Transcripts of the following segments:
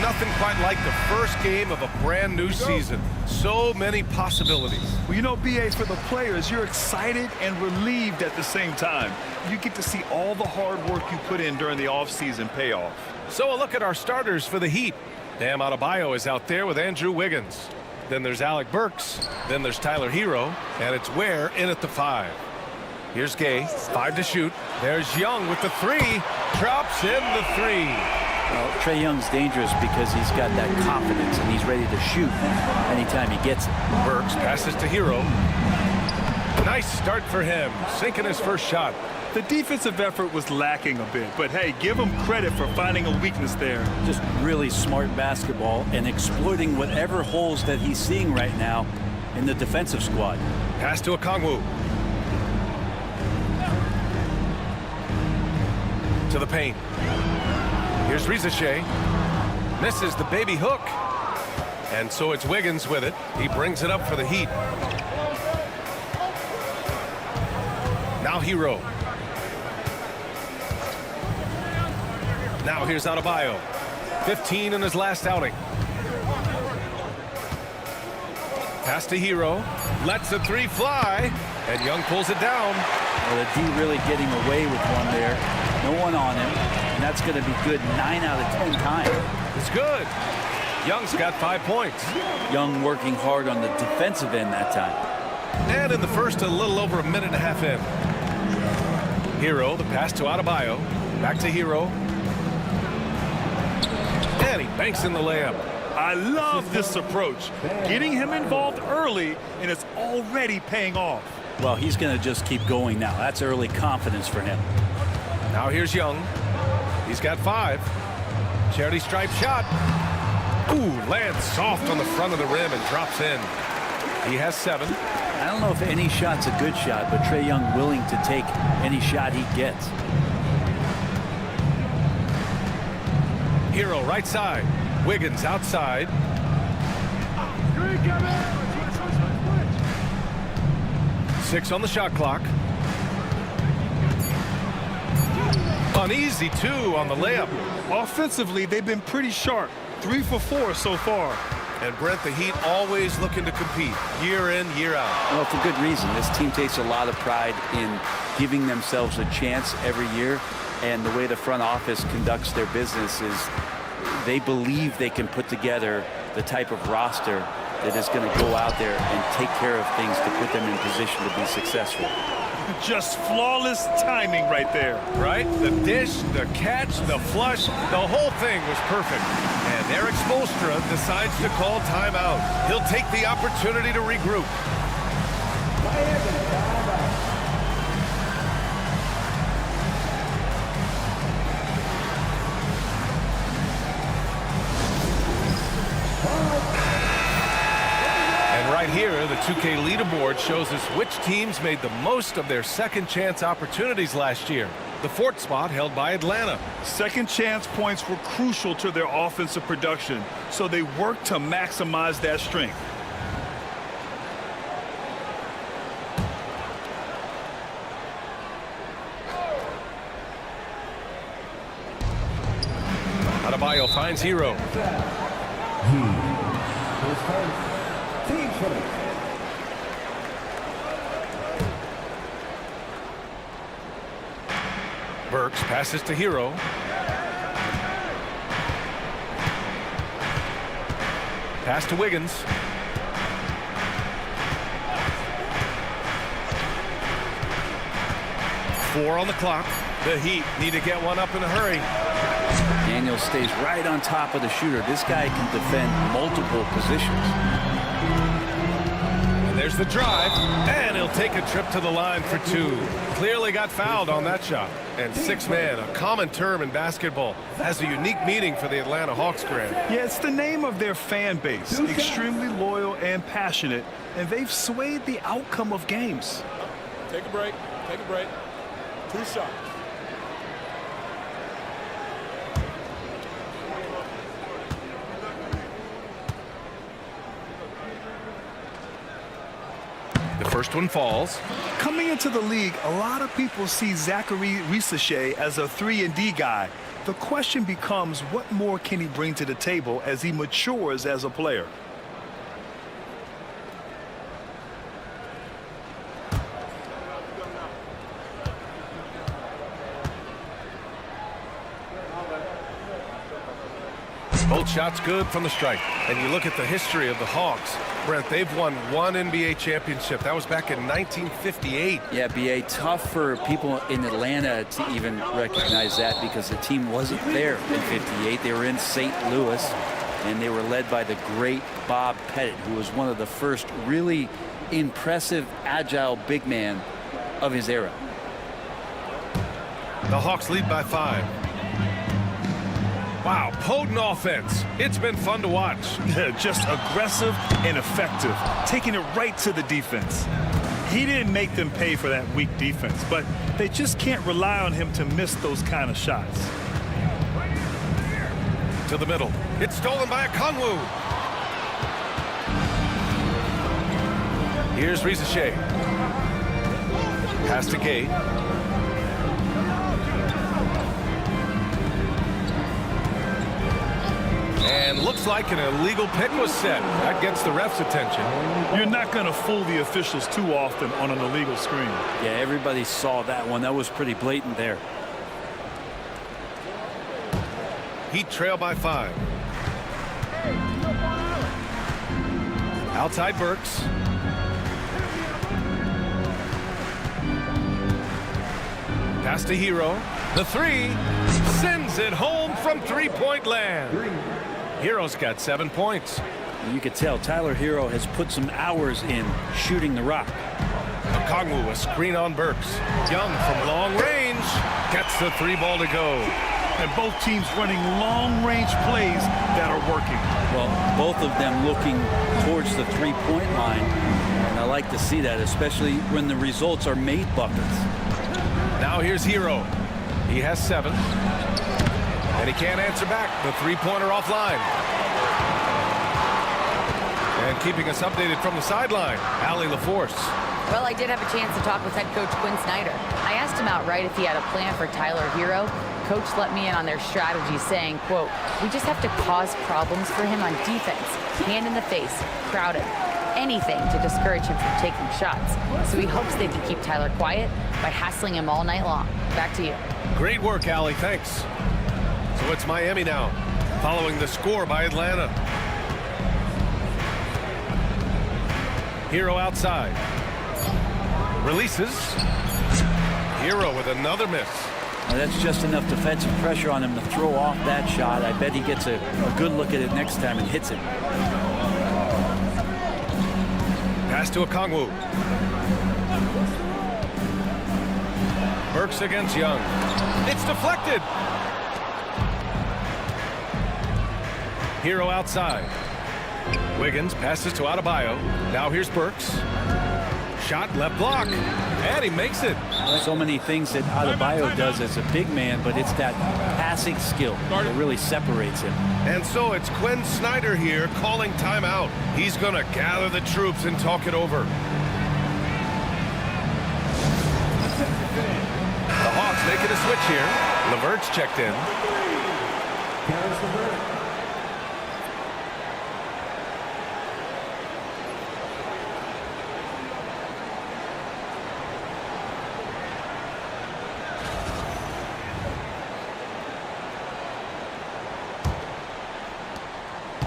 Nothing quite like the first game of a brand new season. So many possibilities. Well, you know, BA, for the players, you're excited and relieved at the same time. You get to see all the hard work you put in during the offseason pay off. So a look at our starters for the Heat. Bam Adebayo is out there with Andrew Wiggins. Then there's Alec Burks. Then there's Tyler Hero. And it's Ware in at the 5. Here's Gay, 5 to shoot. There's Young with the 3. Drops in the 3. Well, Trae Young's dangerous because he's got that confidence and he's ready to shoot anytime he gets it. Burks passes to Hero. Nice start for him, sinking his first shot. The defensive effort was lacking a bit, but hey, give him credit for finding a weakness there. Just really smart basketball and exploiting whatever holes that he's seeing right now in the defensive squad. Pass to Okongwu. To the paint. Here's Rizachet. Misses the baby hook. And so it's Wiggins with it. He brings it up for the Heat. Now Hero. Now here's Adebayo. 15 in his last outing. Pass to Hero. Lets the 3 fly. And Young pulls it down. Well, the D really getting away with one there. No one on him. And that's going to be good 9 out of 10 times. It's good. Young's got 5 points. Young working hard on the defensive end that time. And in the first, a little over a minute and a half in. Hero, the pass to Adebayo. Back to Hero. And he banks in the layup. I love this approach. Getting him involved early, and it's already paying off. Well, he's going to just keep going now. That's early confidence for him. Now here's Young. He's got 5. Charity stripe shot. Ooh, lands soft on the front of the rim and drops in. He has 7. I don't know if any shot's a good shot, but Trae Young willing to take any shot he gets. Hero right side. Wiggins outside. 6 on the shot clock. Uneasy 2 on the layup. Offensively, they've been pretty sharp. 3 for 4 so far. And Brent, the Heat always looking to compete year in, year out. Well, for good reason. This team takes a lot of pride in giving themselves a chance every year. And the way the front office conducts their business is they believe they can put together the type of roster that is going to go out there and take care of things to put them in position to be successful. Just flawless timing right there. Right? The dish, the catch, the flush, the whole thing was perfect. And Eric Spoelstra decides to call timeout. He'll take the opportunity to regroup. Right here, the 2K leaderboard shows us which teams made the most of their second chance opportunities last year. The 4th spot held by Atlanta. Second chance points were crucial to their offensive production, so they worked to maximize that strength. Adebayo finds Hero. Burks passes to Hero. Pass to Wiggins. Four on the clock. The Heat need to get one up in a hurry. Daniel stays right on top of the shooter. This guy can defend multiple positions. There's the drive, and he'll take a trip to the line for 2. Clearly got fouled on that shot. And 6-man, a common term in basketball, has a unique meaning for the Atlanta Hawks, Grant. Yeah, it's the name of their fan base. Extremely loyal and passionate, and they've swayed the outcome of games. Take a break. Take a break. 2 shots. The First one falls. Coming into the league, a lot of people see Zachary Risachet as a 3-and-D guy. The question becomes, what more can he bring to the table as he matures as a player? Both shots good from the strike. And you look at the history of the Hawks. Brent, they've won one NBA championship. That was back in 1958. Yeah, B.A., tough for people in Atlanta to even recognize that because the team wasn't there in 58. They were in St. Louis, and they were led by the great Bob Pettit, who was one of the first really impressive, agile big man of his era. The Hawks lead by 5. Wow, potent offense. It's been fun to watch. Just aggressive and effective, taking it right to the defense. He didn't make them pay for that weak defense, but they just can't rely on him to miss those kind of shots. To the middle. It's stolen by Okongwu. Here's Risachet. Pass to Gay. And looks like an illegal pick was set. That gets the ref's attention. You're not going to fool the officials too often on an illegal screen. Yeah, everybody saw that one. That was pretty blatant there. Heat trail by 5. Outside Burks. Pass to Hero. The 3 sends it home from three-point land. Hero's got 7 points. You could tell Tyler Hero has put some hours in shooting the rock. Okongwu, a screen on Burks. Young from long range gets the 3 ball to go. And both teams running long-range plays that are working. Well, both of them looking towards the three-point line. And I like to see that, especially when the results are made buckets. Now here's Hero. He has 7. And he can't answer back. The three-pointer offline. And keeping us updated from the sideline, Allie LaForce. Well, I did have a chance to talk with head coach Quinn Snyder. I asked him outright if he had a plan for Tyler Hero. Coach let me in on their strategy, saying, quote, "We just have to cause problems for him on defense. Hand in the face, crowd him. Anything to discourage him from taking shots. So he hopes they can keep Tyler quiet by hassling him all night long." Back to you. Great work, Allie. Thanks. So it's Miami now, following the score by Atlanta. Hero outside. Releases. Hero with another miss. Now that's just enough defensive pressure on him to throw off that shot. I bet he gets a good look at it next time and hits it. Pass to Okongwu. Burks against Young. It's deflected. Hero outside. Wiggins passes to Adebayo. Now here's Burks. Shot left block. And he makes it. So many things that Adebayo does as a big man, but it's that passing skill that really separates him. And so it's Quinn Snyder here calling timeout. He's going to gather the troops and talk it over. The Hawks making a switch here. LeVert's checked in.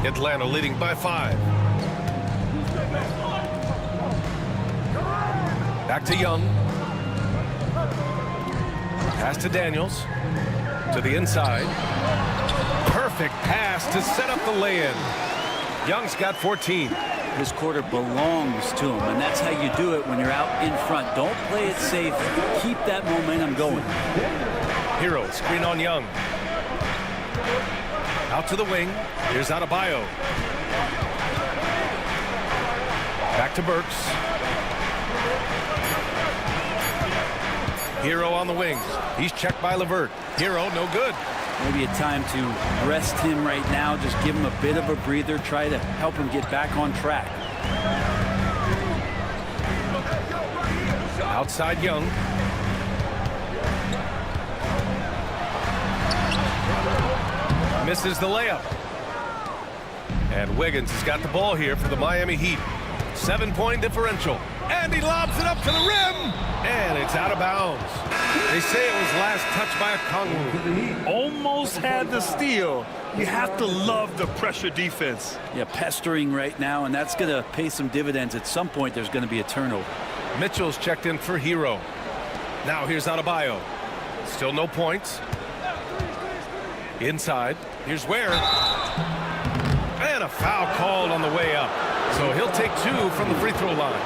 Atlanta leading by 5. Back to Young. Pass to Daniels. To the inside. Perfect pass to set up the lay-in. Young's got 14. This quarter belongs to him, and that's how you do it when you're out in front. Don't play it safe. Keep that momentum going. Hero, screen on Young. Out to the wing. Here's Adebayo. Back to Burks. Hero on the wing. He's checked by LeVert. Hero, no good. Maybe a time to rest him right now. Just give him a bit of a breather. Try to help him get back on track. Outside Young. Misses the layup. And Wiggins has got the ball here for the Miami Heat. 7-point differential. And he lobs it up to the rim. And it's out of bounds. They say it was last touched by a Kongwu. Almost had the steal. You have to love the pressure defense. Yeah, pestering right now, and that's going to pay some dividends. At some point, there's going to be a turnover. Mitchell's checked in for Hero. Now here's Adebayo. Still no points. Inside. Here's Ware. And a foul called on the way up. So he'll take 2 from the free throw line.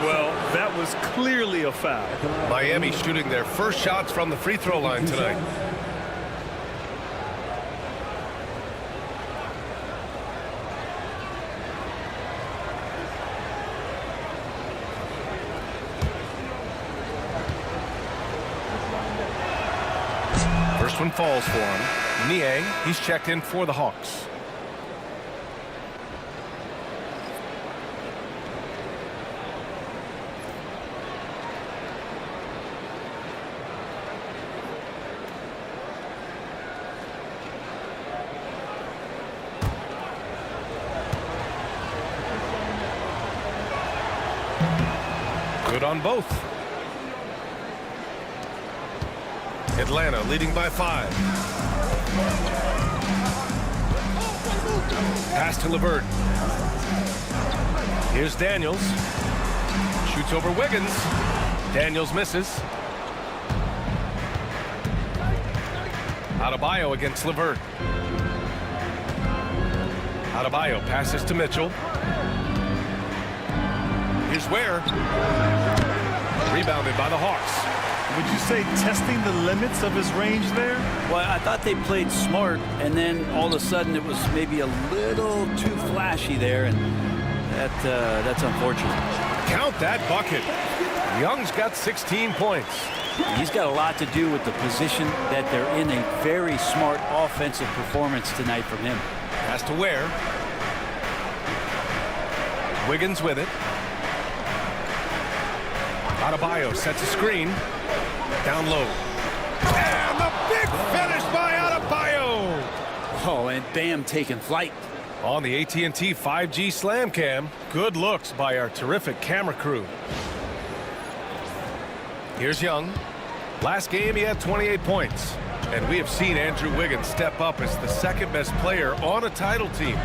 Well, that was clearly a foul. Miami shooting their first shots from the free throw line tonight. First one falls for him. Niang, he's checked in for the Hawks. Good on both. Atlanta leading by 5. Pass to LeVert. Here's Daniels. Shoots over Wiggins. Daniels misses. Adebayo against LeVert. Adebayo passes to Mitchell. Here's Ware. Rebounded by the Hawks. Would you say testing the limits of his range there? Well, I thought they played smart, and then all of a sudden it was maybe a little too flashy there, and that's unfortunate. Count that bucket. Young's got 16 points. He's got a lot to do with the position that they're in. A very smart offensive performance tonight from him. Has to Ware. Wiggins with it. Adebayo sets a screen. Down low. And the big finish by Adebayo. Oh, and Bam taking flight. On the AT&T 5G Slam Cam. Good looks by our terrific camera crew. Here's Young. Last game he had 28 points. And we have seen Andrew Wiggins step up as the second best player on a title team.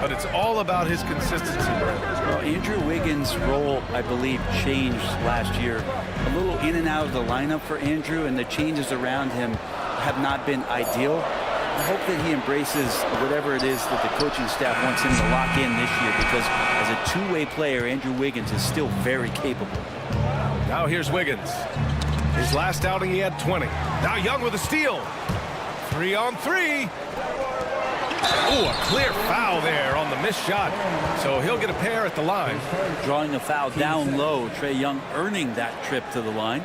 But it's all about his consistency, Brent. Well, Andrew Wiggins' role, I believe, changed last year. A little in and out of the lineup for Andrew, and the changes around him have not been ideal. I hope that he embraces whatever it is that the coaching staff wants him to lock in this year, because as a two-way player, Andrew Wiggins is still very capable. Now here's Wiggins. His last outing he had 20. Now Young with a steal. 3-on-3. Ooh, a clear foul there on the missed shot. So he'll get a pair at the line. Drawing a foul down low. Trae Young earning that trip to the line.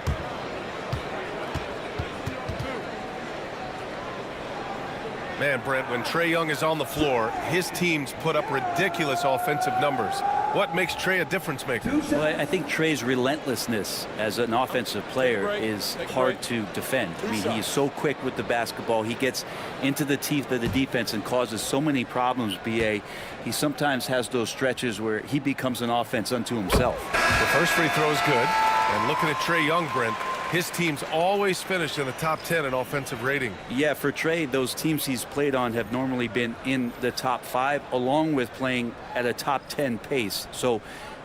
Man, Brent, when Trae Young is on the floor, his teams put up ridiculous offensive numbers. What makes Trae a difference maker? Well, I think Trae's relentlessness as an offensive player is hard to defend. I mean, he is so quick with the basketball. He gets into the teeth of the defense and causes so many problems, B.A. He sometimes has those stretches where he becomes an offense unto himself. The first free throw is good. And looking at Trae Young, Brent, his teams always finish in the top 10 in offensive rating. Yeah, for Trae, those teams he's played on have normally been in the top 5, along with playing at a top 10 pace. So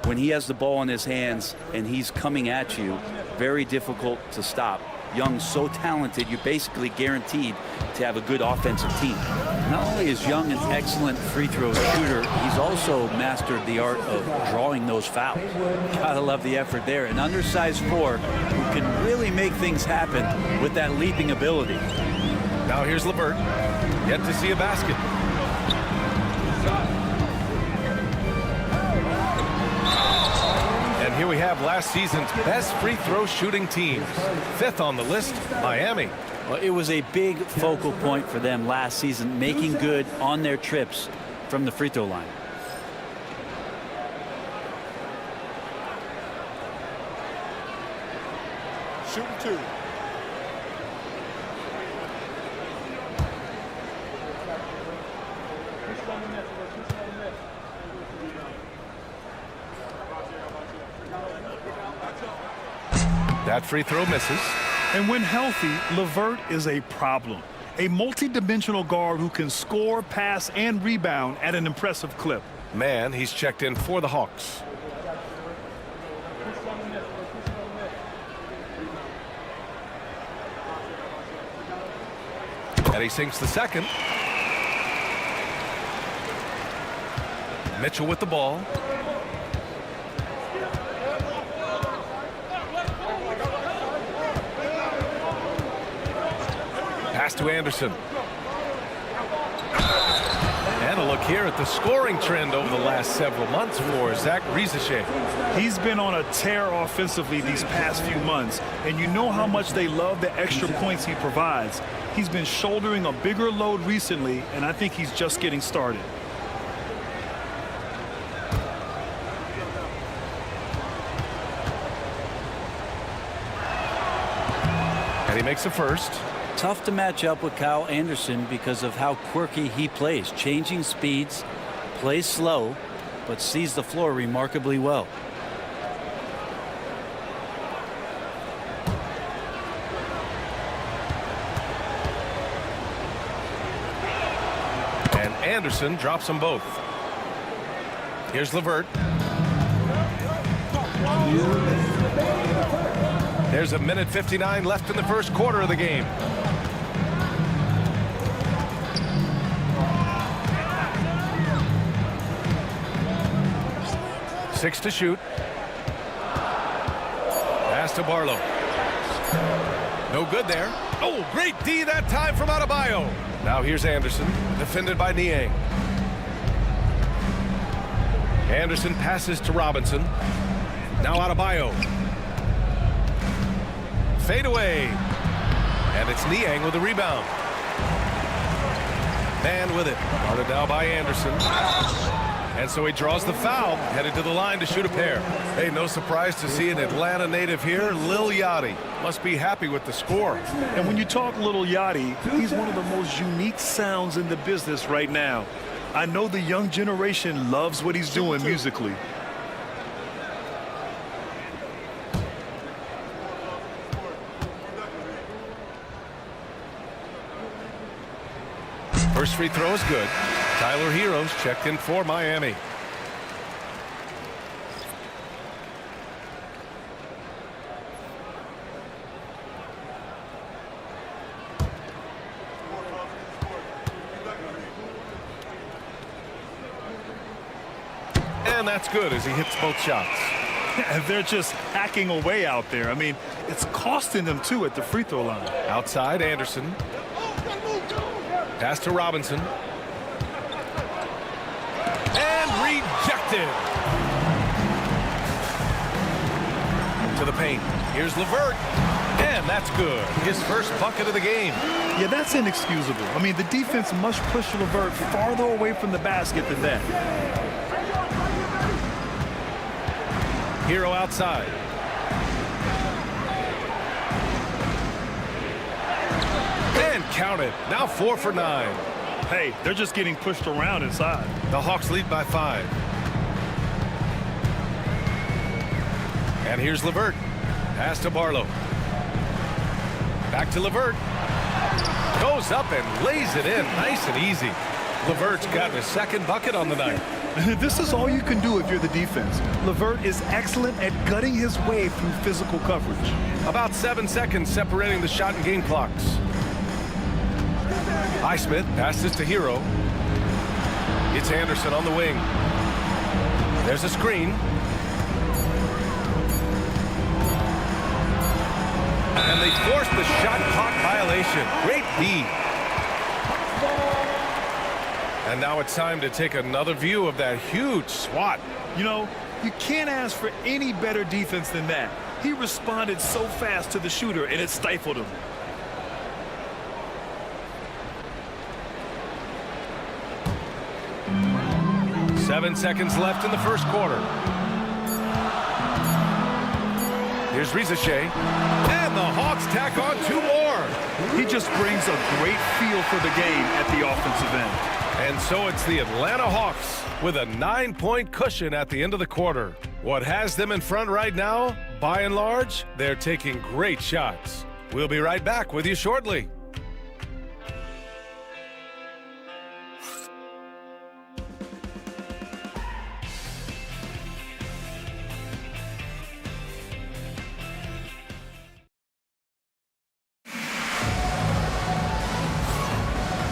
when he has the ball in his hands and he's coming at you, very difficult to stop. Young's so talented, you're basically guaranteed to have a good offensive team. Not only is Young an excellent free throw shooter, he's also mastered the art of drawing those fouls. Gotta love the effort there. An undersized 4 who can really make things happen with that leaping ability. Now here's LeVert. Yet to see a basket. And here we have last season's best free throw shooting teams. 5th on the list, Miami. Well, it was a big focal point for them last season, making good on their trips from the free throw line. shooting 2. That free throw misses. And when healthy, LeVert is a problem. A multi-dimensional guard who can score, pass, and rebound at an impressive clip. Man, he's checked in for the Hawks. And he sinks the second. Mitchell with the ball. Pass to Anderson. And a look here at the scoring trend over the last several months for Zach Rizachet. He's been on a tear offensively these past few months, and you know how much they love the extra points he provides. He's been shouldering a bigger load recently, and I think he's just getting started. And he makes the first. Tough to match up with Kyle Anderson because of how quirky he plays. Changing speeds, plays slow, but sees the floor remarkably well. And Anderson drops them both. Here's LeVert. There's a minute 59 left in the first quarter of the game. Six to shoot. Pass to Barlow. No good there. Oh, great D that time from Adebayo. Now here's Anderson, defended by Niang. Anderson passes to Robinson. Now Adebayo. Fade away. And it's Niang with the rebound. Man with it. Guarded now by Anderson. And so he draws the foul, headed to the line to shoot a pair. Hey, no surprise to see an Atlanta native here, Lil Yachty. Must be happy with the score. And when you talk Lil Yachty, he's one of the most unique sounds in the business right now. I know the young generation loves what he's doing musically. First free throw is good. Tyler Hero's checked in for Miami. And that's good as he hits both shots. And they're just hacking away out there. I mean, it's costing them too at the free throw line. Outside, Anderson. Pass to Robinson. And rejected. To the paint. Here's LeVert. And that's good. His first bucket of the game. Yeah, that's inexcusable. I mean, the defense must push LeVert farther away from the basket than that. Hero outside. And count it. Now 4 for 9. Hey, they're just getting pushed around inside. The Hawks lead by 5. And here's LeVert. Pass to Barlow. Back to LeVert. Goes up and lays it in nice and easy. LeVert's gotten his second bucket on the night. This is all you can do if you're the defense. LeVert is excellent at gutting his way through physical coverage. About 7 seconds separating the shot and game clocks. Highsmith passes to Hero. It's Anderson on the wing. There's a screen. And they force the shot clock violation. Great D. And now it's time to take another view of that huge swat. You know, you can't ask for any better defense than that. He responded so fast to the shooter, and it stifled him. Seven seconds left in the first quarter. Here's Rizachet. And the Hawks tack on 2 more. He just brings a great feel for the game at the offensive end. And so it's the Atlanta Hawks with a 9-point cushion at the end of the quarter. What has them in front right now? By and large, they're taking great shots. We'll be right back with you shortly.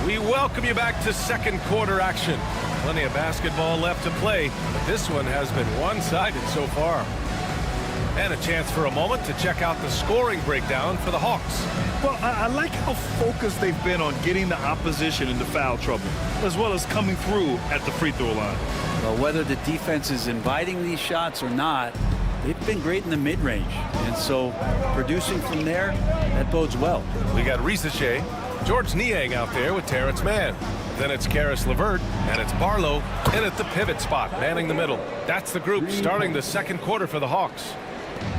We welcome you back to second quarter action. Plenty of basketball left to play, but this one has been one-sided so far. And a chance for a moment to check out the scoring breakdown for the Hawks. Well, I like how focused they've been on getting the opposition into foul trouble, as well as coming through at the free throw line. Well, whether the defense is inviting these shots or not, they've been great in the mid-range. And so producing from there, that bodes well. We got Risache, George Niang out there with Terrence Mann. Then it's Karis LeVert, and it's Barlow in at the pivot spot, manning the middle. That's the group starting the second quarter for the Hawks.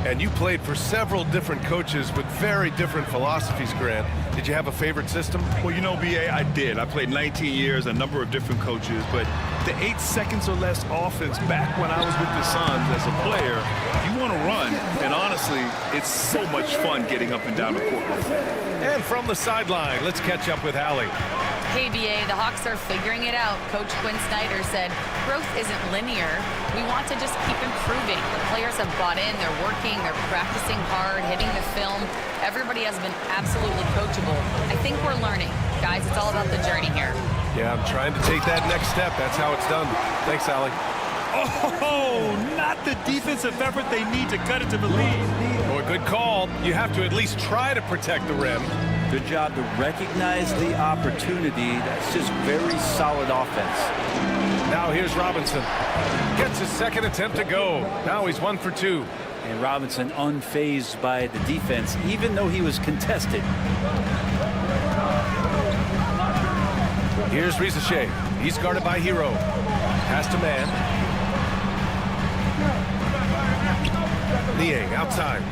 And you played for several different coaches with very different philosophies, Grant. Did you have a favorite system? Well, you know, B.A., I did. I played 19 years, a number of different coaches, but the 8 seconds or less offense back when I was with the Suns as a player, you want to run, and honestly, it's so much fun getting up and down the court like that. And from the sideline, let's catch up with Allie. Hey, BA, the Hawks are figuring it out. Coach Quinn Snyder said, growth isn't linear. We want to just keep improving. The players have bought in. They're working. They're practicing hard, hitting the film. Everybody has been absolutely coachable. I think we're learning. Guys, it's all about the journey here. Yeah, I'm trying to take that next step. That's how it's done. Thanks, Allie. Oh, not the defensive effort they need to cut it to the lead. Oh, a good call. You have to at least try to protect the rim. Good job to recognize the opportunity. That's just very solid offense. Now here's Robinson. Gets his second attempt to go. Now he's 1 for 2. And Robinson unfazed by the defense, even though he was contested. Here's Risache. He's guarded by Hero. Pass to Man. Niang outside.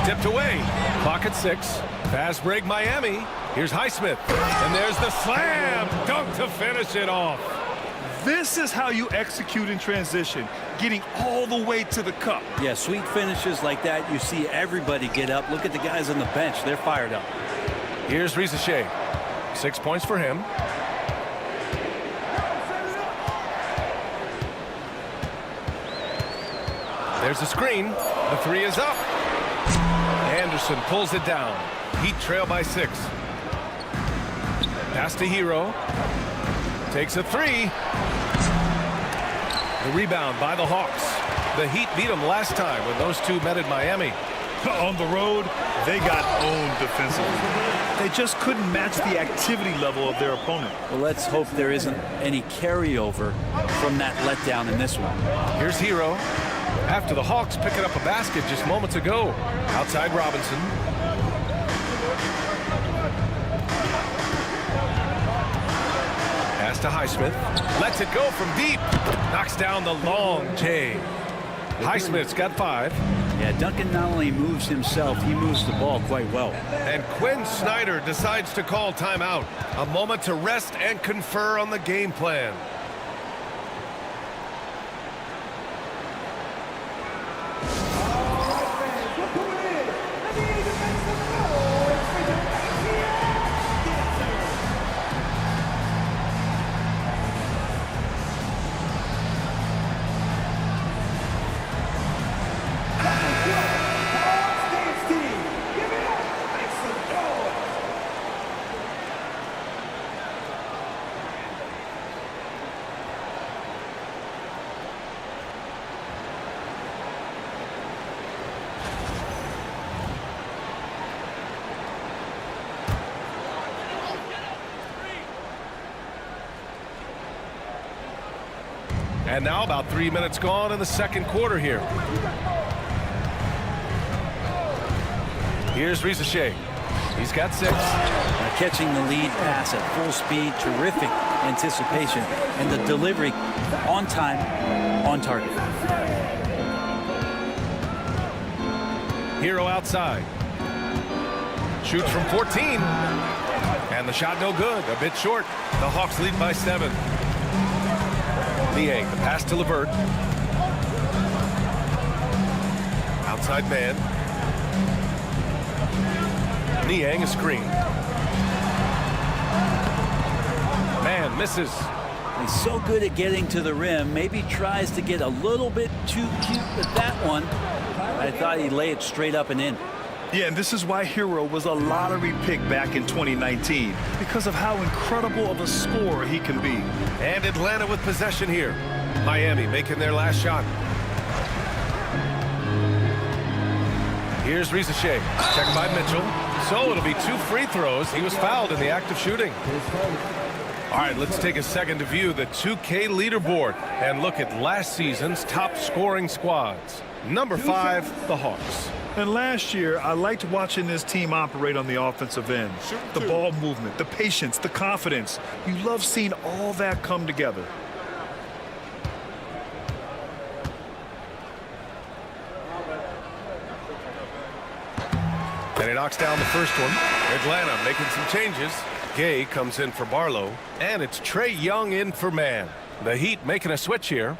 Tipped away. Clock at 6. Fast break Miami. Here's Highsmith. And there's the slam. Dunk to finish it off. This is how you execute in transition, getting all the way to the cup. Yeah, sweet finishes like that. You see everybody get up. Look at the guys on the bench. They're fired up. Here's Risache. 6 points for him. There's a screen. The 3 is up. Anderson pulls it down. Heat trail by 6. Pass to Hero. Takes a 3. The rebound by the Hawks. The Heat beat them last time when those two met at Miami. On the road, they got owned defensively. They just couldn't match the activity level of their opponent. Well, let's hope there isn't any carryover from that letdown in this one. Here's Hero. After the Hawks picking up a basket just moments ago. Outside Robinson. Pass to Highsmith. Lets it go from deep. Knocks down the long J. Highsmith's got 5. Yeah, Duncan not only moves himself, he moves the ball quite well. And Quinn Snyder decides to call timeout. A moment to rest and confer on the game plan. And now about 3 minutes gone in the second quarter here. Here's Risache. He's got 6. Catching the lead pass at full speed, terrific anticipation, and the delivery on time, on target. Hero outside. Shoots from 14. And the shot no good. A bit short. The Hawks lead by 7. Niang, the pass to LeVert. Outside man. Niang, a screen. Man misses. He's so good at getting to the rim. Maybe tries to get a little bit too cute with that one. I thought he'd lay it straight up and in. Yeah, and this is why Hero was a lottery pick back in 2019, because of how incredible of a scorer he can be. And Atlanta with possession here. Miami making their last shot. Here's Rizachet. Checked by Mitchell. So it'll be 2 free throws. He was fouled in the act of shooting. All right, let's take a second to view the 2K leaderboard and look at last season's top scoring squads. Number 5, the Hawks. And last year, I liked watching this team operate on the offensive end. The ball movement, the patience, the confidence. You love seeing all that come together. And he knocks down the first one. Atlanta making some changes. Gay comes in for Barlow. And it's Trae Young in for man. The Heat making a switch here.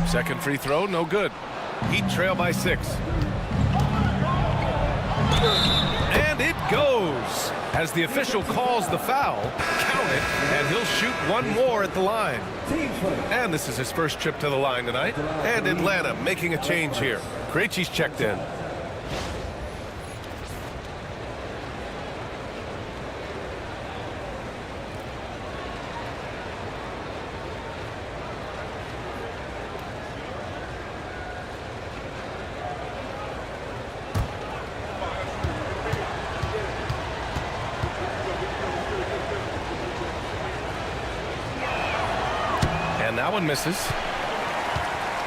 Second free throw, no good. Heat trail by 6. And it goes. As the official calls the foul, count it, and he'll shoot one more at the line. And this is his first trip to the line tonight. And Atlanta making a change here. Krejci's checked in. And that one misses.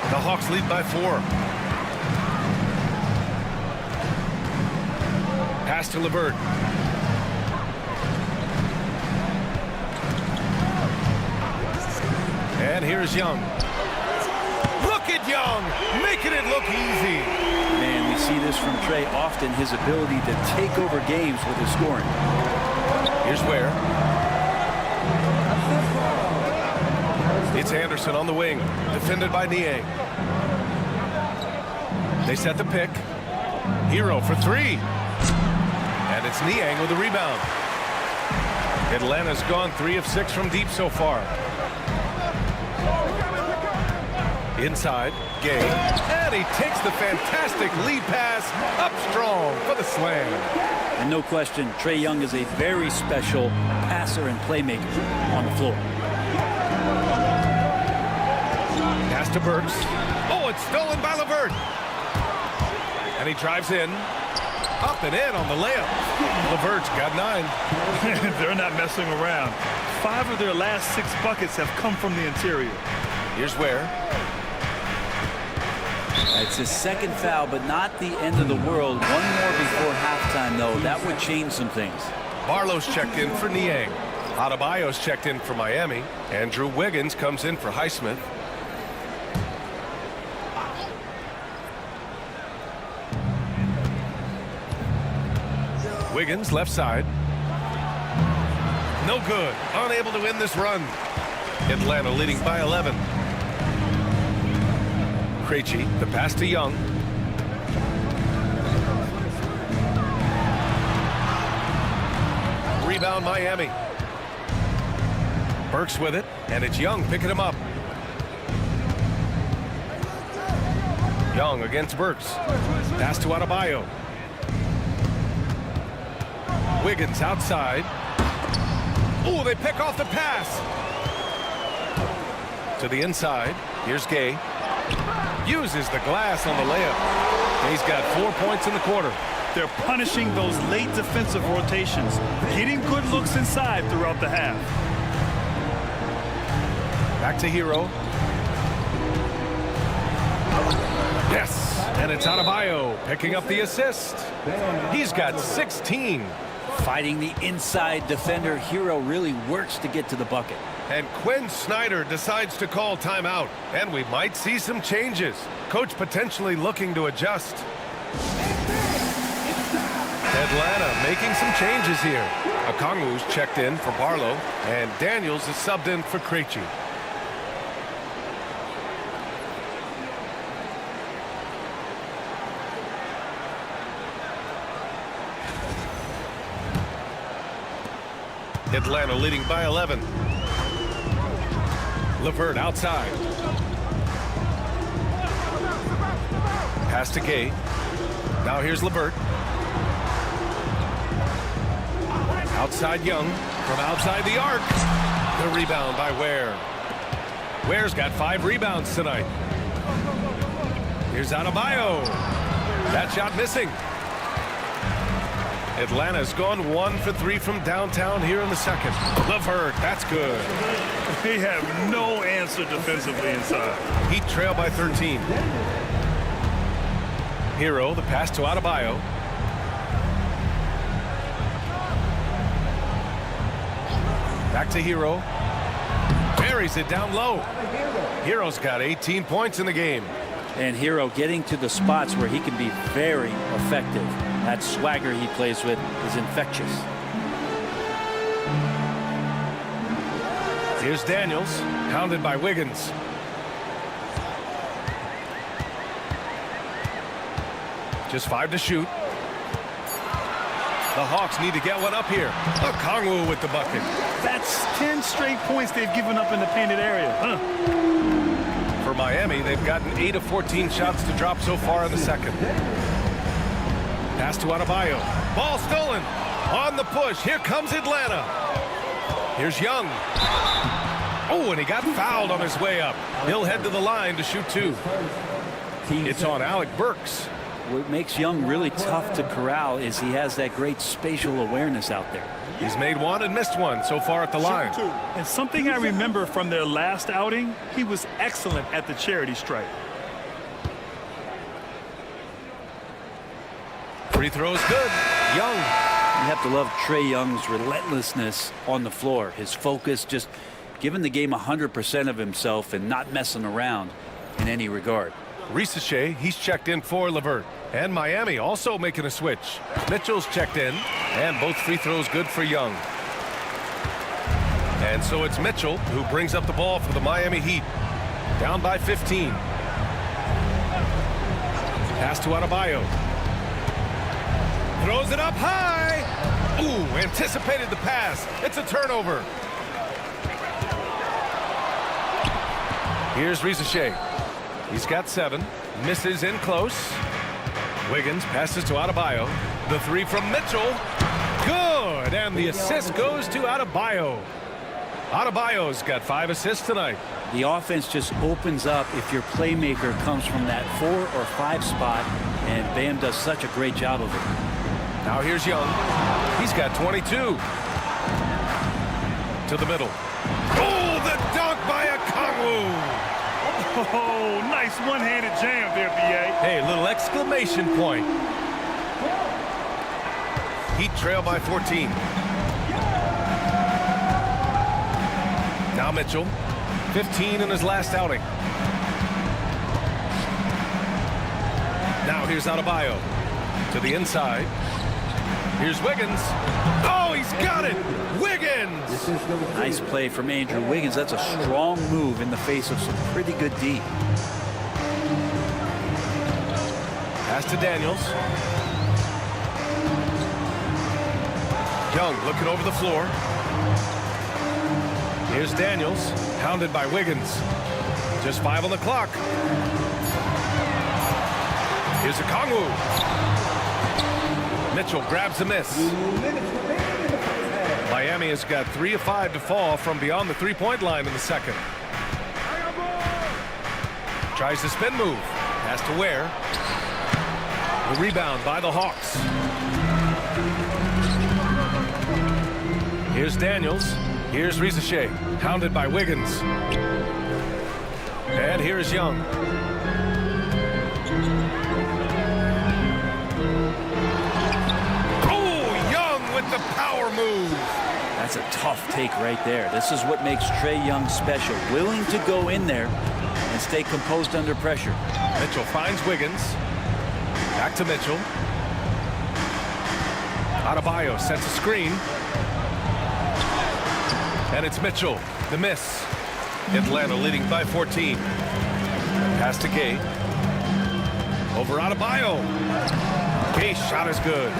The Hawks lead by 4. Pass to LeVert. And here's Young. Look at Young, making it look easy. Man, we see this from Trae often, his ability to take over games with his scoring. Here's where. It's Anderson on the wing, defended by Niang. They set the pick. Hero for 3. And it's Niang with the rebound. Atlanta's gone 3 of 6 from deep so far. Inside, Gay. And he takes the fantastic lead pass up strong for the slam. And no question, Trae Young is a very special passer and playmaker on the floor. Pass to Burks. Oh, it's stolen by LeVert. And he drives in. Up and in on the layup. LeVert's got 9. They're not messing around. 5 of their last 6 buckets have come from the interior. Here's where. It's his second foul, but not the end of the world. One more before halftime, though. That would change some things. Barlow's checked in for Niang. Adebayo's checked in for Miami. Andrew Wiggins comes in for Highsmith. Wiggins left side. No good. Unable to win this run. Atlanta leading by 11. Krejci, the pass to Young. Rebound Miami. Burks with it, and it's Young picking him up. Young against Burks. Pass to Adebayo. Wiggins outside. Oh, they pick off the pass. To the inside. Here's Gay. Uses the glass on the layup. He's got 4 points in the quarter. They're punishing those late defensive rotations, getting good looks inside throughout the half. Back to Hero. Yes, and it's Adebayo picking up the assist. He's got 16. Fighting the inside defender, Hero really works to get to the bucket. And Quinn Snyder decides to call timeout. And we might see some changes. Coach potentially looking to adjust. Atlanta making some changes here. Okongwu's checked in for Barlow. And Daniels is subbed in for Krejci. Atlanta leading by 11. LeVert outside. Pass to Gay. Now here's LeVert. Outside Young from outside the arc. The rebound by Ware. Ware's got 5 rebounds tonight. Here's Adebayo. That shot missing. Atlanta's gone 1 for 3 from downtown here in the second. LeVert, that's good. They have no answer defensively inside. Heat trail by 13. Hero, the pass to Adebayo. Back to Hero. Buries it down low. Hero's got 18 points in the game. And Hero getting to the spots where he can be very effective. That swagger he plays with is infectious. Here's Daniels, hounded by Wiggins. Just 5 to shoot. The Hawks need to get one up here. Okongwu with the bucket. That's 10 straight points they've given up in the painted area. For Miami, they've gotten 8 of 14 shots to drop so far in the second. Pass to Adebayo. Ball stolen. On the push. Here comes Atlanta. Here's Young. Oh, and he got fouled on his way up. He'll head to the line to shoot 2. It's on Alec Burks. What makes Young really tough to corral is he has that great spatial awareness out there. He's made 1 and missed 1 so far at the line. And something I remember from their last outing, he was excellent at the charity stripe. Free throw's good. Young. You have to love Trae Young's relentlessness on the floor. His focus, just giving the game 100% of himself and not messing around in any regard. Ricochet, he's checked in for LeVert. And Miami also making a switch. Mitchell's checked in. And both free throws good for Young. And so it's Mitchell who brings up the ball for the Miami Heat. Down by 15. Pass to Adebayo. Throws it up high. Ooh, anticipated the pass. It's a turnover. Here's Ricochet. He's got 7. Misses in close. Wiggins passes to Adebayo. The 3 from Mitchell. Good. And the assist goes to Adebayo. Adebayo's got 5 assists tonight. The offense just opens up if your playmaker comes from that 4 or 5 spot, and Bam does such a great job of it. Now here's Young. He's got 22. To the middle. Oh, the dunk by Okongwu. Oh, nice one-handed jam there, B.A. Hey, little exclamation point. Heat trail by 14. Now Mitchell. 15 in his last outing. Now here's Adebayo. To the inside. Here's Wiggins. Oh, he's got it! Wiggins! Nice play from Andrew Wiggins. That's a strong move in the face of some pretty good D. Pass to Daniels. Young looking over the floor. Here's Daniels, hounded by Wiggins. Just 5 on the clock. Here's Okongwu. Mitchell grabs the miss. Miami has got 3 of 5 to fall from beyond the three-point line in the second. Tries the spin move. Has to Ware. The rebound by the Hawks. Here's Daniels. Here's Ricochet, hounded by Wiggins. And here's Young. Oh, Young with the move. That's a tough take right there. This is what makes Trae Young special. Willing to go in there and stay composed under pressure. Mitchell finds Wiggins. Back to Mitchell. Adebayo sets a screen. And it's Mitchell. The miss. Atlanta leading by 14. Pass to Gay. Over Adebayo. Gay's shot is good.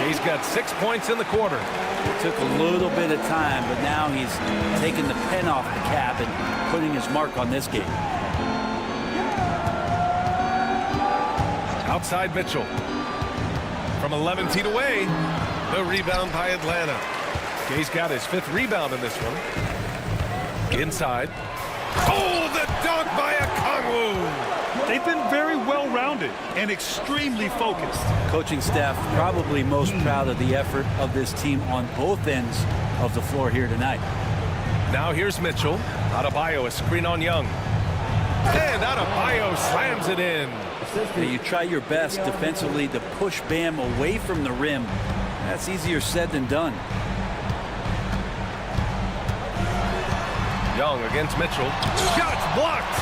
Gay's got 6 points in the quarter. It took a little bit of time, but now he's taking the pen off the cap and putting his mark on this game. Outside Mitchell. From 11 feet away. The rebound by Atlanta. Gay's got his 5th rebound in this one. Inside. Oh, the dunk by Okongwu. They've been very well-rounded and extremely focused. Coaching staff probably most proud of the effort of this team on both ends of the floor here tonight. Now here's Mitchell. Adebayo, a screen on Young. And Adebayo slams it in. Now you try your best defensively to push Bam away from the rim. That's easier said than done. Young against Mitchell. Shots blocked.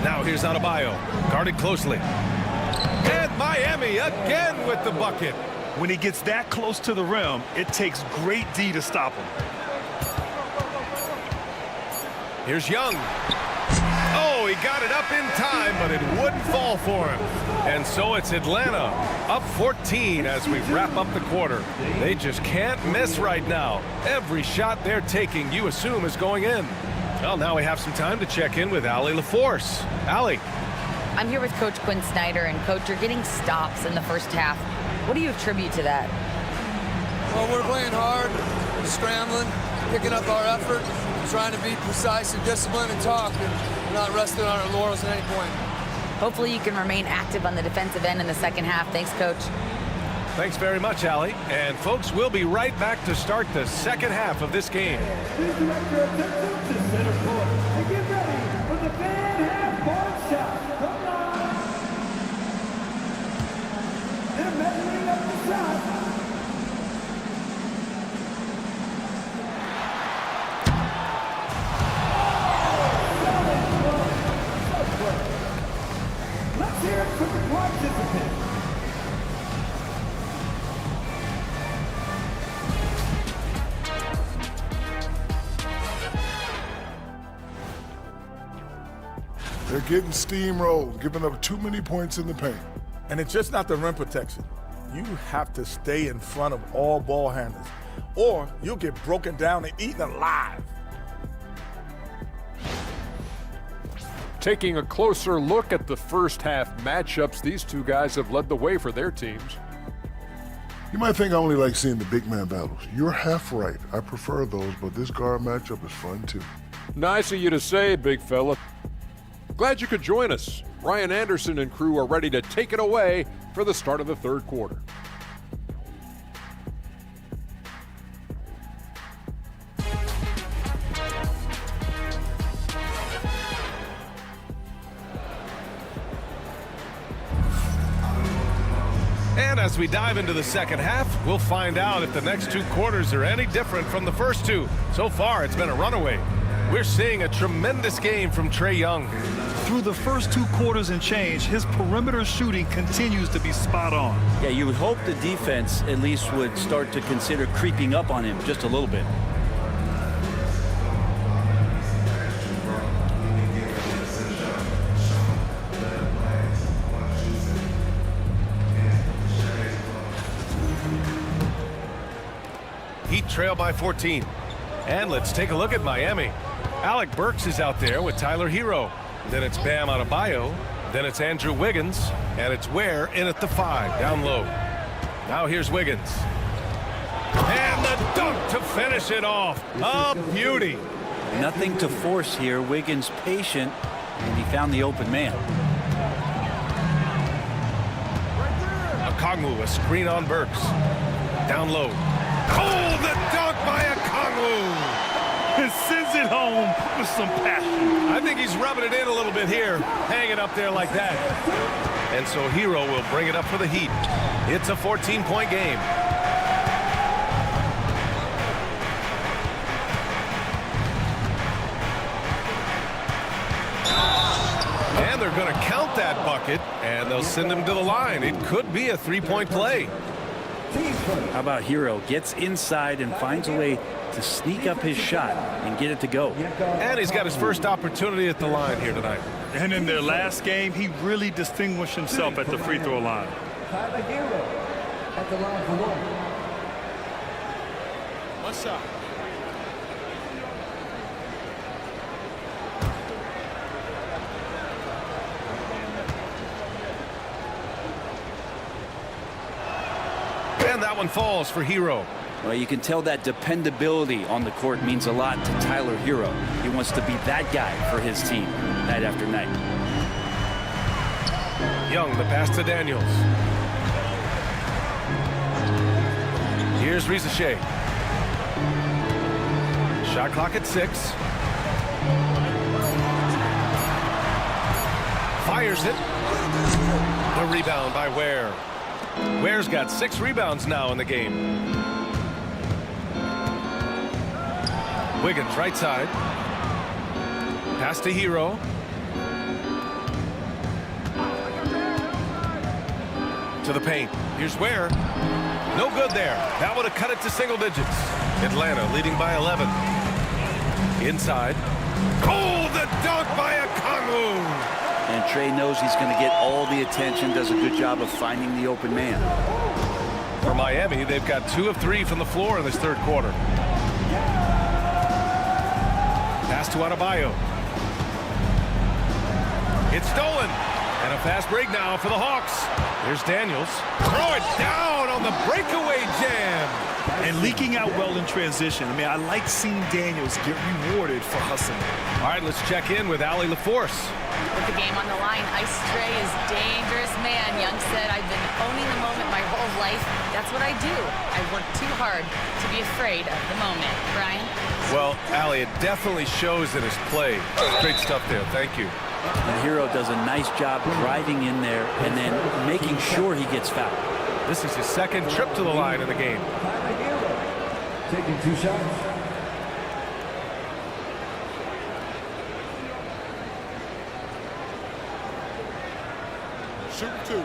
Now here's Adebayo. Guarded closely. And Miami again with the bucket. When he gets that close to the rim, it takes great D to stop him. Here's Young. Oh, he got it up in time, but it wouldn't fall for him. And so it's Atlanta up 14 as we wrap up the quarter. They just can't miss right now. Every shot they're taking, you assume, is going in. Well, now we have some time to check in with Allie LaForce. Allie. I'm here with Coach Quinn Snyder, and Coach, you're getting stops in the first half. What do you attribute to that? Well, we're playing hard, scrambling, picking up our effort, trying to be precise and disciplined and talk, and not resting on our laurels at any point. Hopefully you can remain active on the defensive end in the second half. Thanks, Coach. Thanks very much, Allie. And folks, we'll be right back to start the second half of this game. Please direct your attention to center court and get ready for the fan half-court shot. Come on. They're measuring up the shot. Let's hear it from the participants. They're getting steamrolled, giving up too many points in the paint. And it's just not the rim protection. You have to stay in front of all ball handlers, or you'll get broken down and eaten alive. Taking a closer look at the first half matchups, these two guys have led the way for their teams. You might think I only like seeing the big man battles. You're half right. I prefer those, but this guard matchup is fun too. Nice of you to say, big fella. Glad you could join us. Ryan Anderson and crew are ready to take it away for the start of the third quarter. And as we dive into the second half, we'll find out if the next two quarters are any different from the first two. So far, it's been a runaway. We're seeing a tremendous game from Trae Young. Through the first two quarters and change, his perimeter shooting continues to be spot on. Yeah, you would hope the defense at least would start to consider creeping up on him just a little bit. Heat trail by 14. And let's take a look at Miami. Alec Burks is out there with Tyler Hero. Then it's Bam Adebayo. Then it's Andrew Wiggins. And it's Ware in at the 5, down low. Now here's Wiggins. And the dunk to finish it off. A beauty. Nothing to force here. Wiggins patient, and he found the open man. Okongwu, a screen on Burks. Down low. Oh, the dunk by Okongwu. And sends it home with some passion. I think he's rubbing it in a little bit here, hanging up there like that. And so Hero will bring it up for the Heat. It's a 14-point game. And they're going to count that bucket, and they'll send him to the line. It could be a three-point play. How about Hero gets inside and finds a way to sneak up his shot and get it to go. And he's got his first opportunity at the line here tonight. And in their last game, he really distinguished himself at the free throw line. Tyler Hero at the line for one. One shot. And that one falls for Hero. Well, you can tell that dependability on the court means a lot to Tyler Hero. He wants to be that guy for his team night after night. Young, the pass to Daniels. Here's Rizachet. Shot clock at 6. Fires it. The rebound by Ware. Ware's got 6 rebounds now in the game. Wiggins, right side. Pass to Hero. To the paint. Here's Ware. No good there. That would have cut it to single digits. Atlanta leading by 11. Inside. Oh, the dunk by Okongwu. And Trey knows he's going to get all the attention, does a good job of finding the open man. For Miami, they've got 2 of 3 from the floor in this third quarter. Pass to Adebayo. It's stolen. And a fast break now for the Hawks. Here's Daniels. Throw it down on the breakaway jam. And leaking out well in transition. I mean, I like seeing Daniels get rewarded for hustling. All right, let's check in with Allie LaForce. With the game on the line, Ice Trey is dangerous man. Young said, I've been owning the moment my whole life. That's what I do. I work too hard to be afraid of the moment. Brian? Well, Allie, it definitely shows in his play. Great stuff there. Thank you. And Hero does a nice job driving in there and then making sure he gets fouled. This is his second trip to the line in the game. Tyler Hero taking 2 shots. Shoot 2.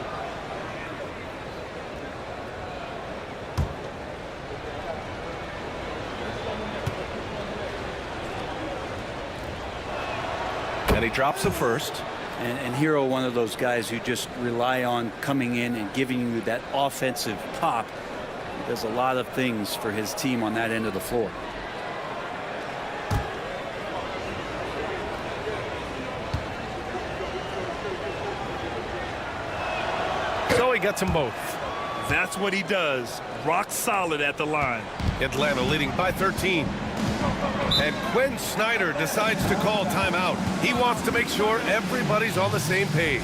And he drops the first. And Hero, one of those guys who just rely on coming in and giving you that offensive pop. He does a lot of things for his team on that end of the floor. So he gets them both. That's what he does. Rock solid at the line. Atlanta leading by 13. And Quinn Snyder decides to call timeout. He wants to make sure everybody's on the same page.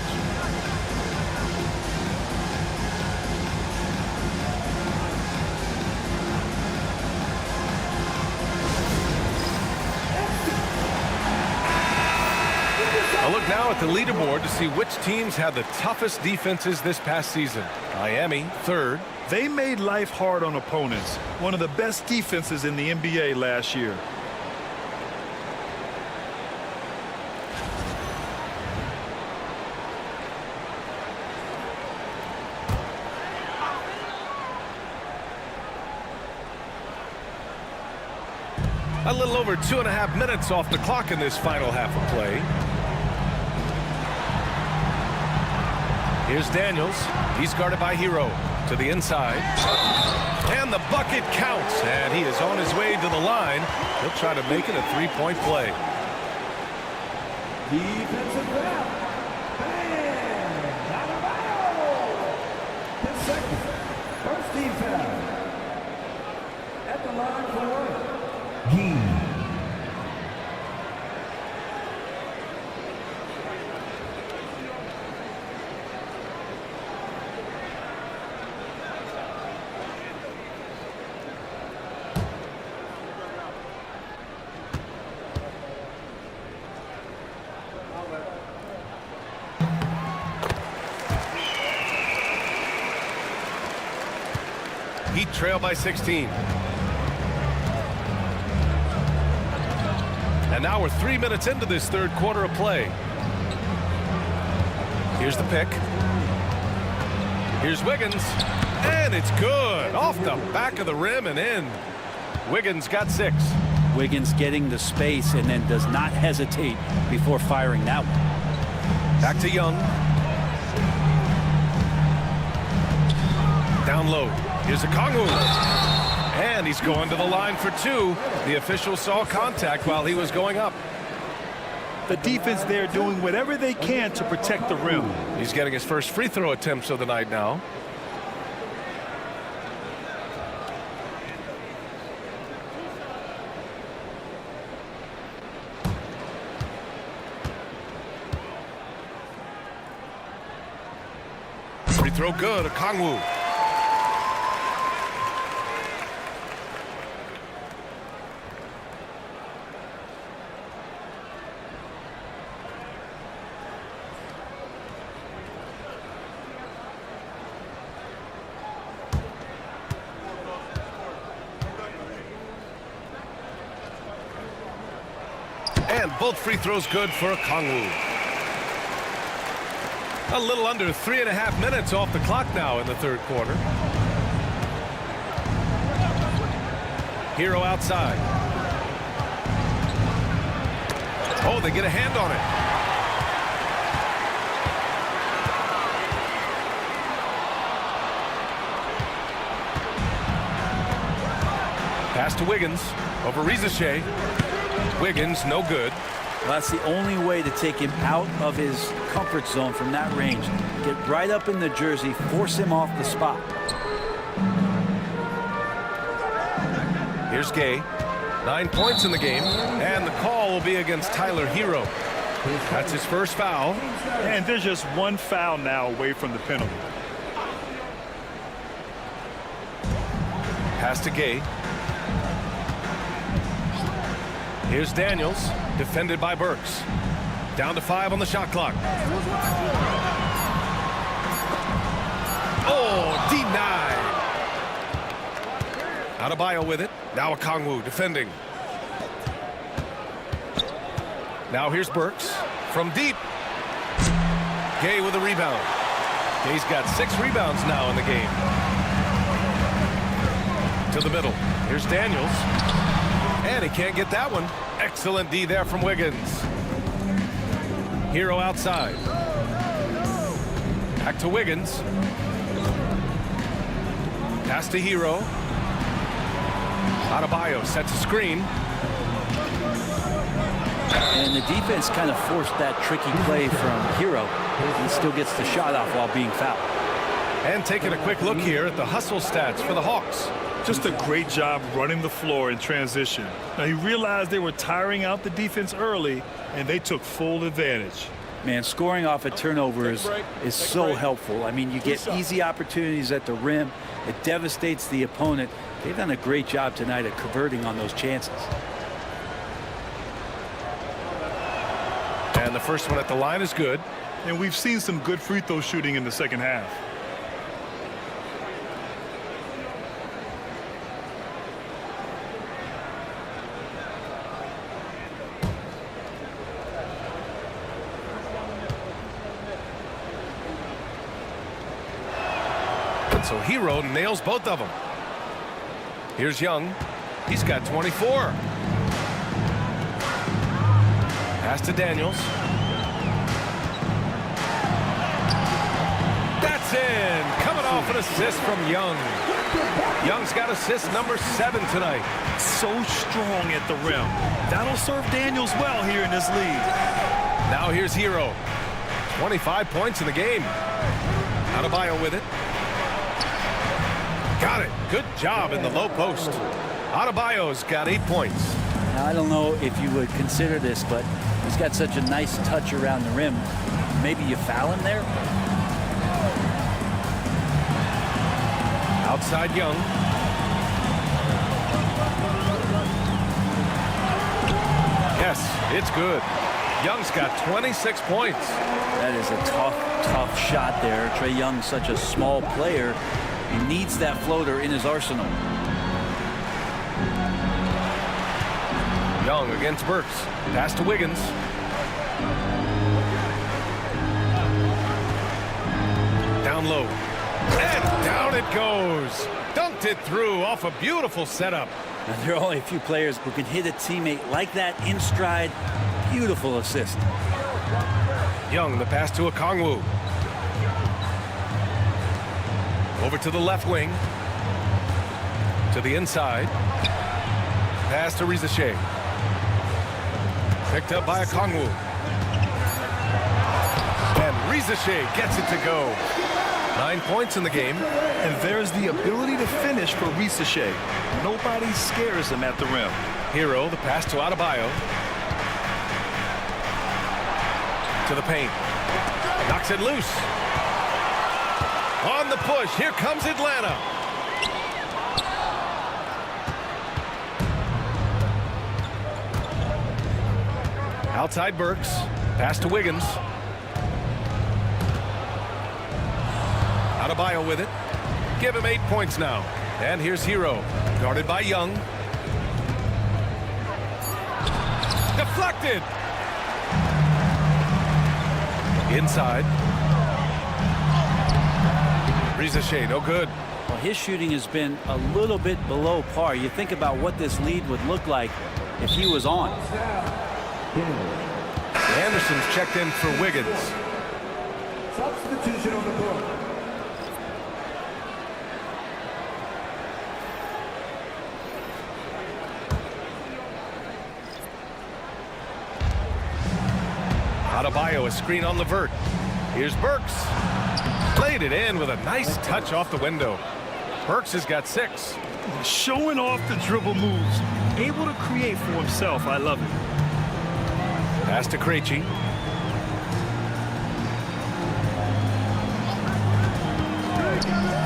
A look now at the leaderboard to see which teams had the toughest defenses this past season. Miami, 3rd. They made life hard on opponents. One of the best defenses in the NBA last year. A little over 2.5 minutes off the clock in this final half of play. Here's Daniels. He's guarded by Hero. To the inside. And the bucket counts. And he is on his way to the line. He'll try to make it a 3-point play. Defensive foul. And Adebayo. His second. First team foul. At the line for one. trail by 16. And now we're 3 minutes into this third quarter of play. Here's the pick. Here's Wiggins. And it's good. Off the back of the rim and in. Wiggins got 6. Wiggins getting the space and then does not hesitate before firing that one. Back to Young. Down low. Here's a Kongu. And he's going to the line for 2. The official saw contact while he was going up. The defense there doing whatever they can to protect the rim. He's getting his first free throw attempts of the night now. Free throw good, Okongwu. And both free throws good for Okongwu. A little under 3.5 minutes off the clock now in the third quarter. Hero outside. Oh, they get a hand on it. Pass to Wiggins over Rizeshe. Wiggins, no good. Well, that's the only way to take him out of his comfort zone from that range. Get right up in the jersey, force him off the spot. Here's Gay. 9 points in the game, and the call will be against Tyler Hero. That's his first foul. And there's just one foul now away from the penalty. Pass to Gay. Here's Daniels, defended by Burks. Down to 5 on the shot clock. Oh, denied. Adebayo with it. Now Okongwu defending. Now here's Burks from deep. Gay with a rebound. Gay's got 6 rebounds now in the game. To the middle. Here's Daniels. And he can't get that one. Excellent D there from Wiggins. Hero outside. Back to Wiggins. Pass to Hero. Adebayo sets a screen. And the defense kind of forced that tricky play from Hero. He still gets the shot off while being fouled. And taking a quick look here at the hustle stats for the Hawks. Just a great job running the floor in transition. Now, he realized they were tiring out the defense early, and they took full advantage. Man, scoring off of turnovers is so helpful. I mean, you get easy opportunities at the rim. It devastates the opponent. They've done a great job tonight at converting on those chances. And the first one at the line is good. And we've seen some good free throw shooting in the second half. So Hero nails both of them. Here's Young. He's got 24. Pass to Daniels. That's in. Coming off an assist from Young. Young's got assist number 7 tonight. So strong at the rim. That'll serve Daniels well here in this league. Now here's Hero. 25 points in the game. Adebayo with it. Got it. Good job in the low post. Adebayo's got 8 points. Now, I don't know if you would consider this, but he's got such a nice touch around the rim. Maybe you foul him there? Outside Young. Yes, it's good. Young's got 26 points. That is a tough shot there. Trae Young's such a small player. He needs that floater in his arsenal. Young against Burks. Pass to Wiggins. Down low. And down it goes. Dunked it through off a beautiful setup. Now, there are only a few players who can hit a teammate like that in stride. Beautiful assist. Young, the pass to Okongwu. Over to the left wing. To the inside. Pass to Rizashe. Picked up by Okongwu. And Rizashe gets it to go. 9 points in the game. And there's the ability to finish for Rizashe. Nobody scares him at the rim. Hero, the pass to Adebayo. To the paint. Knocks it loose. On the push. Here comes Atlanta. Outside Burks. Pass to Wiggins. Adebayo with it. Give him 8 points now. And here's Hero. Guarded by Young. Deflected. Inside. Rizashe, no good. Well, his shooting has been a little bit below par. You think about what this lead would look like if he was on. Anderson's checked in for Wiggins. Substitution on the board. Adebayo, a screen on Levert. Here's Burks. Played it in with a nice touch off the window. Burks has got 6. Showing off the dribble moves. Able to create for himself. I love it. Pass to Krejci.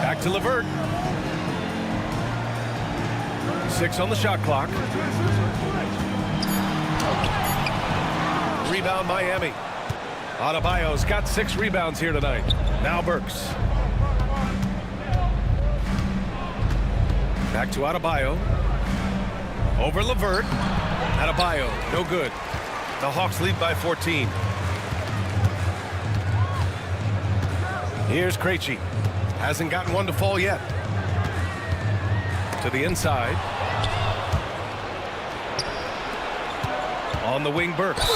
Back to Levert. 6 on the shot clock. Rebound Miami. Adebayo's got 6 rebounds here tonight. Now Burks. Back to Adebayo. Over Levert. Adebayo, no good. The Hawks lead by 14. Here's Krejci. Hasn't gotten one to fall yet. To the inside. On the wing, Burks.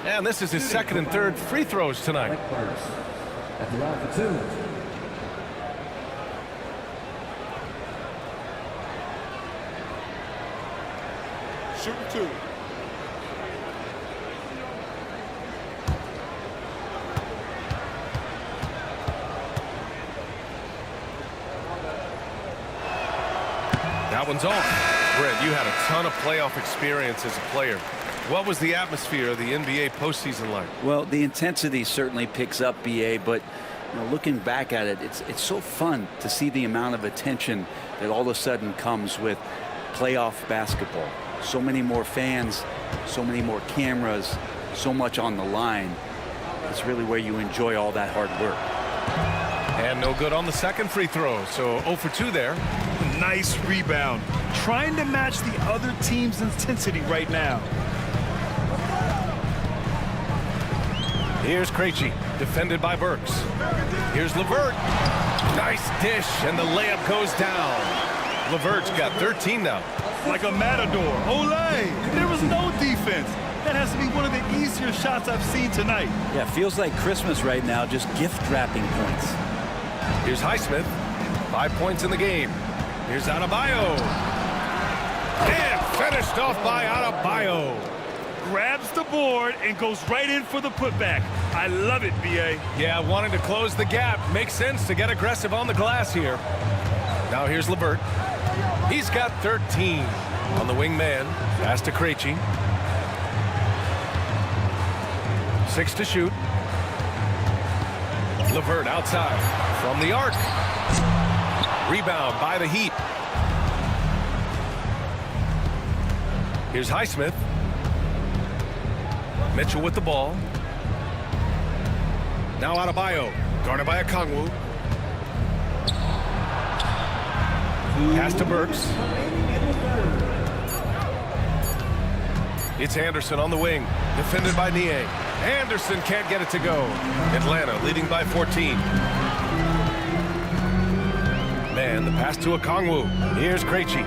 And this is his second and third free throws tonight. At the line for 2. Shooting 2. That one's off. Brent, you had a ton of playoff experience as a player. What was the atmosphere of the NBA postseason like? Well, the intensity certainly picks up, BA, but looking back at it, it's so fun to see the amount of attention that all of a sudden comes with playoff basketball. So many more fans, so many more cameras, so much on the line. It's really where you enjoy all that hard work. And no good on the second free throw, so 0 for 2 there. Nice rebound. Trying to match the other team's intensity right now. Here's Krejci, defended by Burks. Here's Levert. Nice dish, and the layup goes down. Levert's got 13 now. Like a matador. Olay! There was no defense. That has to be one of the easier shots I've seen tonight. Yeah, feels like Christmas right now, just gift wrapping points. Here's Highsmith. 5 points in the game. Here's Adebayo. And finished off by Adebayo. Grabs the board and goes right in for the putback. I love it, B.A. Yeah, wanting to close the gap. Makes sense to get aggressive on the glass here. Now here's Levert. He's got 13 on the wing man. Pass to Krejci. 6 to shoot. Levert outside from the arc. Rebound by the Heat. Here's Highsmith. Mitchell with the ball. Now Adebayo, guarded by Okongwu. Pass to Burks. It's Anderson on the wing, defended by Niang. Anderson can't get it to go. Atlanta leading by 14. Man, the pass to Okongwu. Here's Krejci.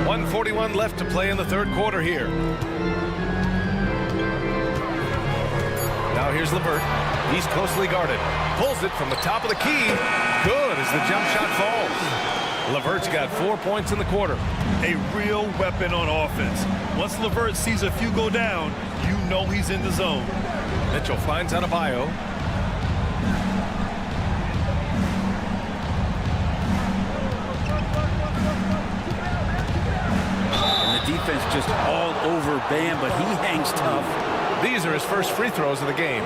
1:41 left to play in the third quarter here. Now here's LeVert. He's closely guarded. Pulls it from the top of the key. Good as the jump shot falls. LeVert's got 4 points in the quarter. A real weapon on offense. Once LeVert sees a few go down, you know he's in the zone. Mitchell finds Adebayo. Defense just all over Bam, but he hangs tough. These are his first free throws of the game.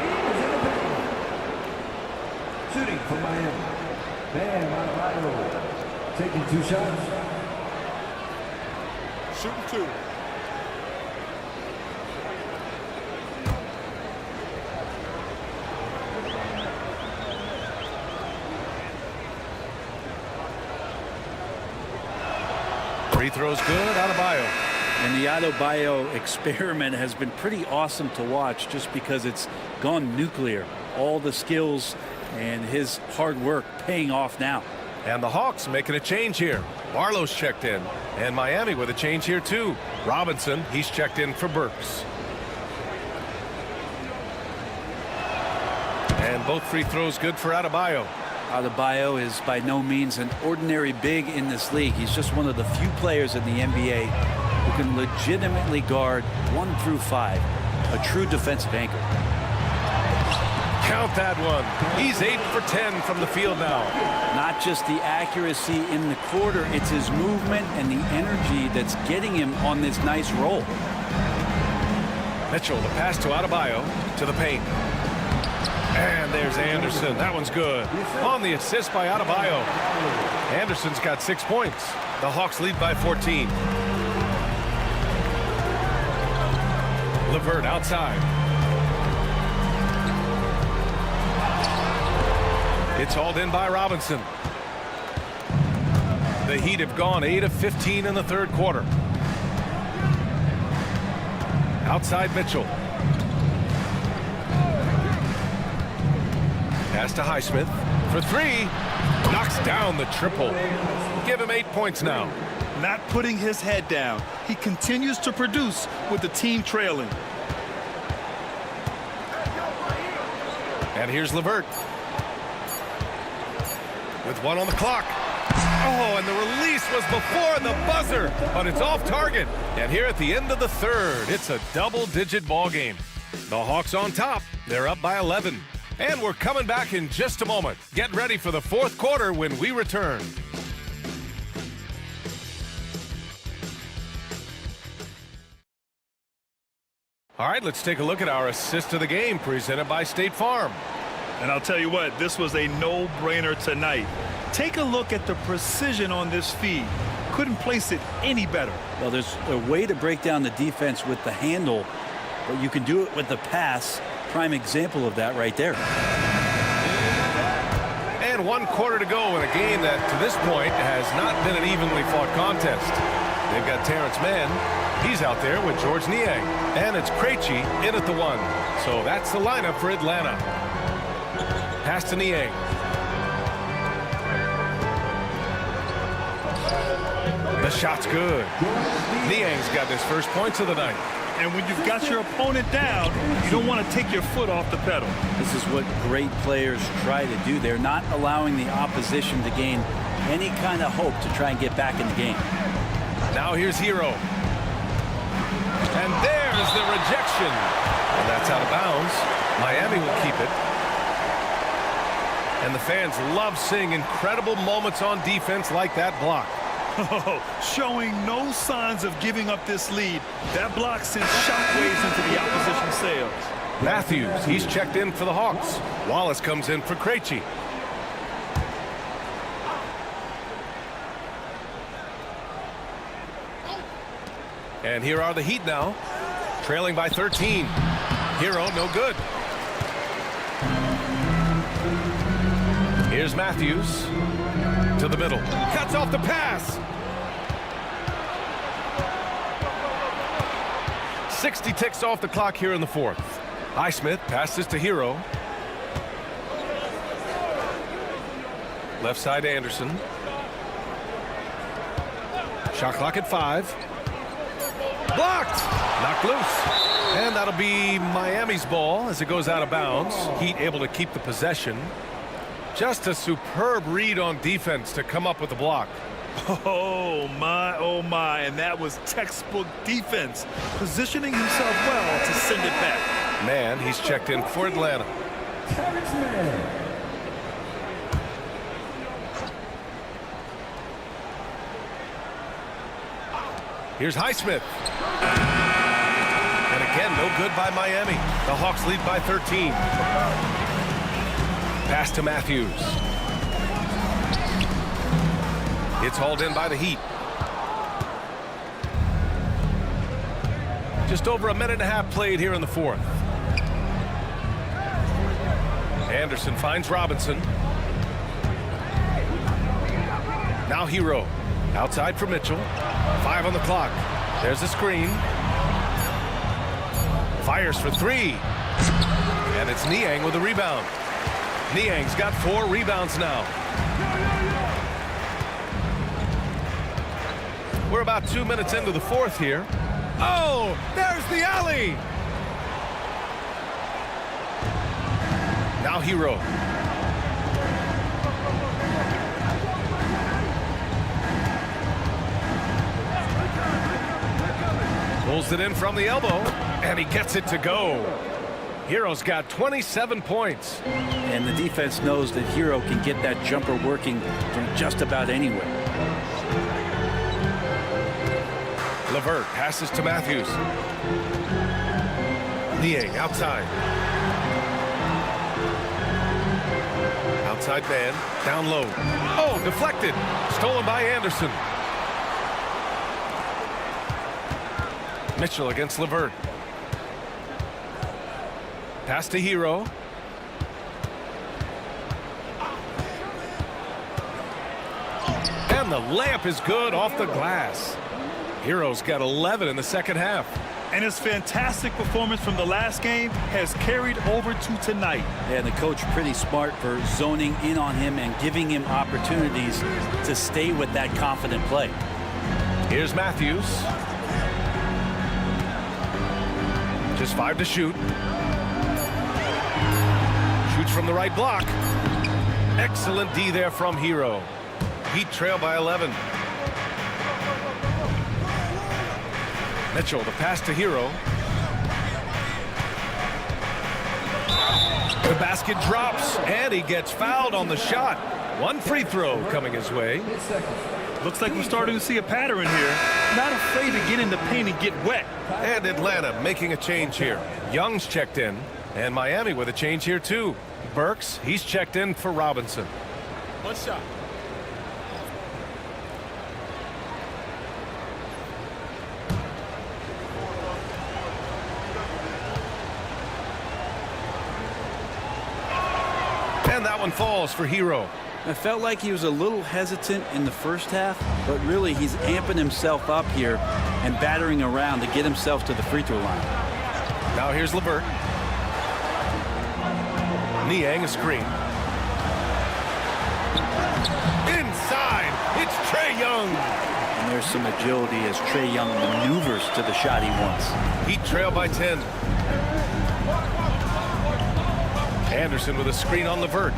Shooting for Miami. Bam Adebayo. Taking 2 shots. Shooting 2. Free throws good, Adebayo. And the Adebayo experiment has been pretty awesome to watch just because it's gone nuclear. All the skills and his hard work paying off now. And the Hawks making a change here. Barlow's checked in. And Miami with a change here too. Robinson, he's checked in for Burks. And both free throws good for Adebayo. Adebayo is by no means an ordinary big in this league. He's just one of the few players in the NBA who can legitimately guard 1 through 5. A true defensive anchor. Count that one. He's 8 for 10 from the field now. Not just the accuracy in the quarter, it's his movement and the energy that's getting him on this nice roll. Mitchell, the pass to Adebayo, to the paint. And there's Anderson. That one's good. On the assist by Adebayo. Anderson's got 6 points. The Hawks lead by 14. LeVert outside. It's hauled in by Robinson. The Heat have gone 8 of 15 in the third quarter. Outside Mitchell. Pass to Highsmith for 3. Knocks down the triple. Give him 8 points now. Not putting his head down. He continues to produce with the team trailing. And here's LeVert. With 1 on the clock. Oh, and the release was before the buzzer, but it's off target. And here at the end of the third, it's a double-digit ball game. The Hawks on top. They're up by 11. And we're coming back in just a moment. Get ready for the fourth quarter when we return. All right, let's take a look at our assist of the game presented by State Farm. And I'll tell you what, this was a no-brainer tonight. Take a look at the precision on this feed. Couldn't place it any better. Well, there's a way to break down the defense with the handle, but you can do it with the pass. Prime example of that right there. And 1 quarter to go in a game that, to this point, has not been an evenly fought contest. They've got Terrence Mann. He's out there with George Niang. And it's Krejci in at the 1. So that's the lineup for Atlanta. Pass to Niang. The shot's good. Niang's got his first points of the night. And when you've got your opponent down, you don't want to take your foot off the pedal. This is what great players try to do. They're not allowing the opposition to gain any kind of hope to try and get back in the game. Now here's Hero. And there's the rejection. And that's out of bounds. Miami will keep it. And the fans love seeing incredible moments on defense like that block. Oh, showing no signs of giving up this lead. That block sends shockwaves into the opposition sails. Matthews, he's checked in for the Hawks. Wallace comes in for Krejci. And here are the Heat now, trailing by 13. Hero, no good. Here's Matthews to the middle. Cuts off the pass. 60 ticks off the clock here in the fourth. Highsmith passes to Hero. Left side Anderson. Shot clock at 5. Blocked. Knocked loose. And that'll be Miami's ball as it goes out of bounds. Heat able to keep the possession. Just a superb read on defense to come up with the block. Oh my, and that was textbook defense, positioning himself well to send it back. Man, he's checked in for Atlanta. Here's Highsmith. And again, no good by Miami. The Hawks lead by 13. Pass to Matthews. It's hauled in by the Heat. Just over a minute and a half played here in the fourth. Anderson finds Robinson. Now Hero. Outside for Mitchell. 5 on the clock. There's the screen. Fires for 3. And it's Niang with the rebound. Niang's got 4 rebounds now. We're about 2 minutes into the fourth here. Oh, there's the alley. Now Hero. Pulls it in from the elbow, and he gets it to go. Hero's got 27 points. And the defense knows that Hero can get that jumper working from just about anywhere. LeVert passes to Matthews. Niang outside. Outside man, down low. Oh, deflected. Stolen by Anderson. Mitchell against LeVert. Pass to Hero. And the layup is good off the glass. Hero's got 11 in the second half. And his fantastic performance from the last game has carried over to tonight. And the coach pretty smart for zoning in on him and giving him opportunities to stay with that confident play. Here's Matthews. Just 5 to shoot. Shoots from the right block. Excellent D there from Hero. Heat trail by 11. Mitchell, the pass to Hero. The basket drops, and he gets fouled on the shot. 1 free throw coming his way. Looks like we're starting to see a pattern here. Not afraid to get in the paint and get wet. And Atlanta making a change here. Young's checked in, and Miami with a change here too. Burks, he's checked in for Robinson. One shot. And that one falls for Hero. I felt like he was a little hesitant in the first half, but really he's amping himself up here and battering around to get himself to the free throw line. Now here's LeVert. Niang a screen. Inside, it's Trae Young. And there's some agility as Trae Young maneuvers to the shot he wants. Heat trail by 10. Anderson with a screen on LeVert.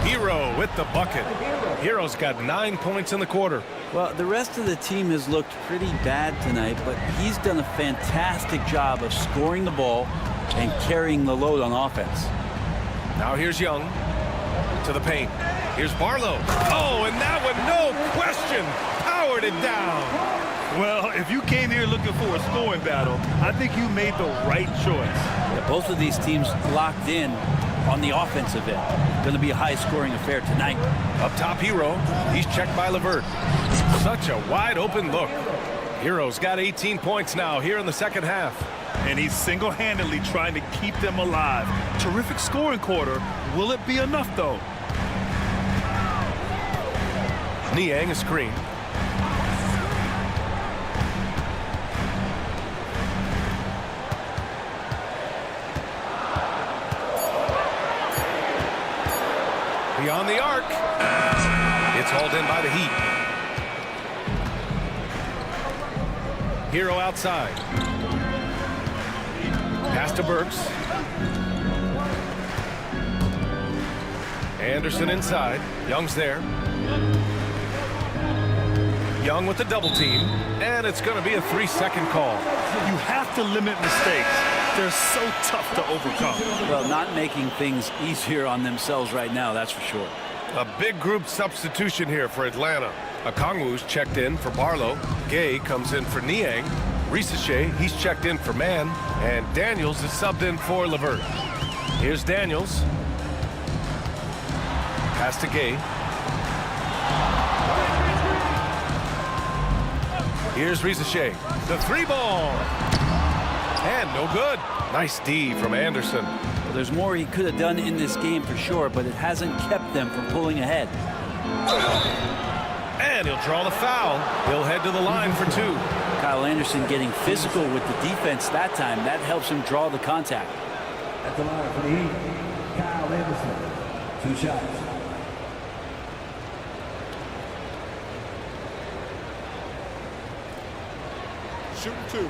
Hero with the bucket. Hero's got 9 points in the quarter. Well, the rest of the team has looked pretty bad tonight, but he's done a fantastic job of scoring the ball and carrying the load on offense. Now here's Young to the paint. Here's Barlow. Oh, and that one, no question. Power lowered it down. Well, if you came here looking for a scoring battle, I think you made the right choice. Yeah, both of these teams locked in on the offensive end. Going to be a high-scoring affair tonight. Up top, Hero. He's checked by LeVert. Such a wide-open look. Hero's got 18 points now here in the second half. And he's single-handedly trying to keep them alive. Terrific scoring quarter. Will it be enough, though? Niang a screen. Beyond the arc. It's hauled in by the Heat. Hero outside. Pass to Burks. Anderson inside. Young's there. Young with the double team. And it's going to be a 3-second call. You have to limit mistakes. They're so tough to overcome. Well, not making things easier on themselves right now, that's for sure. A big group substitution here for Atlanta. Okongwu's checked in for Barlow. Gay comes in for Niang. Risache, he's checked in for Mann. And Daniels is subbed in for LeVert. Here's Daniels. Pass to Gay. Here's Risache. The 3-ball. And no good. Nice D from Anderson. Well, there's more he could have done in this game for sure, but it hasn't kept them from pulling ahead. And he'll draw the foul. He'll head to the line for 2. Kyle Anderson getting physical with the defense that time. That helps him draw the contact. At the line for the Heat, Kyle Anderson. 2 shots. Shooting 2.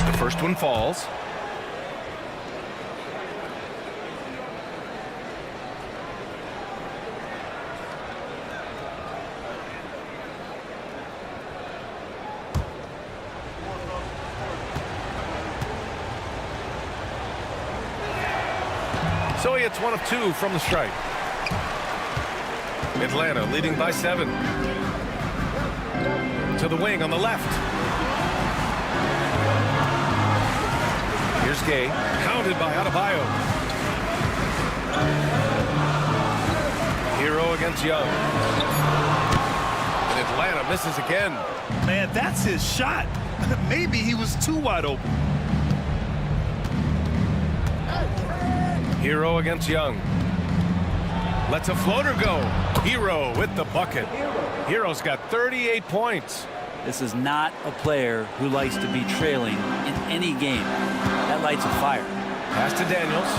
The first one falls. So he hits 1 of 2 from the stripe. Atlanta leading by 7. To the wing on the left. Here's Gay, pounded by Adebayo. Hero against Young. And Atlanta misses again. Man, that's his shot. Maybe he was too wide open. Hero against Young. Lets a floater go. Hero with the bucket. Hero's got 38 points. This is not a player who likes to be trailing in any game. That lights a fire. Pass to Daniels.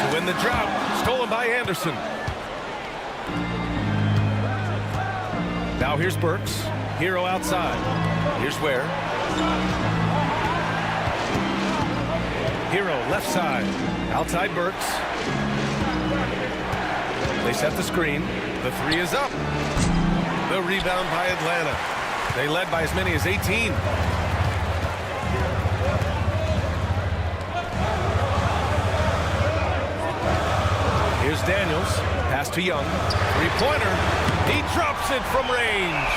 To win the drought. Stolen by Anderson. Now here's Burks. Hero outside. Here's Ware. Hero left side. Outside Burks. They set the screen. The 3 is up. The rebound by Atlanta. They led by as many as 18. Here's Daniels. Pass to Young. 3-pointer. He drops it from range.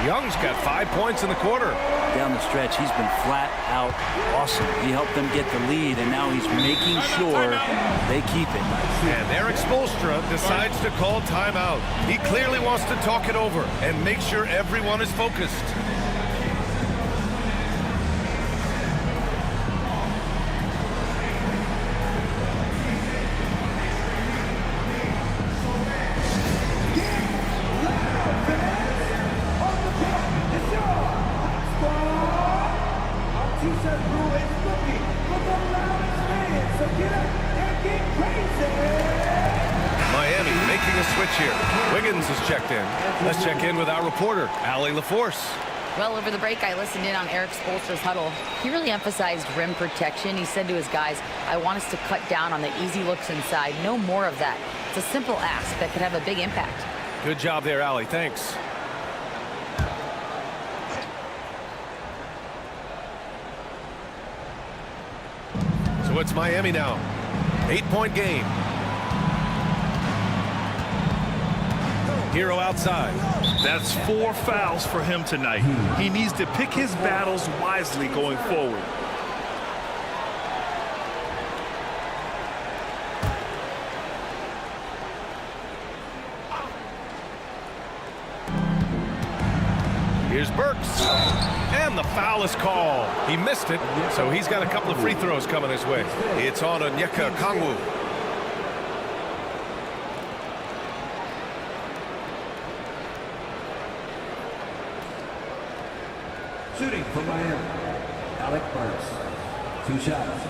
Young's got 5 points in the quarter. Down the stretch, he's been flat out awesome. He helped them get the lead, and now he's making sure they keep it. And Eric Spoelstra decides to call timeout. He clearly wants to talk it over and make sure everyone is focused. Miami making a switch here. Wiggins is checked in. Let's check in with our reporter, Allie LaForce. Well, over the break, I listened in on Eric Spoelstra's huddle. He really emphasized rim protection. He said to his guys, I want us to cut down on the easy looks inside. No more of that. It's a simple ask that could have a big impact. Good job there, Allie. Thanks. So it's Miami now. 8-point game. Hero outside. That's 4 fouls for him tonight. He needs to pick his battles wisely going forward. Here's Burks. And the foul is called. He missed it, so he's got a couple of free throws coming his way. It's on Onyeka Okongwu. Shooting for Miami, Alec Burks. 2 shots.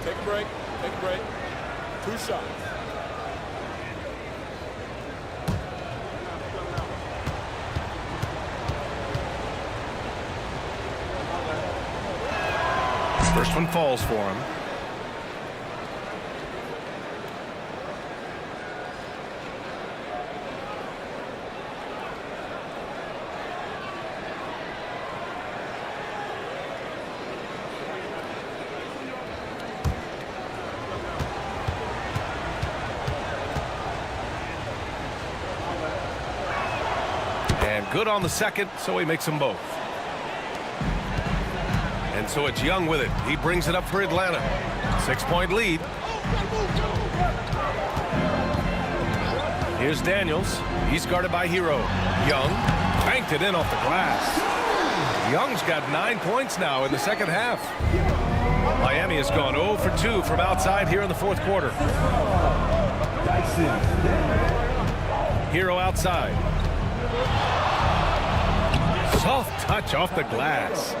Take a break. Take a break. 2 shots. First one falls for him. Good on the second, so he makes them both. And so it's Young with it. He brings it up for Atlanta. 6-point lead. Here's Daniels. He's guarded by Hero. Young banked it in off the glass. Young's got 9 points now in the second half. Miami has gone 0 for 2 from outside here in the fourth quarter. Hero outside. Soft touch off the glass.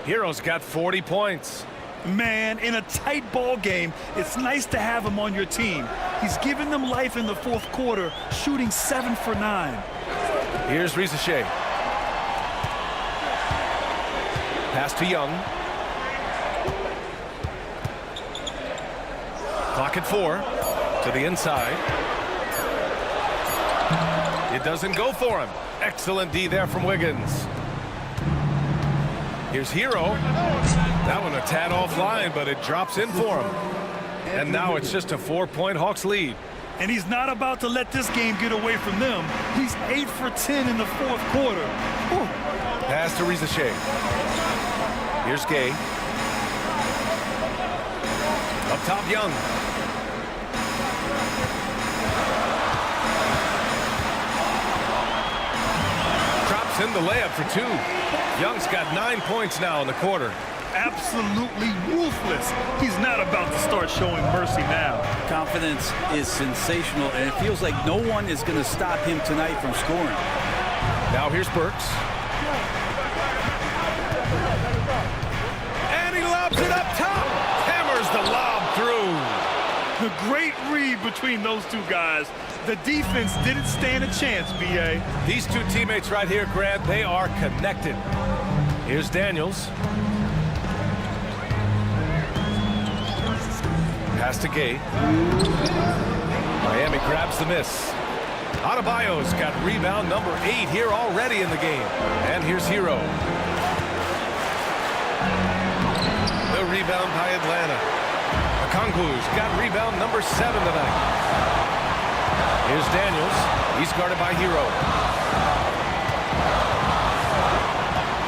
Hero's got 40 points. Man, in a tight ball game, it's nice to have him on your team. He's given them life in the fourth quarter, shooting 7 for 9. Here's Risache. Pass to Young. Clock at 4. To the inside. It doesn't go for him. Excellent D there from Wiggins. Here's Hero. That one a tad offline, but it drops in for him. And now it's just a 4-point Hawks lead. And he's not about to let this game get away from them. He's 8 for 10 in the fourth quarter. Whew. Pass to Risache. Here's Gay. Up top, Young. Drops in the layup for 2. Young's got 9 points now in the quarter. Absolutely ruthless. He's not about to start showing mercy now. Confidence is sensational, and it feels like no one is going to stop him tonight from scoring. Now here's Burks. And he lobs it up top. Hammers the lob through. The great read between those two guys. The defense didn't stand a chance, B.A. These two teammates right here, Grant, they are connected. Here's Daniels. Pass to Gay. Miami grabs the miss. Adebayo's got rebound number 8 here already in the game. And here's Hero. The rebound by Atlanta. Okongwu's got rebound number 7 tonight. Here's Daniels. He's guarded by Hero.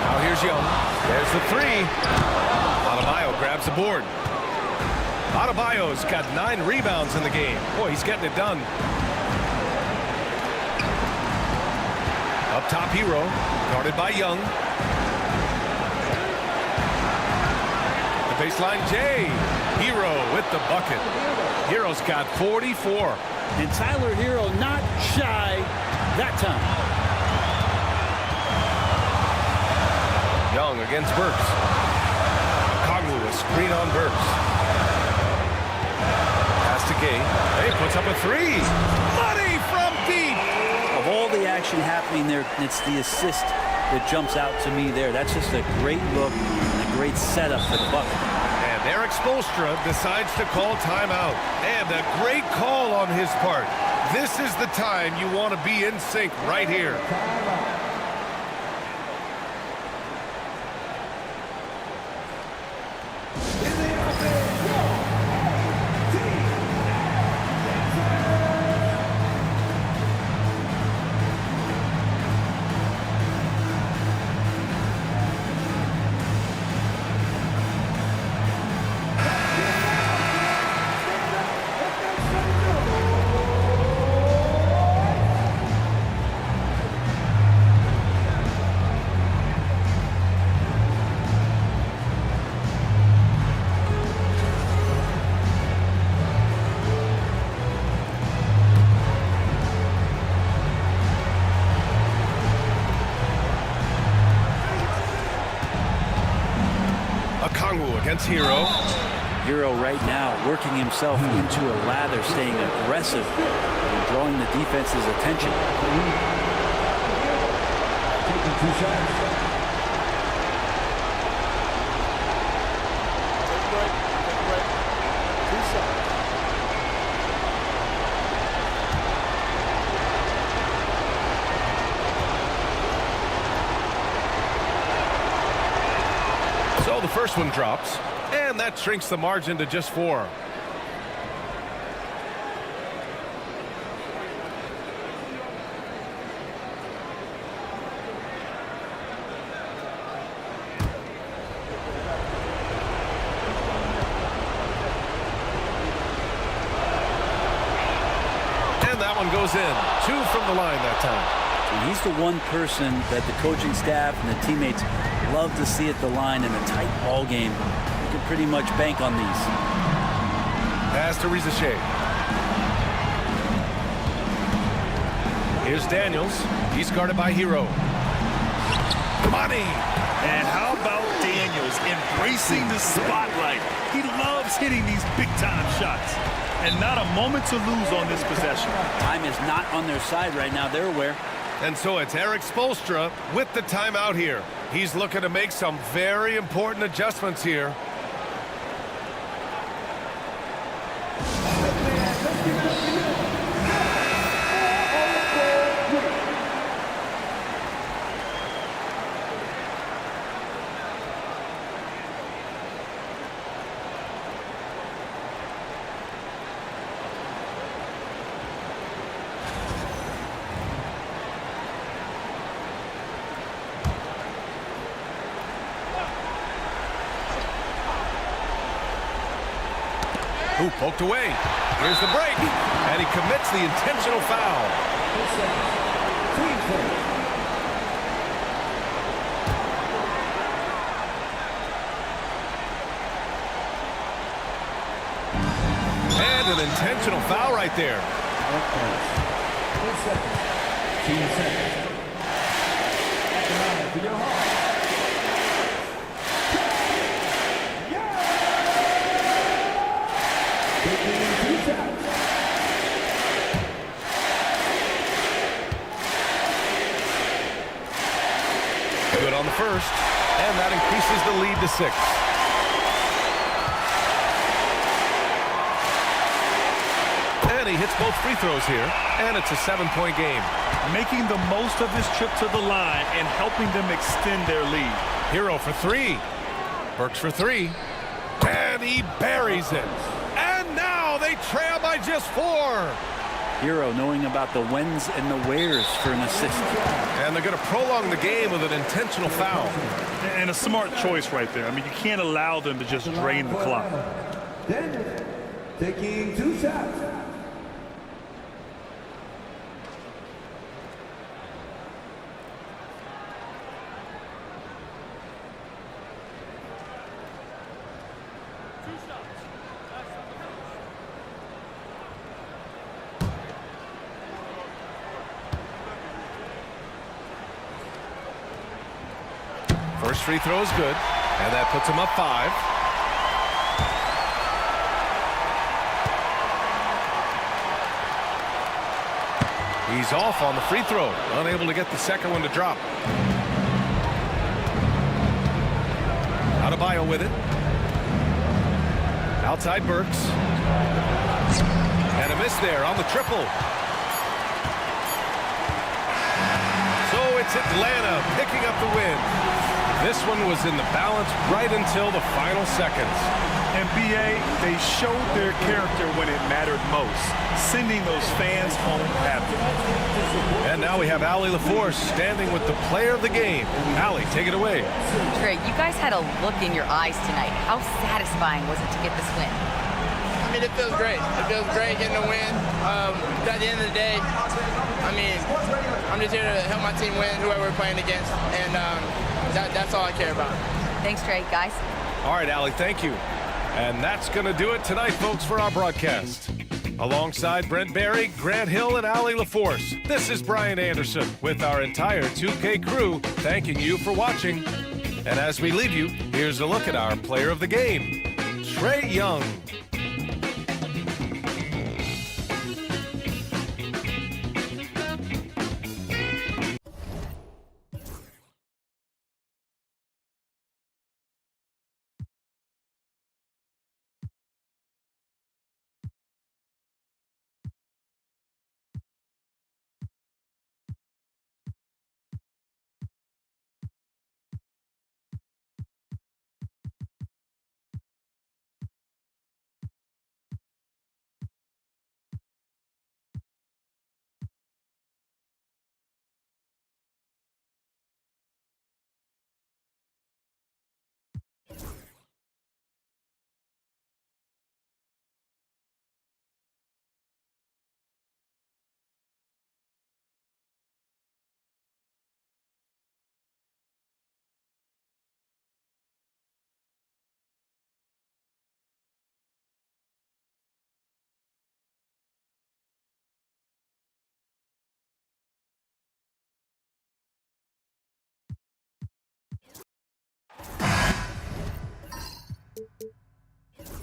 Now here's Young. There's the 3. Adebayo grabs the board. Adebayo's got 9 rebounds in the game. Boy, he's getting it done. Up top, Hero, guarded by Young. The baseline, Jay. Hero with the bucket. Hero's got 44. And Tyler Hero not shy that time. Young against Burks. Okongwu, a screen on Burks. To Gay. He puts up a 3. Money from deep. Of all the action happening there, it's the assist that jumps out to me there. That's just a great look and a great setup for the bucket. And Eric Spoelstra decides to call timeout. And a great call on his part. This is the time you want to be in sync right here. against Hero. Hero right now working himself into a lather, staying aggressive and drawing the defense's attention. Taking 2 shots. So the first one drops, and that shrinks the margin to just 4. And that one goes in. 2 from the line that time. And he's the one person that the coaching staff and the teammates love to see at the line in a tight ball game. You can pretty much bank on these. Pass to Rizachet. Here's Daniels. He's guarded by Hero. Money. And how about Daniels embracing the spotlight? He loves hitting these big-time shots. And not a moment to lose on this possession. Time is not on their side right now. They're aware. And so it's Eric Spoelstra with the timeout here. He's looking to make some very important adjustments here. Who poked away. Here's the break. And he commits the intentional foul. And an intentional foul right there. 2 seconds. At the line for your Hawks. Good on the first, and that increases the lead to 6. And he hits both free throws here, and it's a 7-point game. Making the most of his trip to the line and helping them extend their lead. Hero for 3. Burks for 3. And he buries it. And now they trail by just 4. Hero knowing about the whens and the wheres for an assist. And they're going to prolong the game with an intentional foul. And a smart choice right there. I mean, you can't allow them to just drain the clock. Then taking 2 shots. First free throw is good, and that puts him up 5. He's off on the free throw, unable to get the second one to drop. Adebayo with it. Outside Burks. And a miss there on the triple. So it's Atlanta picking up the win. This one was in the balance right until the final seconds. And B.A., they showed their character when it mattered most, sending those fans home happy. And now we have Allie LaForce standing with the player of the game. Allie, take it away. Trey, you guys had a look in your eyes tonight. How satisfying was it to get this win? I mean, it feels great. It feels great getting a win. At the end of the day, I mean, I'm just here to help my team win, whoever we're playing against, and that's all I care about. Thanks, Trey. Guys? All right, Allie, thank you. And that's going to do it tonight, folks, for our broadcast. Alongside Brent Barry, Grant Hill, and Allie LaForce, this is Brian Anderson with our entire 2K crew thanking you for watching. And as we leave you, here's a look at our player of the game, Trae Young.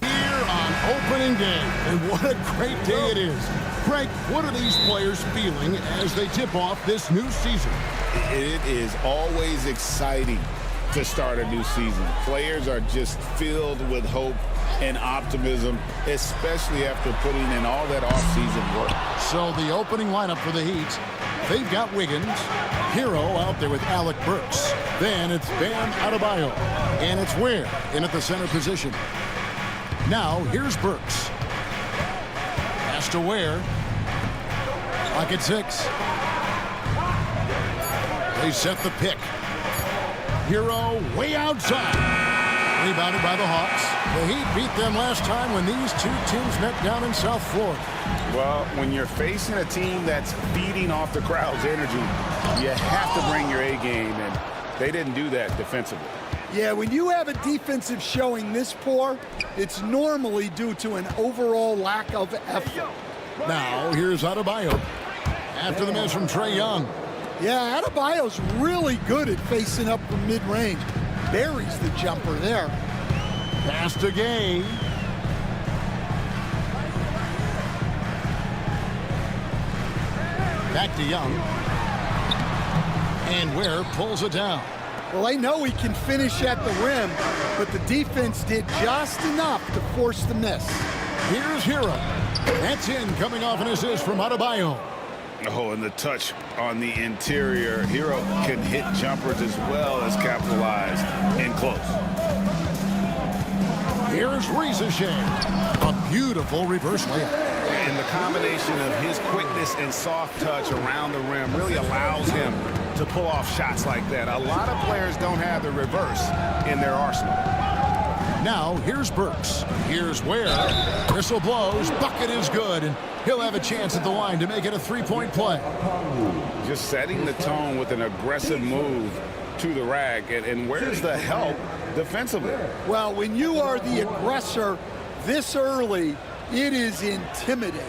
Here on opening day, and what a great day it is. Frank, what are these players feeling as they tip off this new season? It is always exciting to start a new season. Players are just filled with hope and optimism, especially after putting in all that offseason work. So the opening lineup for the Heat, they've got Wiggins, Hero out there with Alec Burks. Then it's Bam Adebayo, and it's Ware in at the center position. Now here's Burks. Pass to Ware. Lock at 6. They set the pick. Hero way outside. Rebounded by the Hawks. The Heat beat them last time when these two teams met down in South Florida. Well, when you're facing a team that's feeding off the crowd's energy, you have to bring your A game, and they didn't do that defensively. Yeah, when you have a defensive showing this poor, it's normally due to an overall lack of effort. Now, here's Adebayo. After the miss from Trae Young. Yeah, Adebayo's really good at facing up from mid-range. Buries the jumper there. Pass to Gay. Back to Young. And Ware pulls it down. Well, they know he can finish at the rim, but the defense did just enough to force the miss. Here's Hero. That's in, coming off an assist from Adebayo. Oh, and the touch on the interior. Hero can hit jumpers as well as capitalize in close. Here's Rizachet. A beautiful reverse layup. And the combination of his quickness and soft touch around the rim really allows him to pull off shots like that. A lot of players don't have the reverse in their arsenal. Now, here's Burks. Here's Ware. Whistle blows. Bucket is good, and he'll have a chance at the line to make it a three-point play. Just setting the tone with an aggressive move to the rack. And where's the help defensively? Well, when you are the aggressor this early, it is intimidating.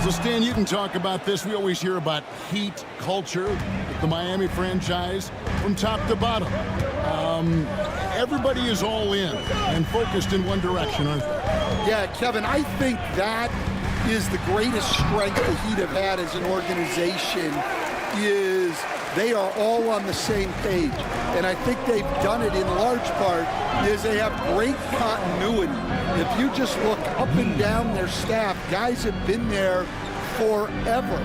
So, Stan, you can talk about this. We always hear about Heat culture with the Miami franchise from top to bottom. Everybody is all in and focused in one direction, aren't they? Yeah, Kevin, I think that is the greatest strength the Heat have had as an organization is they are all on the same page. And I think they've done it in large part is they have great continuity. If you just look up and down their staff, guys have been there forever.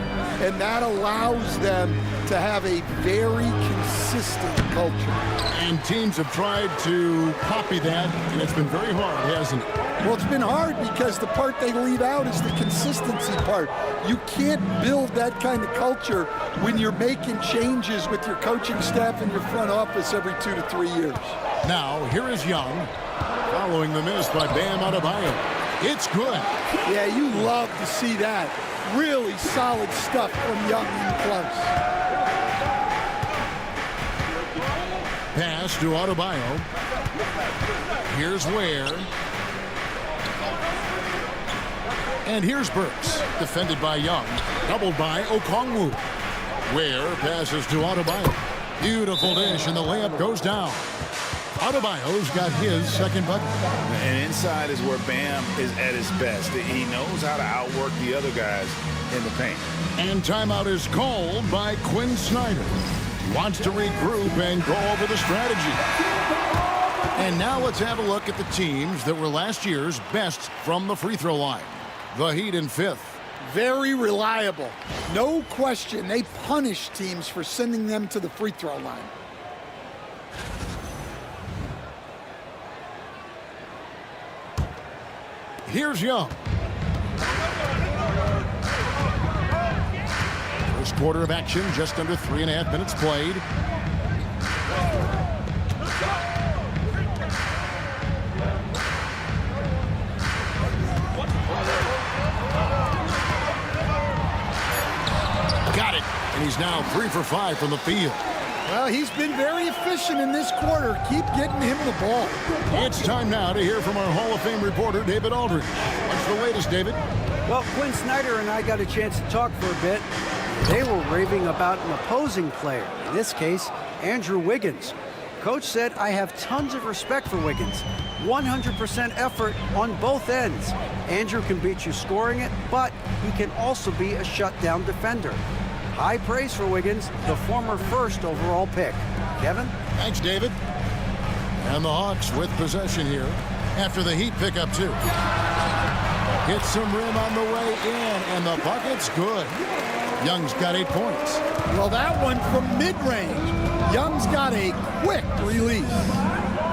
And that allows them to have a very consistent culture. And teams have tried to copy that, and it's been very hard, hasn't it? Well, it's been hard because the part they leave out is the consistency part. You can't build that kind of culture when you're making changes with your coaching staff and your front office every 2 to 3 years. Now, here is Young, following the miss by Bam Adebayo. It's good. Yeah, you love to see that. Really solid stuff from Young in close. Pass to Adebayo. Here's Ware. And here's Burks, defended by Young, doubled by Okongwu. Ware passes to Adebayo. Beautiful dish, and the layup goes down. Adebayo's got his second bucket. And inside is where Bam is at his best. He knows how to outwork the other guys in the paint. And timeout is called by Quinn Snyder. He wants to regroup and go over the strategy. And now let's have a look at the teams that were last year's best from the free throw line. The Heat in 5th. Very reliable. No question. They punish teams for sending them to the free throw line. Here's Young. First quarter of action, just under 3.5 minutes played. Got it. And he's now 3 for 5 from the field. Well, he's been very efficient in this quarter. Keep getting him the ball. It's time now to hear from our Hall of Fame reporter, David Aldridge. What's the latest, David? Well, Quinn Snyder and I got a chance to talk for a bit. They were raving about an opposing player, in this case, Andrew Wiggins. Coach said, I have tons of respect for Wiggins. 100% effort on both ends. Andrew can beat you scoring it, but he can also be a shutdown defender. High praise for Wiggins, the former first overall pick. Kevin? Thanks, David. And the Hawks with possession here after the Heat pick up 2. Hits some rim on the way in, and the bucket's good. Young's got 8 points. Well, that one from mid-range. Young's got a quick release.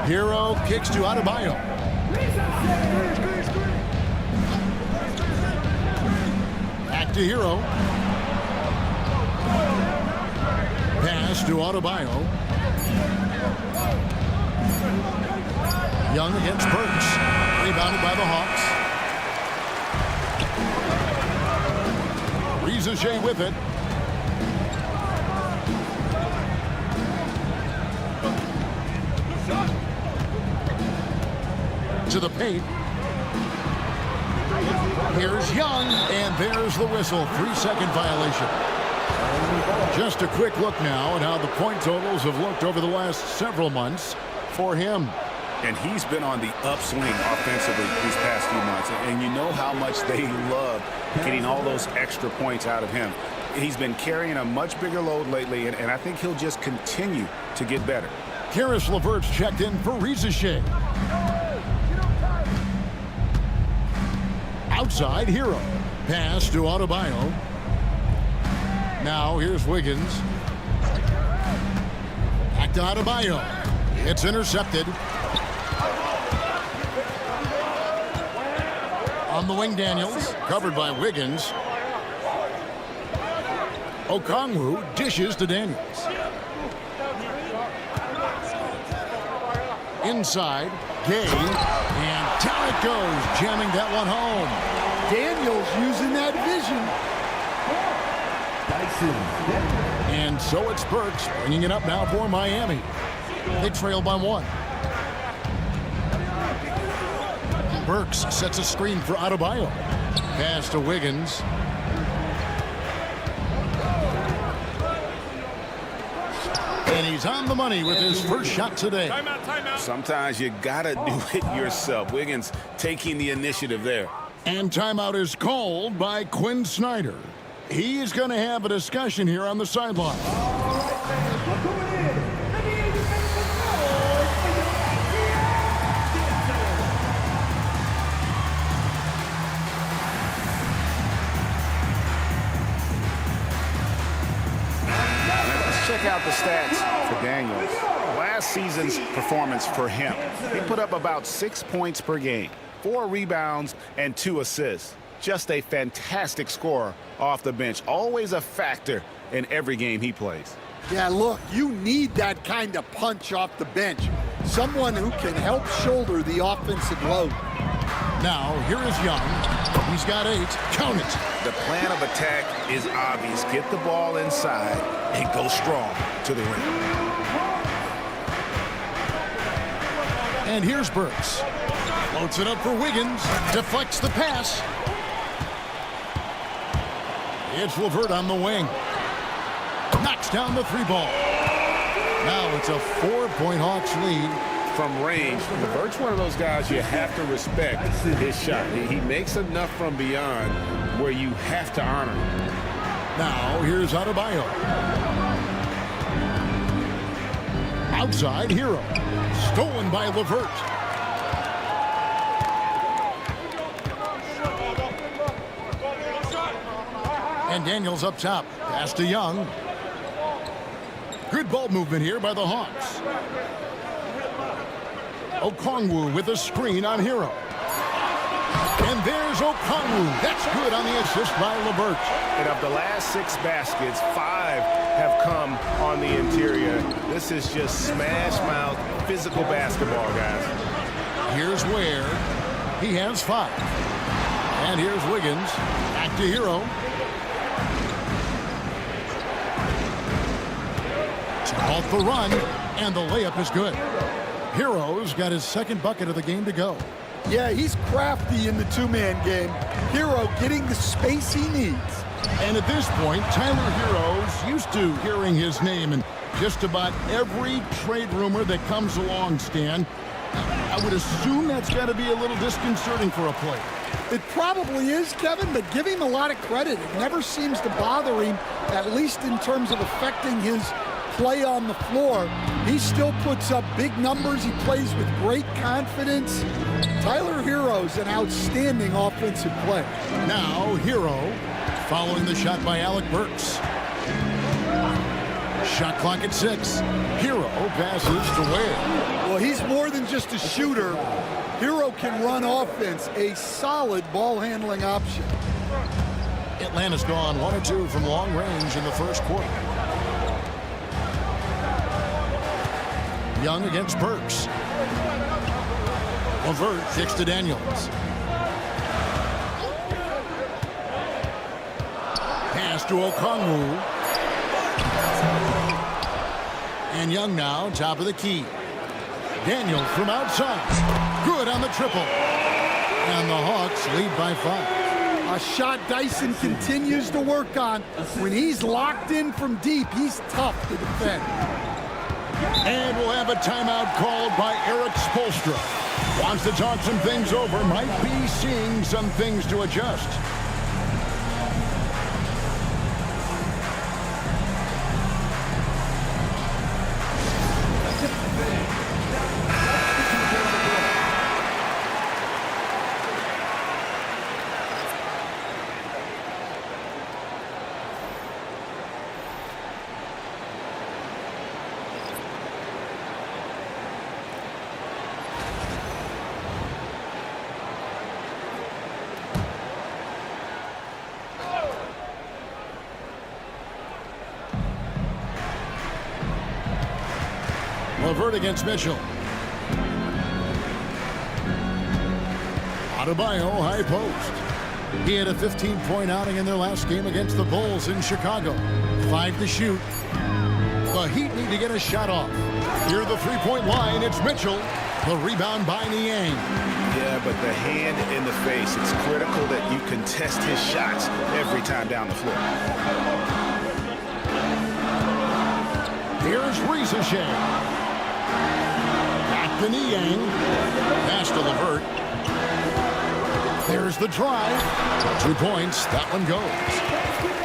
Hero kicks to Adebayo. Back to Hero. Pass to Adebayo. Young against Burks. Rebounded by the Hawks. Rizajay with it. To the paint. Here's Young, and there's the whistle. 3-second violation. Just a quick look now at how the point totals have looked over the last several months for him. And he's been on the upswing offensively these past few months. And you know how much they love getting all those extra points out of him. He's been carrying a much bigger load lately, and I think he'll just continue to get better. Karis LeVert's checked in for Rizajay. Outside, Hero. Pass to Adebayo. Now here's Wiggins. Back to Adebayo. It's intercepted. On the wing, Daniels. Covered by Wiggins. Okongwu dishes to Daniels. Inside, Gay. And down it goes, jamming that one home. Daniels using that vision. And so it's Burks bringing it up now for Miami. They trail by 1. Burks sets a screen for Adebayo. Pass to Wiggins. And he's on the money with his first shot today. Timeout, timeout. Sometimes you gotta do it yourself. Wiggins taking the initiative there. And timeout is called by Quinn Snyder. He's going to have a discussion here on the sideline. Let's check out the stats for Daniels. Last season's performance for him. He put up about 6 points per game, 4 rebounds, and 2 assists. Just a fantastic scorer off the bench. Always a factor in every game he plays. Yeah, look, you need that kind of punch off the bench. Someone who can help shoulder the offensive load. Now, here is Young. He's got 8. Count it. The plan of attack is obvious. Get the ball inside and go strong to the rim. And here's Burks. Floats it up for Wiggins. Deflects the pass. It's LeVert on the wing. Knocks down the 3-ball. Now it's a 4-point Hawks lead. From range, LeVert's one of those guys you have to respect his shot. He makes enough from beyond where you have to honor him. Now here's Adebayo. Outside, Hero. Stolen by LeVert. And Daniels up top. Pass to Young. Good ball movement here by the Hawks. Okongwu with a screen on Hero. And there's Okongwu. That's good on the assist by LeVert. And of the last 6 baskets, 5 have come on the interior. This is just smash mouth physical basketball, guys. Here's Ware. He has 5. And here's Wiggins. Back to Hero. Off the run, and the layup is good. Hero's got his 2nd bucket of the game to go. Yeah, he's crafty in the 2-man game. Hero getting the space he needs. And at this point, Tyler Hero's used to hearing his name in just about every trade rumor that comes along, Stan. I would assume that's got to be a little disconcerting for a player. It probably is, Kevin, but give him a lot of credit. It never seems to bother him, at least in terms of affecting his play on the floor. He still puts up big numbers. He plays with great confidence. Tyler Hero's an outstanding offensive player. Now Hero following the shot by Alec Burks. Shot clock at 6. Hero passes to Ware. Well, he's more than just a shooter. Hero can run offense, a solid ball handling option. Atlanta's gone 1 or 2 from long range in the first quarter. Young against Burks. LeVert kicks to Daniels. Pass to Okongwu. And Young now, top of the key. Daniels from outside. Good on the triple. And the Hawks lead by 5. A shot Dyson continues to work on. When he's locked in from deep, he's tough to defend. And we'll have a timeout called by Eric Spoelstra. Wants to talk some things over. Might be seeing some things to adjust. LeVert against Mitchell. Adebayo high post. He had a 15-point outing in their last game against the Bulls in Chicago. 5 to shoot. The Heat need to get a shot off. Near the 3-point line, it's Mitchell. The rebound by Niang. Yeah, but the hand in the face, it's critical that you contest his shots every time down the floor. Here's Rizachet. Back to Niang. Pass to LeVert. There's the drive. 2 points. That one goes.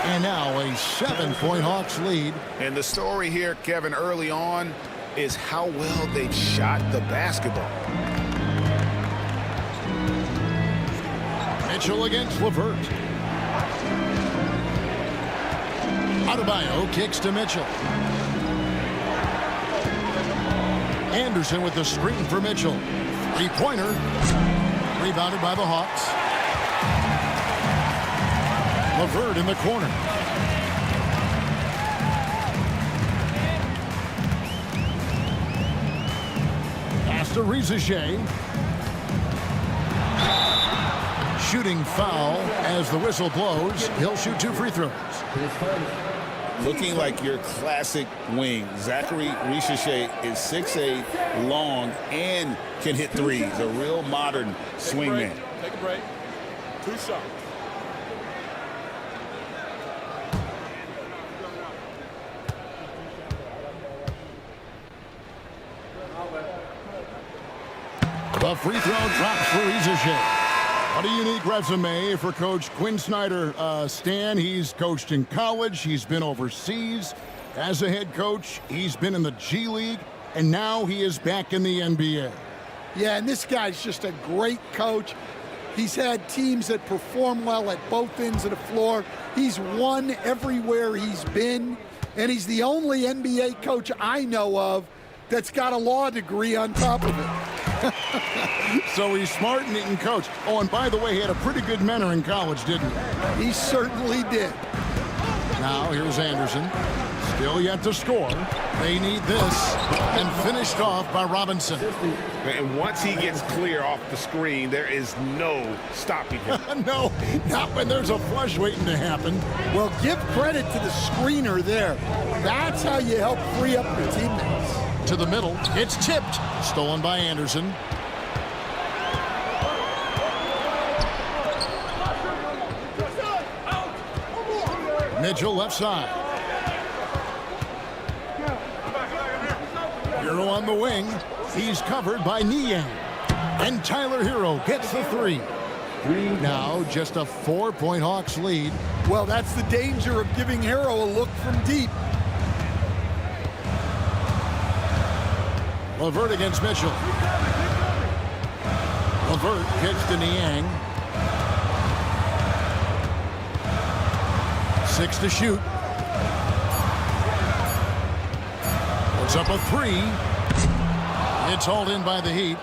And now a 7-point Hawks lead. And the story here, Kevin, early on is how well they've shot the basketball. Mitchell against LeVert. Adebayo kicks to Mitchell. Anderson with the screen for Mitchell. 3-pointer. Rebounded by the Hawks. LeVert in the corner. Pass to Rizachet. Shooting foul as the whistle blows. He'll shoot 2 free throws. Looking like your classic wing. Zachary Rizachet is 6'8", long, and can hit threes. A real modern swingman. Take a break. 2 shots. The free throw drops for Rizashay. What a unique resume for Coach Quinn Snyder. Stan, he's coached in college. He's been overseas as a head coach. He's been in the G League, and now he is back in the NBA. Yeah, and this guy's just a great coach. He's had teams that perform well at both ends of the floor. He's won everywhere he's been, and he's the only NBA coach I know of that's got a law degree on top of it. So he's smart and he can coach. Oh, and by the way, he had a pretty good mentor in college, didn't he? He certainly did. Now here's Anderson. Still yet to score. They need this. And finished off by Robinson. And once he gets clear off the screen, there is no stopping him. No, not when there's a flush waiting to happen. Well, give credit to the screener there. That's how you help free up your teammates. To the middle. It's tipped. Stolen by Anderson. Mitchell left side. Hero on the wing. He's covered by Niang. And Tyler Hero gets the three. Now just a 4-point Hawks lead. Well, that's the danger of giving Hero a look from deep. LeVert against Mitchell. LeVert kicks to Niang. 6 to shoot. Puts up a three. It's hauled in by the Heat.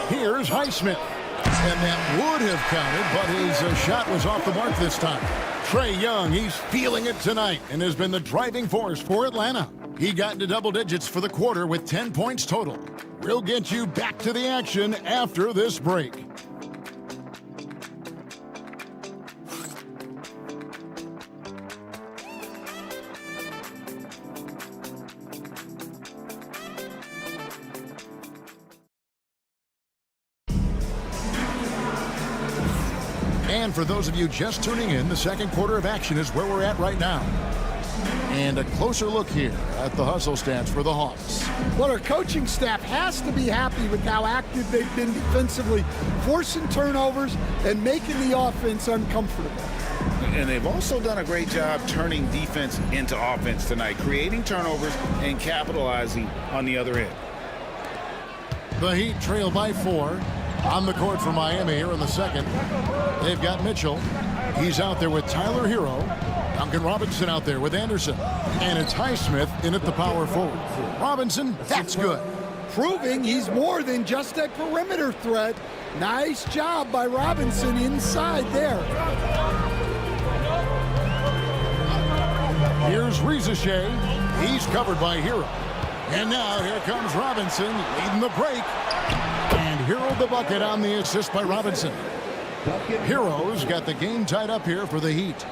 Here's Highsmith. And that would have counted, but his shot was off the mark this time. Trae Young, he's feeling it tonight and has been the driving force for Atlanta. He got into double digits for the quarter with 10 points total. We'll get you back to the action after this break. And for those of you just tuning in, the second quarter of action is where we're at right now. And a closer look here at the hustle stats for the Hawks. Well, our coaching staff has to be happy with how active they've been defensively, forcing turnovers and making the offense uncomfortable. And they've also done a great job turning defense into offense tonight, creating turnovers and capitalizing on the other end. The Heat trail by 4. On the court for Miami here in the second. They've got Mitchell. He's out there with Tyler Hero. Duncan Robinson out there with Anderson. And it's Highsmith in at the power forward. Robinson, that's good. Proving he's more than just a perimeter threat. Nice job by Robinson inside there. Here's Rizashay. He's covered by Hero. And now here comes Robinson leading the break. And Hero the bucket on the assist by Robinson. Hero's got the game tied up here for the Heat.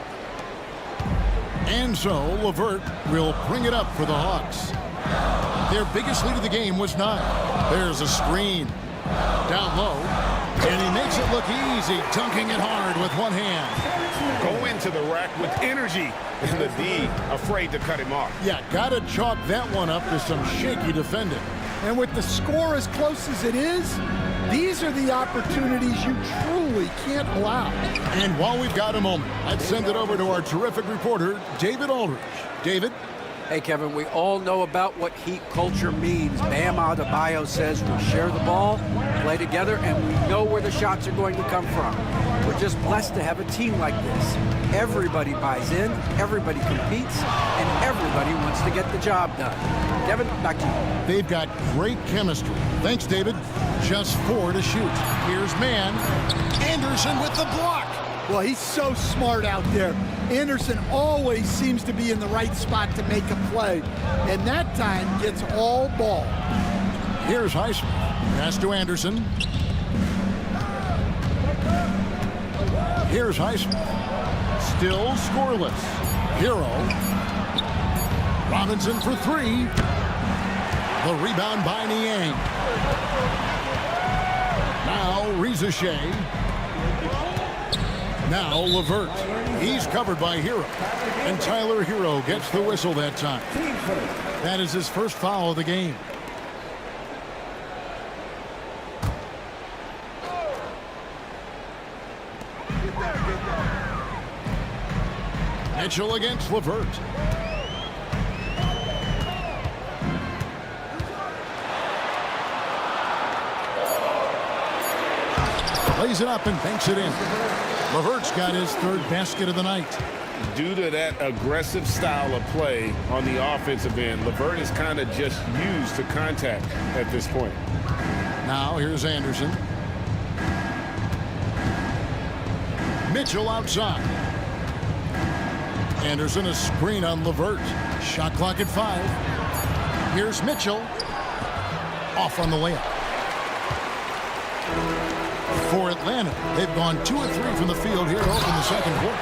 And so LeVert will bring it up for the Hawks. Their biggest lead of the game was 9. There's a screen. Down low. And he makes it look easy, dunking it hard with one hand. Go into the rack with energy. And the D afraid to cut him off. Yeah, gotta chalk that one up to some shaky defending. And with the score as close as it is, these are the opportunities you truly can't allow. And while we've got a moment, let's send it over to our terrific reporter, David Aldridge. David? Hey, Kevin, we all know about what Heat culture means. Bam Adebayo says we share the ball, play together, and we know where the shots are going to come from. We're just blessed to have a team like this. Everybody buys in, everybody competes, and everybody wants to get the job done. Kevin, back to you. They've got great chemistry. Thanks, David. Just 4 to shoot. Here's man. Anderson with the block. Well, he's so smart out there. Anderson always seems to be in the right spot to make a play, and that time gets all ball. Here's Highsmith. Pass to Anderson. Here's Highsmith. Still scoreless. Hero. Robinson for 3. The rebound by Niang. Now Rizashay. Now LeVert. He's covered by Hero. And Tyler Hero gets the whistle that time. That is his first foul of the game. Mitchell against LeVert. Lays it up and banks it in. LeVert's got his third basket of the night. Due to that aggressive style of play on the offensive end, LeVert is kind of just used to contact at this point. Now here's Anderson. Mitchell outside. Anderson, a screen on LeVert. Shot clock at 5. Here's Mitchell. Off on the layup. For Atlanta, they've gone 2 of 3 from the field here to open the second quarter.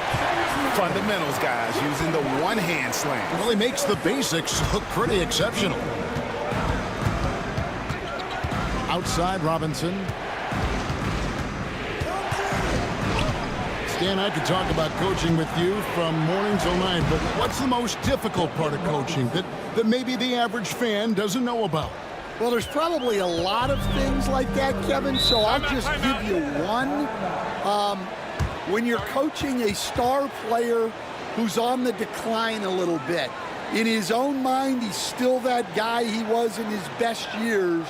Fundamentals, guys, using the one-hand slam. Well, he makes the basics look pretty exceptional. Outside Robinson. Stan, I could talk about coaching with you from morning till night, but what's the most difficult part of coaching that maybe the average fan doesn't know about? Well, there's probably a lot of things like that, Kevin, so I'll just give you one. When you're coaching a star player who's on the decline a little bit, in his own mind, he's still that guy he was in his best years,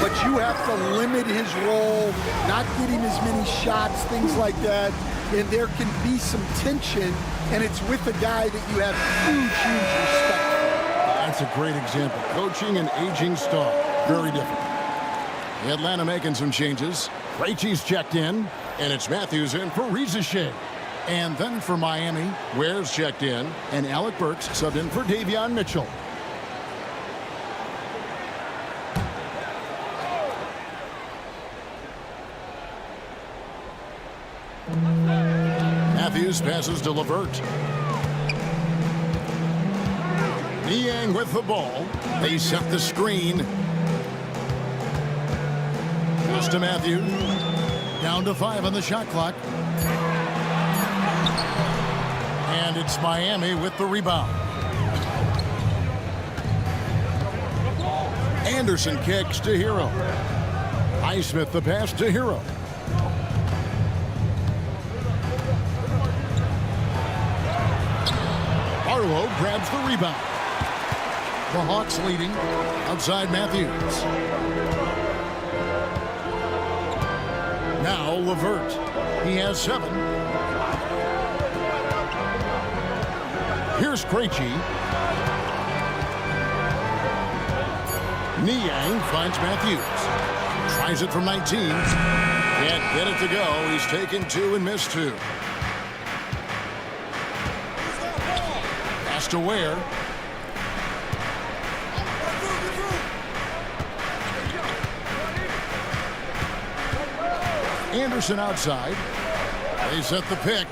but you have to limit his role, not get him as many shots, things like that, and there can be some tension, and it's with a guy that you have huge, huge respect for. That's a great example. Coaching an aging star. Very different. Atlanta making some changes. Krejci's checked in, and it's Matthews in for Rizachet. And then for Miami, Ware's checked in, and Alec Burks subbed in for Davion Mitchell. Matthews passes to LeVert. Niang with the ball. They set the screen. Goes to Matthews. Down to 5 on the shot clock. And it's Miami with the rebound. Anderson kicks to Hero. Highsmith the pass to Hero. Barlow grabs the rebound. The Hawks leading outside Matthews. Now LeVert. He has 7. Here's Krejci. Niang finds Matthews. Tries it from 19. Can't get it to go. He's taken 2 and missed 2. Pass to Ware. Anderson outside. They set the pick.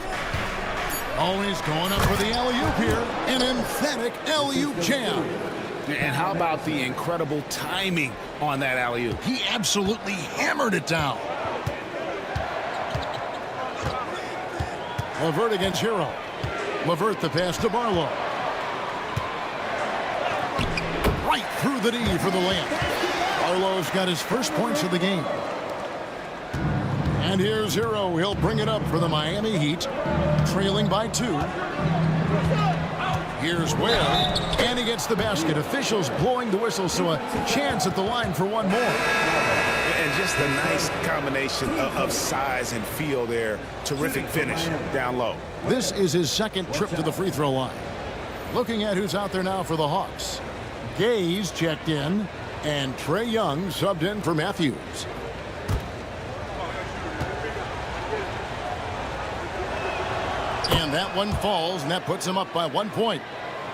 Oh, he's going up for the alley-oop here. An emphatic alley-oop jam. And how about the incredible timing on that alley-oop? He absolutely hammered it down. LeVert against Hero. LeVert the pass to Barlow. Right through the D for the layup. Barlow's got his first points of the game. And here's Hero. He'll bring it up for the Miami Heat, trailing by 2. Here's Ware, and he gets the basket. Officials blowing the whistle, so a chance at the line for one more. And just a nice combination of size and feel there. Terrific finish down low. This is his second trip to the free throw line. Looking at who's out there now for the Hawks. Gay's checked in, and Trae Young subbed in for Matthews. And that one falls, and that puts him up by 1 point.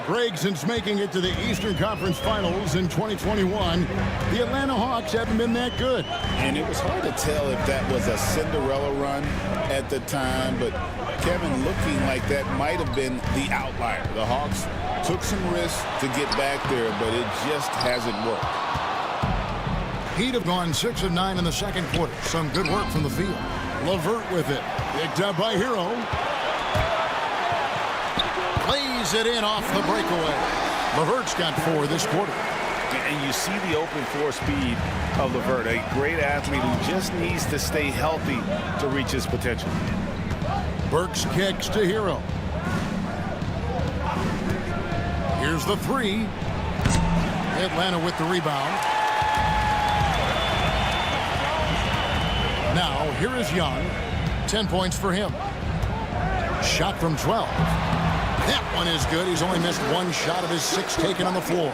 Greg, since making it to the Eastern Conference Finals in 2021, the Atlanta Hawks haven't been that good. And it was hard to tell if that was a Cinderella run at the time, but Kevin, looking like that might have been the outlier. The Hawks took some risks to get back there, but it just hasn't worked. Heat have gone 6 of 9 in the second quarter. Some good work from the field. LeVert with it. Picked up by Hero. Plays it in off the breakaway. LeVert's got 4 this quarter. And you see the open floor speed of LeVert, a great athlete who just needs to stay healthy to reach his potential. Burks kicks to Hero. Here's the three. Atlanta with the rebound. Now, here is Young. 10 points for him. Shot from 12. That one is good. He's only missed one shot of his 6 taken on the floor.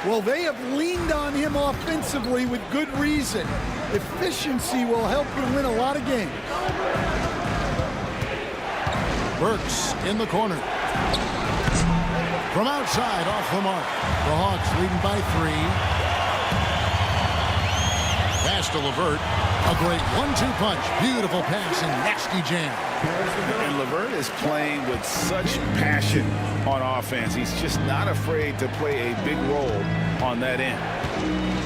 Well, they have leaned on him offensively with good reason. Efficiency will help you win a lot of games. Burks in the corner. From outside, off the mark. The Hawks leading by 3. Pass to LeVert. A great 1-2 punch. Beautiful pass and nasty jam. And LeVert is playing with such passion on offense. He's just not afraid to play a big role on that end.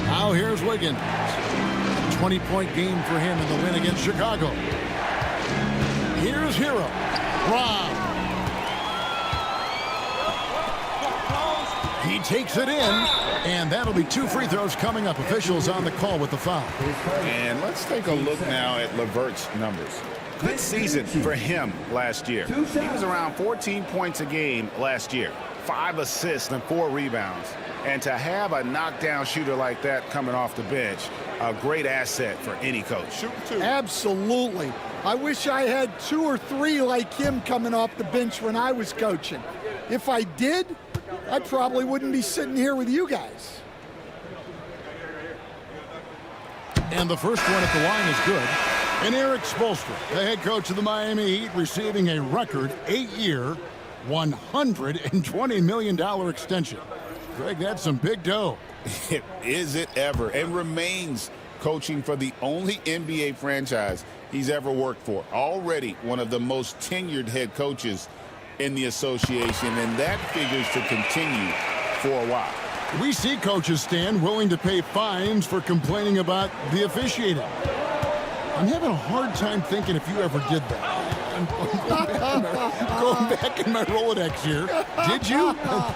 Now here's Wiggins. 20-point game for him in the win against Chicago. Here's Hero. Rob. He takes it in, and that'll be 2 free throws coming up. Officials on the call with the foul. And let's take a look now at LeVert's numbers. Good season for him last year. He was around 14 points a game last year, 5 assists and 4 rebounds. And to have a knockdown shooter like that coming off the bench, a great asset for any coach. Absolutely. I wish I had 2 or 3 like him coming off the bench when I was coaching. If I did, I probably wouldn't be sitting here with you guys. And the first one at the line is good. And Eric Spoelstra, the head coach of the Miami Heat, receiving a record 8-year, $120 million extension. Greg, that's some big dough. Is it ever? And remains coaching for the only NBA franchise he's ever worked for. Already one of the most tenured head coaches in the association, and that figures to continue for a while. We see coaches, Stan, willing to pay fines for complaining about the officiating. I'm having a hard time thinking if you ever did that. I'm going back in my Rolodex here. Did you?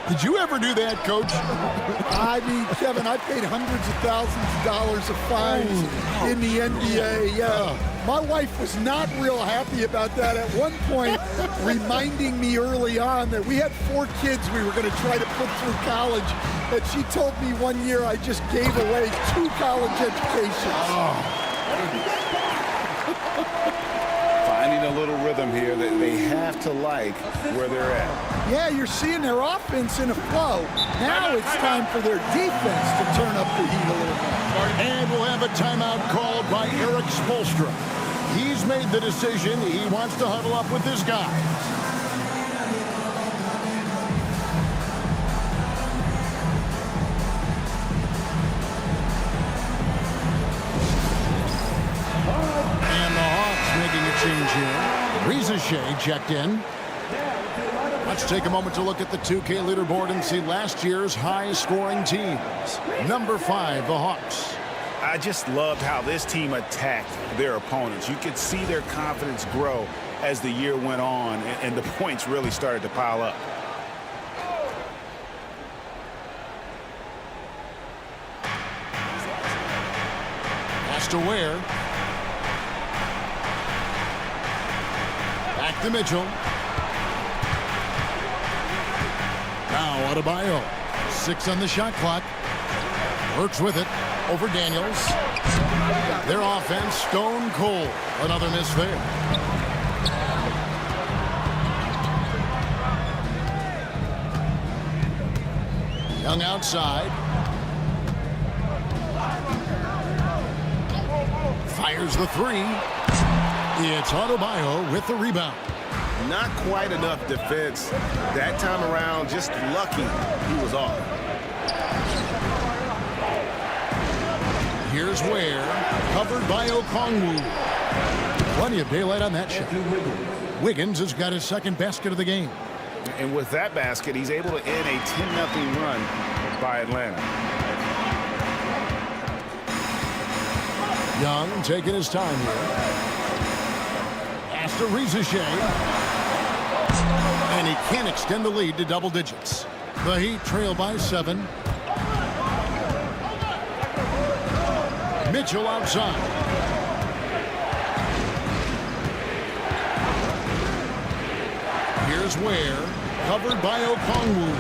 Did you ever do that, Coach? I mean, Kevin, I paid hundreds of thousands of dollars of fines in the NBA. My wife was not real happy about that at one point, reminding me early on that we had 4 kids we were going to try to put through college. And she told me one year I just gave away 2 college educations. Finding a little rhythm here that they have to like where they're at. Yeah, you're seeing their offense in a flow. Now it's time for their defense to turn up the heat a little bit. And we'll have a timeout called by Eric Spoelstra. He's made the decision. He wants to huddle up with his guys. Change here. Reza Shea checked in. Let's take a moment to look at the 2K leaderboard and see last year's high-scoring teams. Number 5, the Hawks. I just loved how this team attacked their opponents. You could see their confidence grow as the year went on, and the points really started to pile up. Pass to Ware. Back to Mitchell. Now Adebayo. 6 on the shot clock. Works with it over Daniels. Their offense stone cold. Another miss there. Young outside. Fires the 3. It's Adebayo with the rebound. Not quite enough defense that time around. Just lucky he was off. Here's Ware, covered by Okongwu. Plenty of daylight on that shot. Wiggins has got his second basket of the game. And with that basket, he's able to end a 10-0 run by Atlanta. Young taking his time here. Pass to Reza Shea. And he can't extend the lead to double digits. The Heat trail by 7. Mitchell outside. Here's Ware, covered by Okongwu.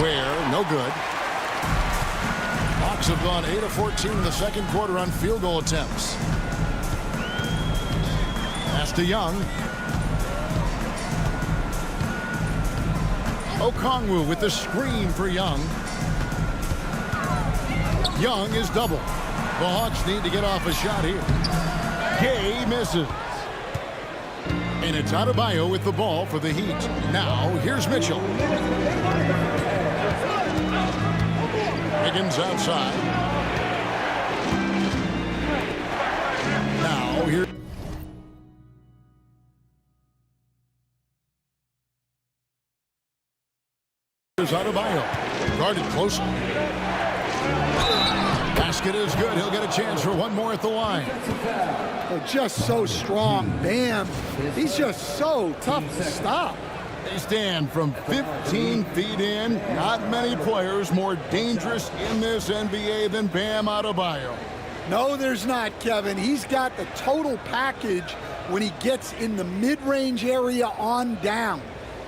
Ware, no good. Hawks have gone 8 of 14 in the second quarter on field goal attempts. Pass to Young. Okongwu with the screen for Young. Young is double. The Hawks need to get off a shot here. Gay misses. And it's Adebayo with the ball for the Heat. Now, here's Mitchell. Wiggins outside. Now, here's Adebayo. Guarded closely. Basket is good. He'll get a chance for one more at the line. Oh, just so strong. Bam. He's just so tough to stop. They stand from 15 feet in. Not many players more dangerous in this NBA than Bam Adebayo. No, there's not, Kevin. He's got the total package when he gets in the mid-range area on down.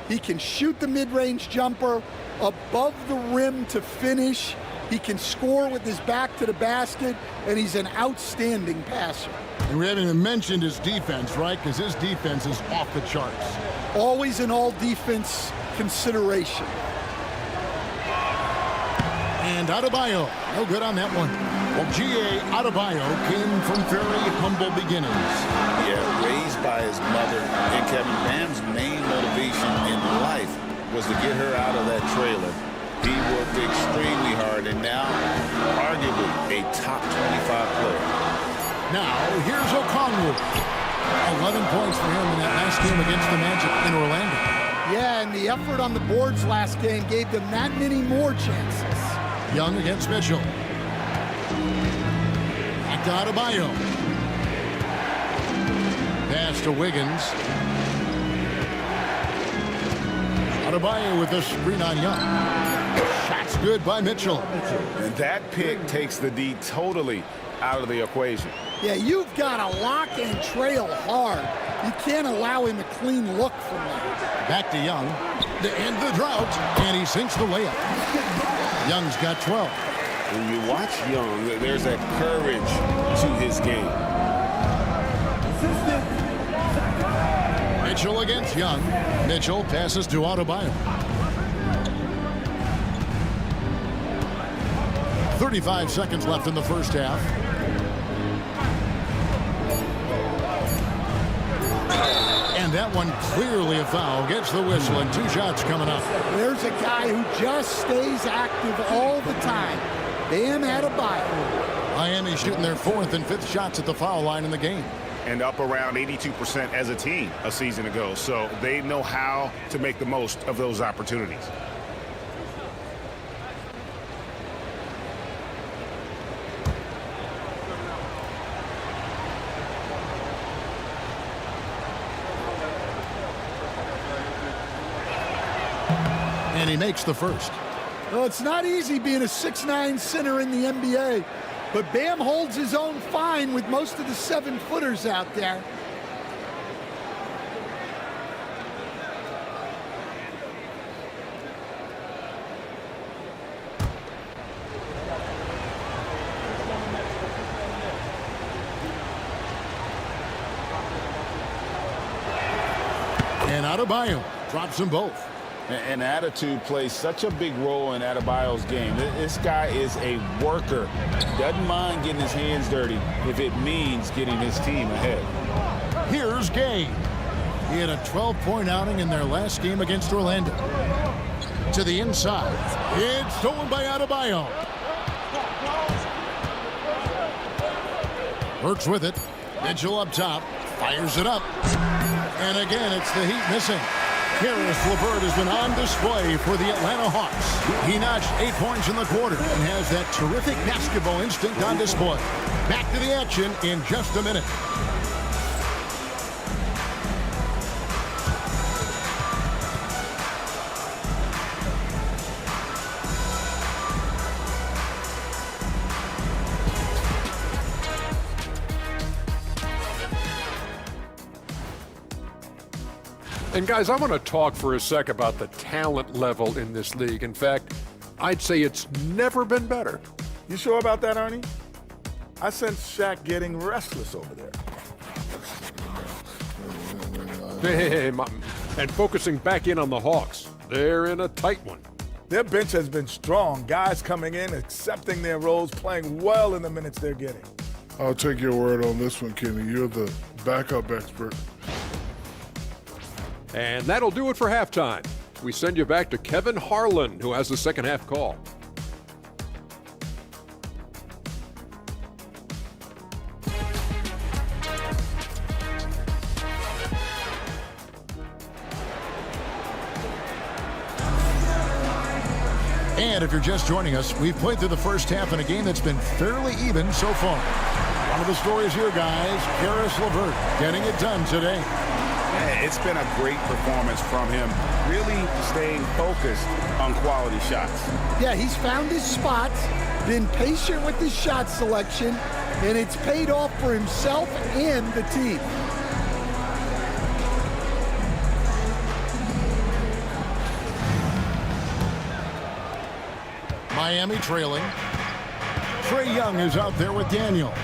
He can shoot the mid-range jumper above the rim to finish. He can score with his back to the basket, and he's an outstanding passer. And we haven't even mentioned his defense, right? Because his defense is off the charts. Always an all-defense consideration. And Adebayo, no good on that one. Well, G.A. Adebayo came from very humble beginnings. Yeah, raised by his mother. And Kevin, Bam's main motivation in life was to get her out of that trailer. He worked extremely hard, and now, arguably, a top 25 player. Now, here's Okongwu. 11 points for him in that last game against the Magic in Orlando. Yeah, and the effort on the boards last game gave them that many more chances. Young against Mitchell. Back to Adebayo. Pass to Wiggins. Adebayo with the screen on Young. Shot's good by Mitchell. And that pick takes the D totally out of the equation. Yeah, you've got to lock and trail hard. You can't allow him a clean look from that. Back to Young. To end the drought, and he sinks the layup. Young's got 12. When you watch Young, there's that courage to his game. Mitchell against Young. Mitchell passes to Adebayo. 35 seconds left in the first half. And that one clearly a foul. Gets the whistle, and 2 shots coming up. There's a guy who just stays active all the time. Bam Adebayo. Miami shooting their 4th and 5th shots at the foul line in the game. And up around 82% as a team a season ago. So they know how to make the most of those opportunities. And he makes the first. Well, it's not easy being a 6'9" center in the NBA, but Bam holds his own fine with most of the 7-footers out there. And Adebayo drops them both. And attitude plays such a big role in Adebayo's game. This guy is a worker. Doesn't mind getting his hands dirty if it means getting his team ahead. Here's Gay. He had a 12-point outing in their last game against Orlando. To the inside. It's stolen by Adebayo. Works with it. Mitchell up top. Fires it up. And again, it's the Heat missing. Karis LeVert has been on display for the Atlanta Hawks. He notched 8 points in the quarter and has that terrific basketball instinct on display. Back to the action in just a minute. And guys, I want to talk for a sec about the talent level in this league. In fact, I'd say it's never been better. You sure about that, Ernie? I sense Shaq getting restless over there. Hey, and focusing back in on the Hawks. They're in a tight one. Their bench has been strong. Guys coming in, accepting their roles, playing well in the minutes they're getting. I'll take your word on this one, Kenny. You're the backup expert. And that'll do it for halftime. We send you back to Kevin Harlan, who has the second half call. And if you're just joining us, we've played through the first half in a game that's been fairly even so far. One of the stories here, guys, Karis LeVert getting it done today. Yeah, it's been a great performance from him, really staying focused on quality shots. Yeah, he's found his spots, been patient with his shot selection, and it's paid off for himself and the team. Miami trailing. Trae Young is out there with Daniels.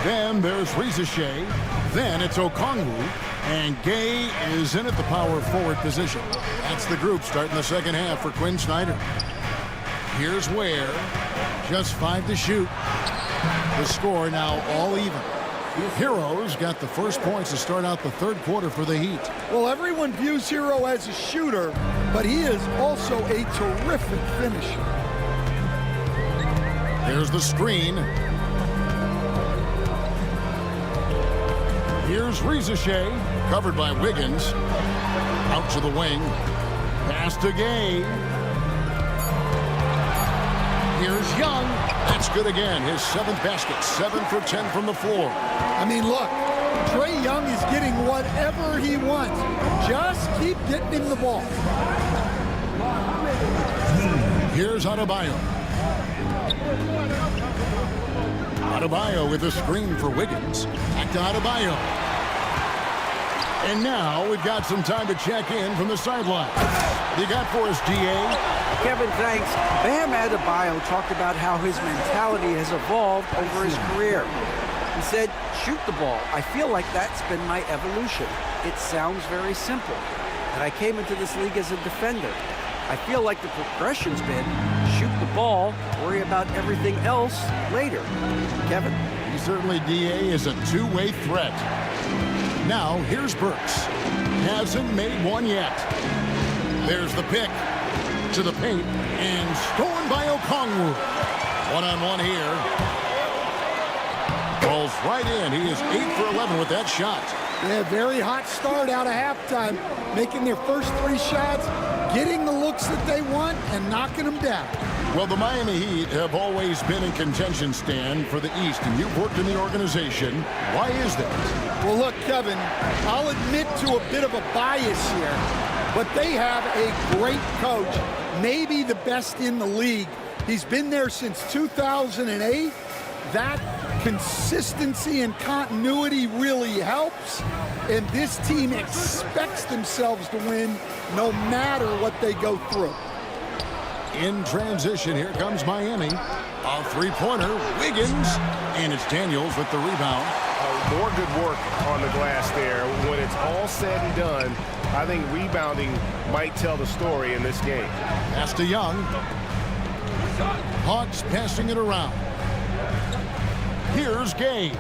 Then there's Rizeshe. Then it's Okongwu. And Gay is in at the power forward position. That's the group starting the second half for Quinn Snyder. Here's Ware. Just 5 to shoot. The score now all even. Hero's got the first points to start out the third quarter for the Heat. Well, everyone views Hero as a shooter, but he is also a terrific finisher. There's the screen. Here's Rizeshe, covered by Wiggins. Out to the wing. Pass to Gay. Here's Young. That's good again. His 7th basket. 7 for 10 from the floor. I mean, look, Trae Young is getting whatever he wants. Just keep getting him the ball. Here's Adebayo. Adebayo with a screen for Wiggins. Back to Adebayo. And now we've got some time to check in from the sideline. You got for us, D.A.? Kevin, thanks. Bam Adebayo talked about how his mentality has evolved over his career. He said, shoot the ball. I feel like that's been my evolution. It sounds very simple. And I came into this league as a defender. I feel like the progression's been shoot the ball, worry about everything else later. Kevin? He certainly, D.A., is a two-way threat. Now, here's Burks. Hasn't made one yet. There's the pick to the paint and stolen by Okongwu. One-on-one here. Falls right in. He is 8 for 11 with that shot. Yeah, very hot start out of halftime, making their first 3 shots, getting the looks that they want, and knocking them down. Well, the Miami Heat have always been in contention, Stan, for the East, and you've worked in the organization. Why is that? Well, look, Kevin, I'll admit to a bit of a bias here, but they have a great coach, maybe the best in the league. He's been there since 2008. That consistency and continuity really helps, and this team expects themselves to win no matter what they go through. In transition, here comes Miami. A three-pointer, Wiggins, and it's Daniels with the rebound. More good work on the glass there. When it's all said and done, I think rebounding might tell the story in this game. Pass to Young. Hawks passing it around. Here's Gay.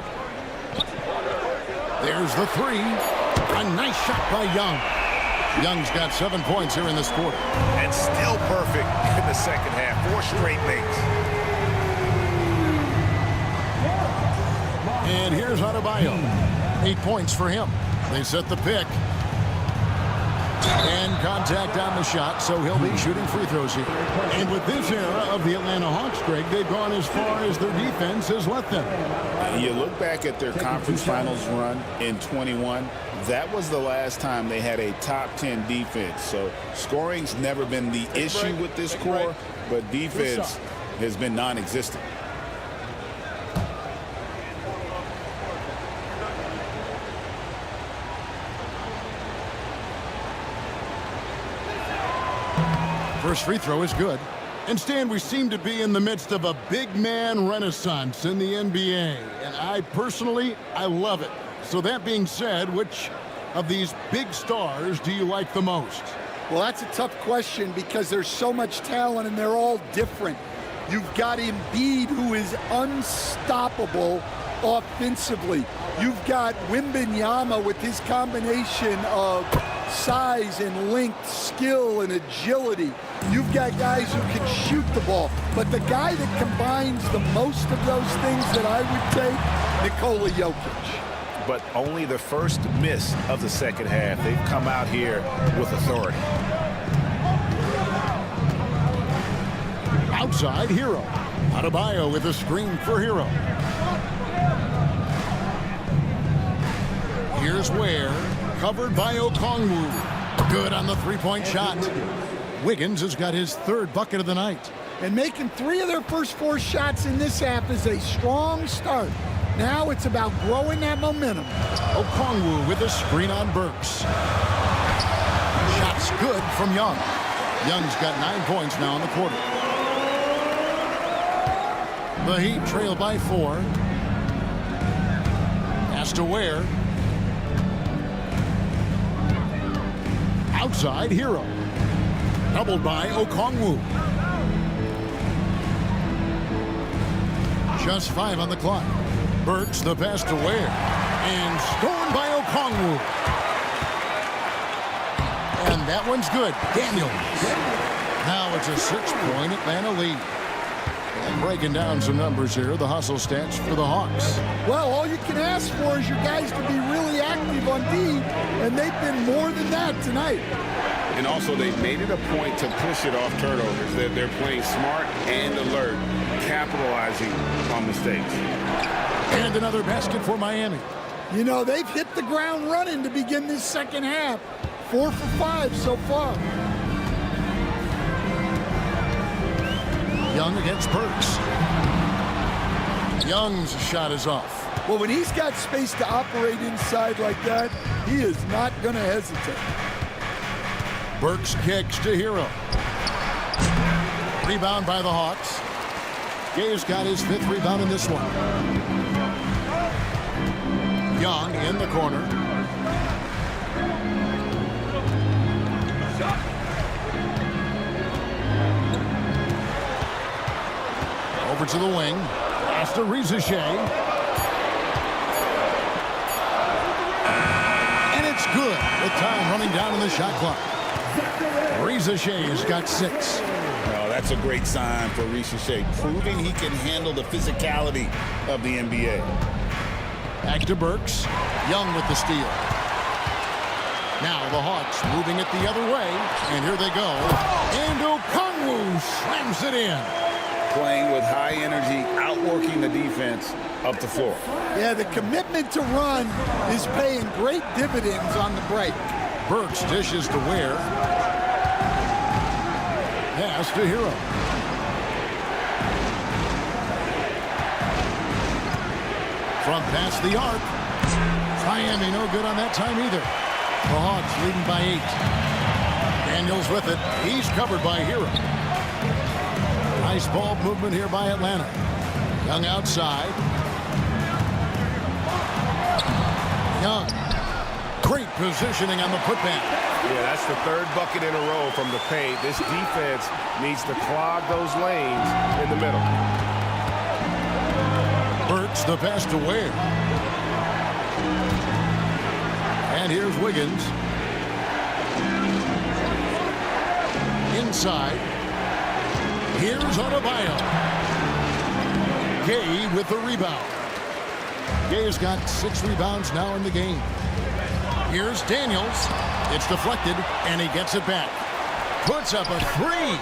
There's the 3. A nice shot by Young. Young's got 7 points here in this quarter. And still perfect in the second half. 4 straight makes. And here's Adebayo. 8 points for him. They set the pick. And contact on the shot, so he'll be shooting free throws here. And with this era of the Atlanta Hawks, Greg, they've gone as far as their defense has let them. You look back at their conference finals run in 21, that was the last time they had a top 10 defense. So scoring's never been the issue with this core, but defense has been non-existent. First free throw is good. And Stan, we seem to be in the midst of a big man renaissance in the NBA. And I personally love it. So that being said, which of these big stars do you like the most? Well, that's a tough question because there's so much talent and they're all different. You've got Embiid, who is unstoppable offensively. You've got Wembanyama with his combination of size and length, skill and agility. You've got guys who can shoot the ball. But the guy that combines the most of those things that I would take, Nikola Jokic. But only the first miss of the second half. They've come out here with authority. Outside, Hero. Adebayo with a screen for Hero. Here's Ware, covered by Okongwu. Good on the three-point shot. Wiggins has got his third bucket of the night. And making 3 of their first 4 shots in this half is a strong start. Now it's about growing that momentum. Okongwu with a screen on Burks. Shots good from Young. Young's got 9 points now in the quarter. The Heat trail by 4. Pass to Ware. Outside, Hero. Doubled by Okongwu. Just 5 on the clock. Burks the pass to Ware. And stolen by Okongwu. And that one's good. Daniels. Now it's a 6-point Atlanta lead. And breaking down some numbers here, the hustle stats for the Hawks. Well, all you can ask for is your guys to be really active on D, and they've been more than that tonight. And also, they've made it a point to push it off turnovers. They're playing smart and alert, capitalizing on mistakes. And another basket for Miami. You know, they've hit the ground running to begin this second half. 4 for 5 so far. Young against Burks. Young's shot is off. Well, when he's got space to operate inside like that, he is not going to hesitate. Burks kicks to Hero. Rebound by the Hawks. Gay's got his 5th rebound in this one. Young in the corner. Over to the wing. Pass to Rizashea. And it's good with time running down in the shot clock. Rizashea's got 6. Oh, that's a great sign for Rizashea, proving he can handle the physicality of the NBA. Back to Burks. Young with the steal. Now the Hawks moving it the other way. And here they go. And Okongwu slams it in. Playing with high energy, outworking the defense up the floor. Yeah, the commitment to run is paying great dividends on the break. Burks dishes to Ware. Pass to Hero. From past the arc. Miami no good on that time either. The Hawks leading by 8. Daniels with it. He's covered by Hero. Nice ball movement here by Atlanta. Young outside. Young. Great positioning on the putback. Yeah, that's the 3rd bucket in a row from the paint. This defense needs to clog those lanes in the middle. Burks the pass to Ware. And here's Wiggins. Inside. Here's Adebayo. Gay with the rebound. Gay's got 6 rebounds now in the game. Here's Daniels. It's deflected, and he gets it back. Puts up a 3.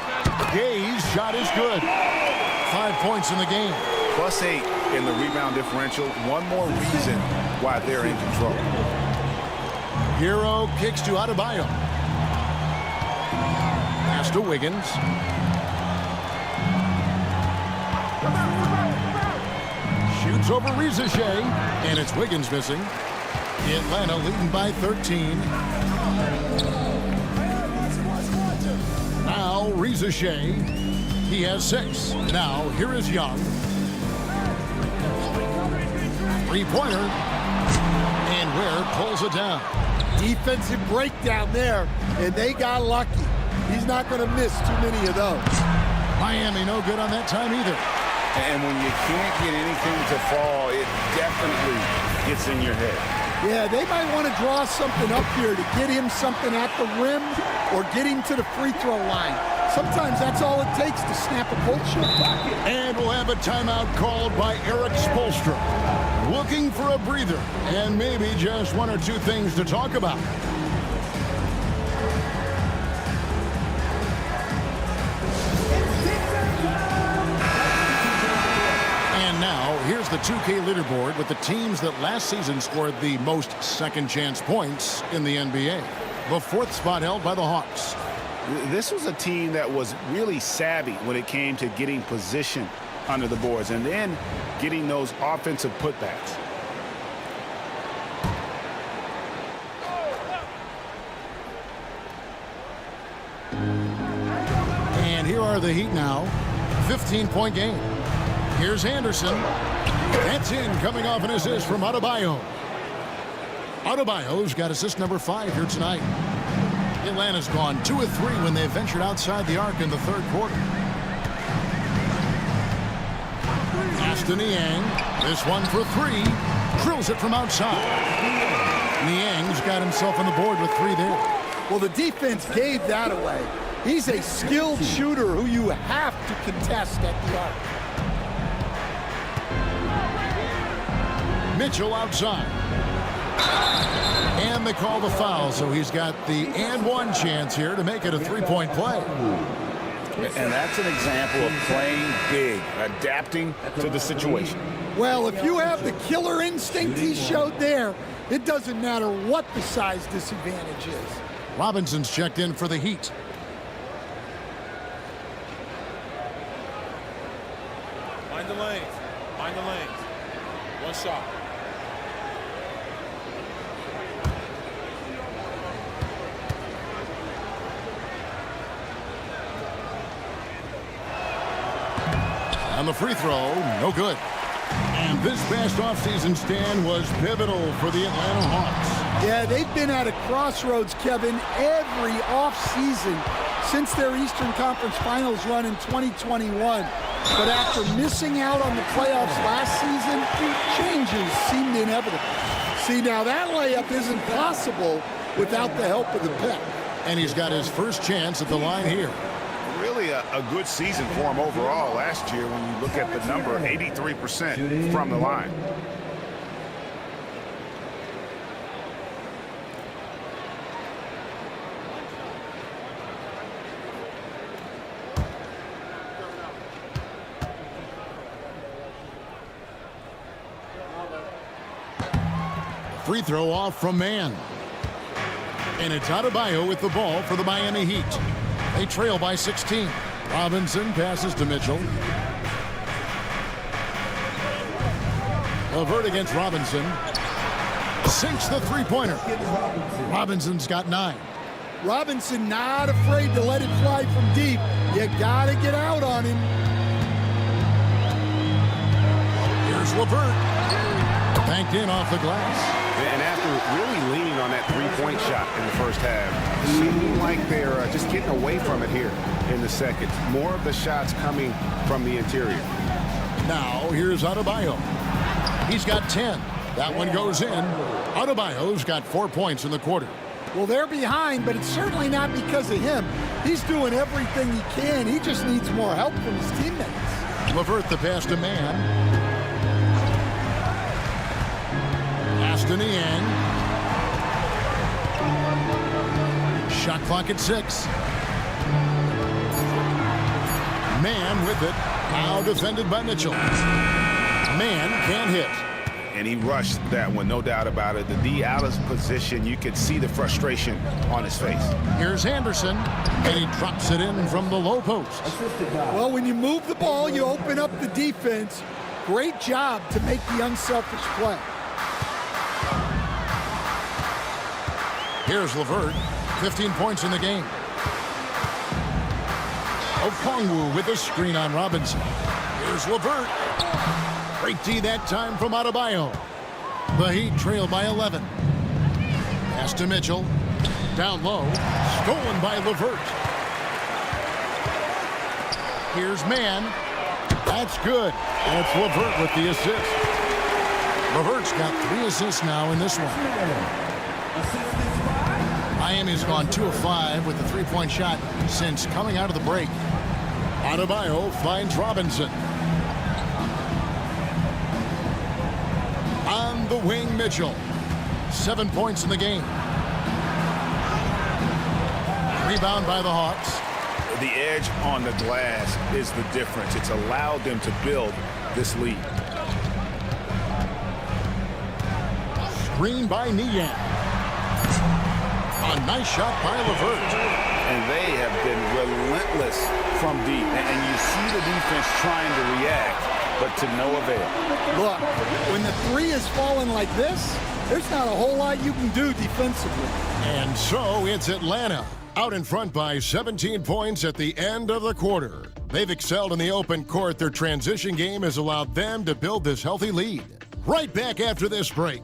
Gay's shot is good. 5 points in the game. +8 in the rebound differential. One more reason why they're in control. Hero kicks to Adebayo. Pass to Wiggins. Shoots over Rizashea, and it's Wiggins missing. Atlanta leading by 13. Now Now, Reza Shea. He has 6. Now, here is Young. Three-pointer. And Ware pulls it down. Defensive breakdown there, and they got lucky. He's not going to miss too many of those. Miami no good on that time either. And when you can't get anything to fall, it definitely gets in your head. Yeah, they might want to draw something up here to get him something at the rim or get him to the free throw line. Sometimes that's all it takes to snap a cold shot. And we'll have a timeout called by Eric Spoelstra. Looking for a breather and maybe just 1 or 2 things to talk about. And now, here's the 2K leaderboard with the teams that last season scored the most second-chance points in the NBA. The 4th spot held by the Hawks. This was a team that was really savvy when it came to getting position under the boards and then getting those offensive putbacks. And here are the Heat now. 15-point game. Here's Anderson. That's in, coming off an assist from Adebayo. Adebayo's got assist number 5 here tonight. Atlanta's gone 2 of 3 when they ventured outside the arc in the 3rd quarter. Aston Niang, this one for 3. Drills it from outside. Niang's got himself on the board with 3 there. Well, the defense gave that away. He's a skilled shooter who you have to contest at the arc. Mitchell outside. And they call the foul, so he's got the and 1 chance here to make it a 3-point play. And that's an example of playing big, adapting to the situation. Well, if you have the killer instinct he showed there, it doesn't matter what the size disadvantage is. Robinson's checked in for the Heat. Mind the lanes. Mind the lanes. 1 shot. On the free throw, no good. And this past offseason stand was pivotal for the Atlanta Hawks. Yeah, they've been at a crossroads, Kevin, every offseason since their Eastern Conference Finals run in 2021. But after missing out on the playoffs last season, changes seemed inevitable. See, now that layup isn't possible without the help of the pick. And he's got his first chance at the line here. Really a good season for him overall last year when you look at the number, 83% from the line. Free throw off from Mann. And it's Adebayo with the ball for the Miami Heat. They trail by 16. Robinson passes to Mitchell. LeVert against Robinson. Sinks the three-pointer. Robinson's got 9. Robinson not afraid to let it fly from deep. You got to get out on him. Here's LeVert. Banked in off the glass. And after really leaning on that three-point shot in the first half, seeming like they're just getting away from it here in the second. More of the shots coming from the interior. Now, here's Adebayo. He's got 10. That one goes in. Adebayo's got 4 points in the quarter. Well, they're behind, but it's certainly not because of him. He's doing everything he can. He just needs more help from his teammates. LeVert the pass to Mann. Aston Niang. Shot clock at 6. Mann with it. Now defended by Mitchell. Mann can't hit. And he rushed that one, no doubt about it. The D out of position, you could see the frustration on his face. Here's Anderson, and he drops it in from the low post. Well, when you move the ball, you open up the defense. Great job to make the unselfish play. Here's LeVert, 15 points in the game. Okongwu with a screen on Robinson. Here's LeVert. Great D that time from Adebayo. The Heat trail by 11. Pass to Mitchell. Down low. Stolen by LeVert. Here's Mann. That's good. And it's LeVert with the assist. LeVert's got 3 assists now in this one. Miami's gone 2 of 5 with the three-point shot since coming out of the break. Adebayo finds Robinson. On the wing, Mitchell. 7 points in the game. Rebound by the Hawks. The edge on the glass is the difference. It's allowed them to build this lead. Screen by Niang. A nice shot by LeVert. And they have been relentless from deep. And you see the defense trying to react, but to no avail. Look, when the three is falling like this, there's not a whole lot you can do defensively. And so it's Atlanta, out in front by 17 points at the end of the quarter. They've excelled in the open court. Their transition game has allowed them to build this healthy lead. Right back after this break.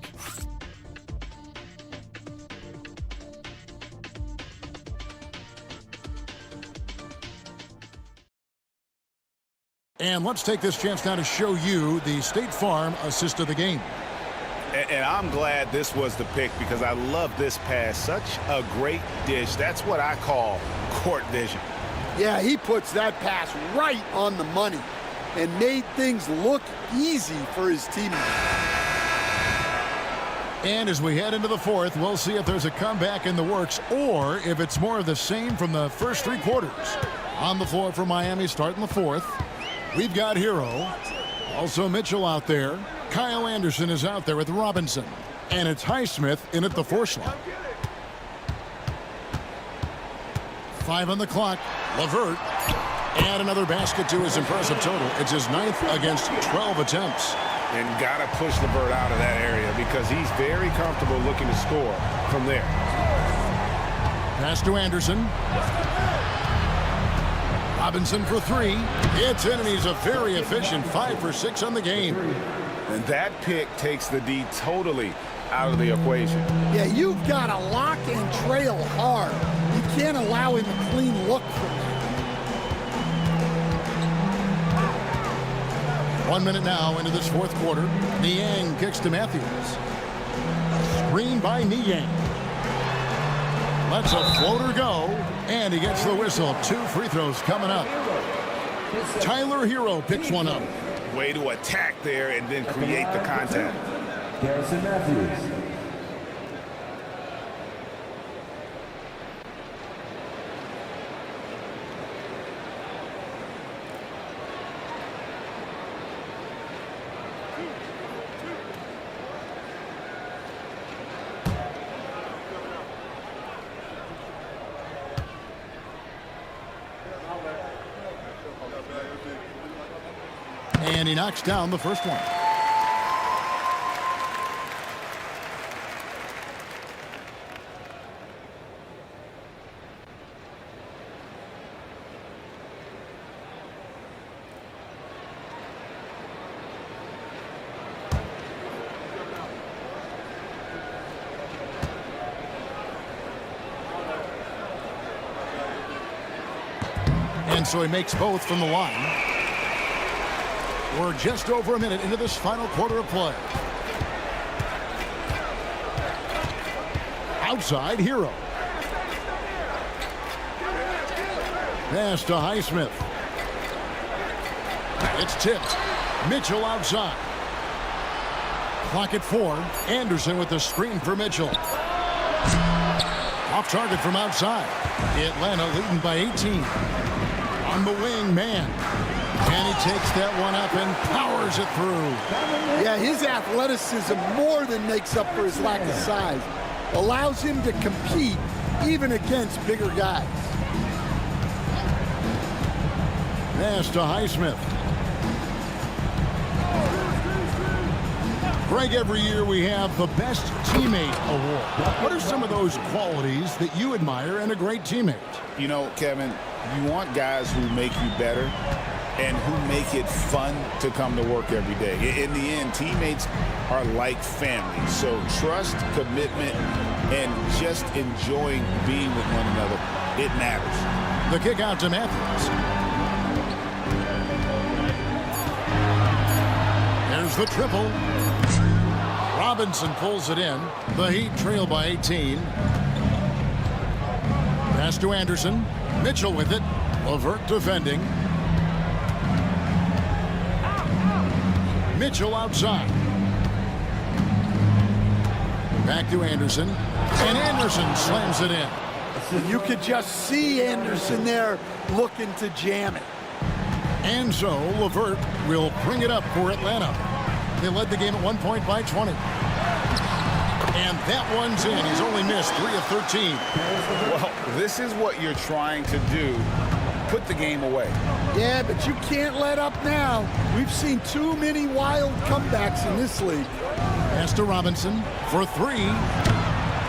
And let's take this chance now to show you the State Farm assist of the game. And I'm glad this was the pick because I love this pass. Such a great dish. That's what I call court vision. Yeah, he puts that pass right on the money and made things look easy for his teammates. And as we head into the fourth, we'll see if there's a comeback in the works or if it's more of the same from the first 3 quarters. On the floor for Miami starting the fourth. We've got Hero. Also Mitchell out there. Kyle Anderson is out there with Robinson. And it's Highsmith in at the 4 slot. 5 on the clock. LeVert. And another basket to his impressive total. It's his 9th against 12 attempts. And got to push LeVert out of that area because he's very comfortable looking to score from there. Pass to Anderson. Robinson for 3. It's in, and he's a very efficient 5 for 6 on the game. And that pick takes the D totally out of the equation. Yeah, you've got to lock and trail hard. You can't allow him a clean look from that. 1 minute now into this fourth quarter. Niang kicks to Matthews. Screen by Niang. Lets a floater go, and he gets the whistle. 2 free throws coming up. Tyler Hero picks one up. Way to attack there and then create the contact. Garrison Matthews. And he knocks down the first one. And so he makes both from the line. We're just over a minute into this final quarter of play. Outside, Hero. Pass to Highsmith. It's tipped. Mitchell outside. Clock at 4. Anderson with the screen for Mitchell. Off target from outside. Atlanta leading by 18. On the wing, Mann. And he takes that one up and powers it through. Yeah, his athleticism more than makes up for his lack of size. Allows him to compete even against bigger guys. Pass to Highsmith. Greg, every year we have the Best Teammate Award. What are some of those qualities that you admire in a great teammate? You know, Kevin, You want guys who make you better and who make it fun to come to work every day. In the end, teammates are like family. So trust, commitment, and just enjoying being with one another, it matters. The kick out to Matthews. There's the triple. Robinson pulls it in. The Heat trail by 18. Pass to Anderson. Mitchell with it. LeVert defending. Mitchell outside. Back to Anderson. And Anderson slams it in. You could just see Anderson there looking to jam it. And so LeVert will bring it up for Atlanta. They led the game at 1 point by 20. And that one's in. He's only missed 3 of 13. Well, this is what you're trying to do. Put the game away. Yeah, but you can't let up now. We've seen too many wild comebacks in this league. Pass to Robinson for 3.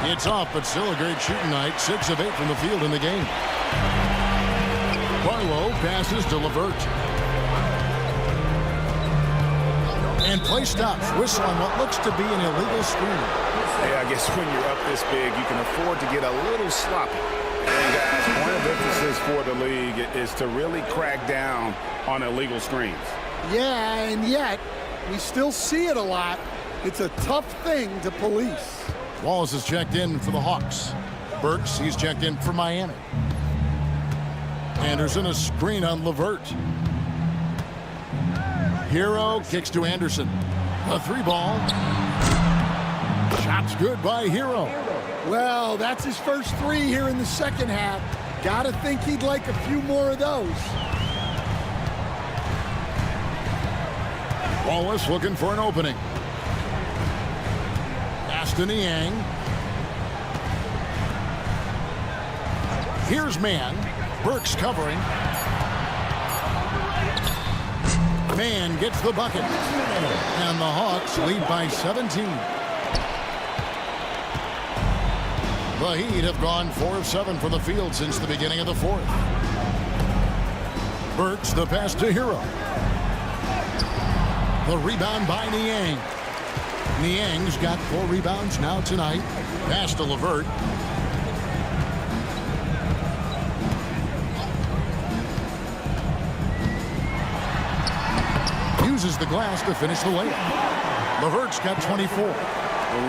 It's off, but still a great shooting night. 6 of 8 from the field in the game. Barlow passes to LeVert. And play stops. Whistle on what looks to be an illegal screen. Yeah, I guess when you're up this big, you can afford to get a little sloppy. And guys, point of emphasis for the league is to really crack down on illegal screens. Yeah, and yet we still see it a lot. It's a tough thing to police. Wallace is checked in for the Hawks. Burks, he's checked in for Miami. Anderson, a screen on LeVert. Hero kicks to Anderson. A 3-ball. Shot's good by Hero. Well, that's his first 3 here in the second half. Gotta think he'd like a few more of those. Wallace looking for an opening. Pass to Niang. Here's man. Burks covering. Man gets the bucket. And the Hawks lead by 17. The Heat have gone 4 of 7 from the field since the beginning of the 4th. Burks the pass to Hero. The rebound by Niang. Niang's got 4 rebounds now tonight. Pass to LeVert. Uses the glass to finish the layup. LeVert's got 24.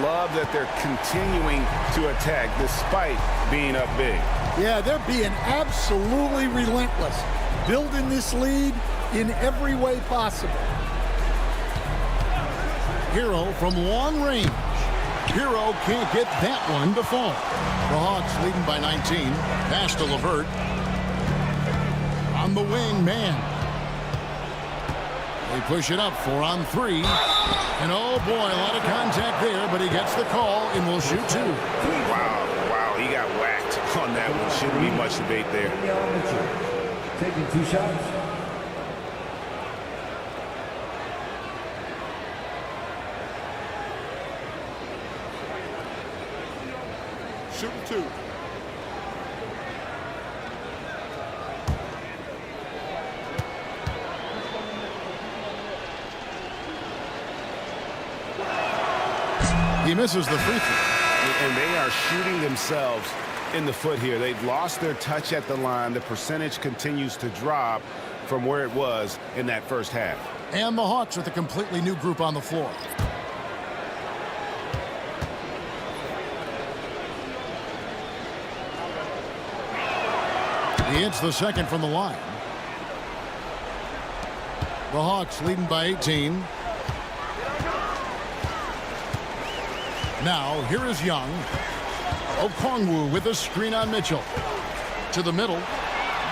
Love that they're continuing to attack despite being up big. Yeah, they're being absolutely relentless. Building this lead in every way possible. Hero from long range. Hero can't get that one to fall. The Hawks leading by 19. Pass to LeVert. On the wing, man. They push it up 4 on 3. And oh boy, a lot of contact there, but he gets the call and will shoot 2. Wow, he got whacked on that one. Shouldn't be much debate there. Taking 2 shots. Shooting 2. He misses the free throw. And they are shooting themselves in the foot here. They've lost their touch at the line. The percentage continues to drop from where it was in that first half. And the Hawks with a completely new group on the floor. He hits the second from the line. The Hawks leading by 18. Now, here is Young. Okongwu with a screen on Mitchell. To the middle.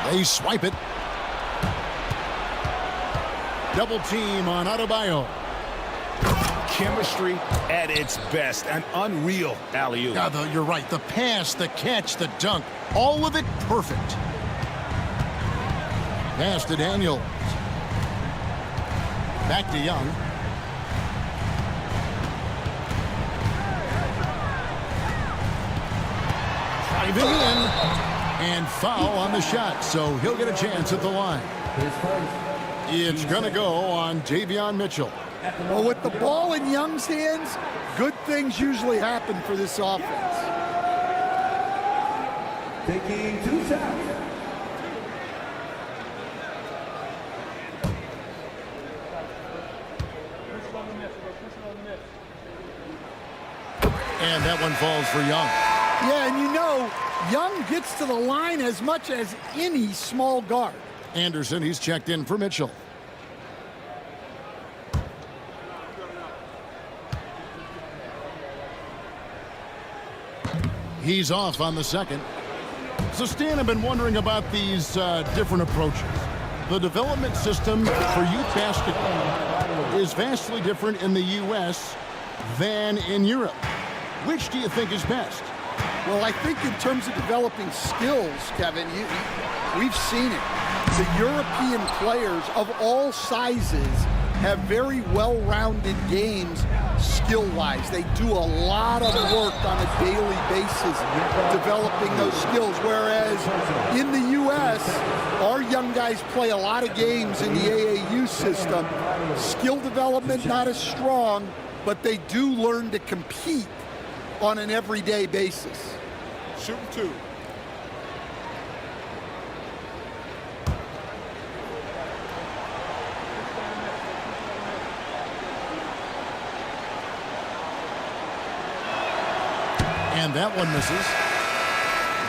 They swipe it. Double team on Adebayo. Chemistry at its best. An unreal alley-oop. Yeah, you're right. The pass, the catch, the dunk. All of it perfect. Pass to Daniels. Back to Young. Driving in. And foul on the shot, so he'll get a chance at the line. It's going to go on Davion Mitchell. Well, with the ball in Young's hands, good things usually happen for this offense. Taking 2 shots. And that one falls for Young. Yeah, and you know, Young gets to the line as much as any small guard. Anderson, he's checked in for Mitchell. He's off on the second. So, Stan, I've been wondering about these different approaches. The development system for youth basketball is vastly different in the U.S. than in Europe. Which do you think is best? Well, I think in terms of developing skills, Kevin, we've seen it. The European players of all sizes have very well-rounded games skill-wise. They do a lot of work on a daily basis developing those skills, whereas in the U.S., our young guys play a lot of games in the AAU system. Skill development not as strong, but they do learn to compete on an everyday basis. Shooting 2. And that one misses.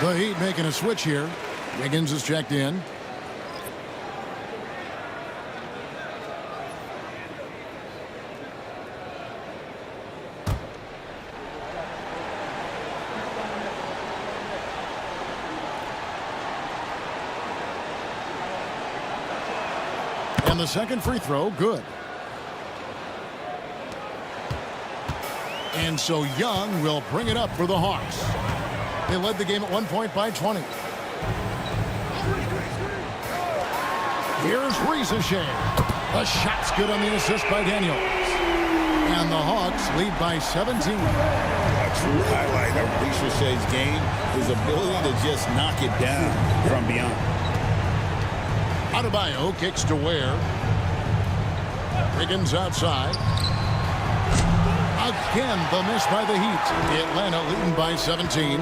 The Heat making a switch here. Wiggins is checked in. And the second free throw, good. And so Young will bring it up for the Hawks. They led the game at 1 point by 20. Here's Rizachet. The shot's good on the assist by Daniels. And the Hawks lead by 17. A true highlight of Rizachet's game, his ability to just knock it down from beyond. Adebayo kicks to Ware. Wiggins outside. Again, the miss by the Heat. Atlanta leading by 17.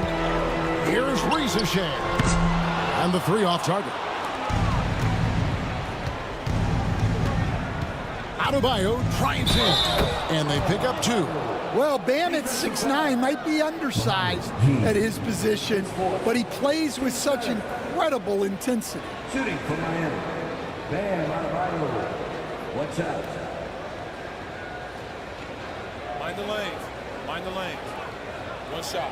Here's Rizachet. And the three off target. Adebayo drives in. And they pick up 2. Well, Bam at 6'9" might be undersized at his position, but he plays with such incredible intensity. Shooting for Miami. Bam Adebayo. Watch out. Mind the lanes. Mind the lanes. 1 shot.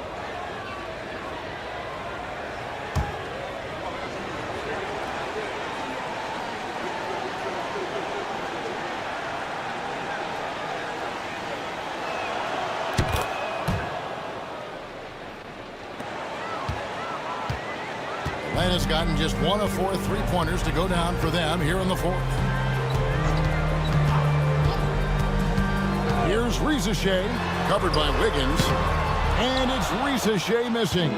Atlanta's gotten just 1 of 4 3-pointers to go down for them here in the fourth. Here's Rizachet, covered by Wiggins, and it's Rizachet missing.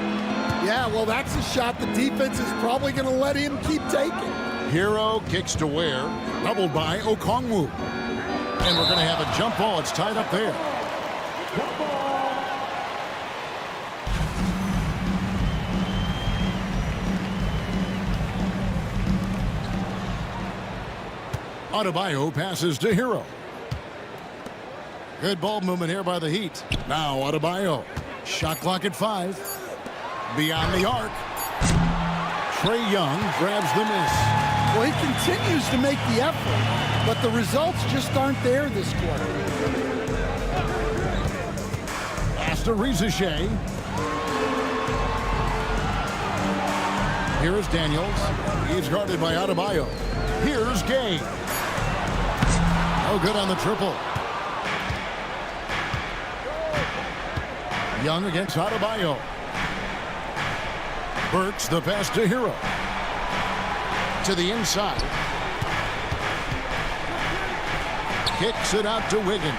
Yeah, well, that's a shot the defense is probably going to let him keep taking. Hero kicks to Ware, doubled by Okongwu. And we're going to have a jump ball. It's tied up there. Adebayo passes to Hero. Good ball movement here by the Heat. Now Adebayo. Shot clock at 5. Beyond the arc. Trae Young grabs the miss. Well, he continues to make the effort, but the results just aren't there this quarter. Pass to Rizachet. Here is Daniels. He's guarded by Adebayo. Here's Gay. No good on the triple. Young against Adebayo. Burks the pass to Hero. To the inside. Kicks it out to Wiggins.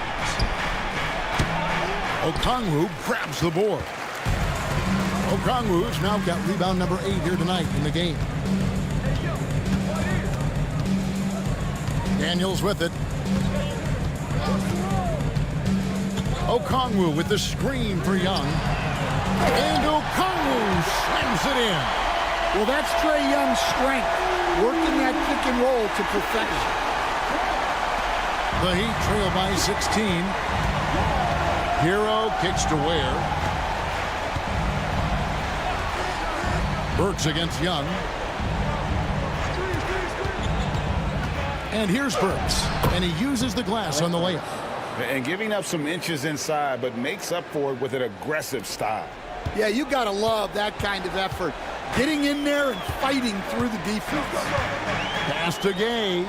Okongwu grabs the board. Okongwu's now got rebound number 8 here tonight in the game. Daniels with it. Okongwu with the screen for Young. And Okongwu slams it in. Well, that's Trae Young's strength, working that pick and roll to perfection. The Heat trail by 16. Hero kicks to Ware. Burks against Young. And here's Burks, and he uses the glass on the layup. And giving up some inches inside, but makes up for it with an aggressive style. Yeah, you got to love that kind of effort. Getting in there and fighting through the defense. Pass to Gay.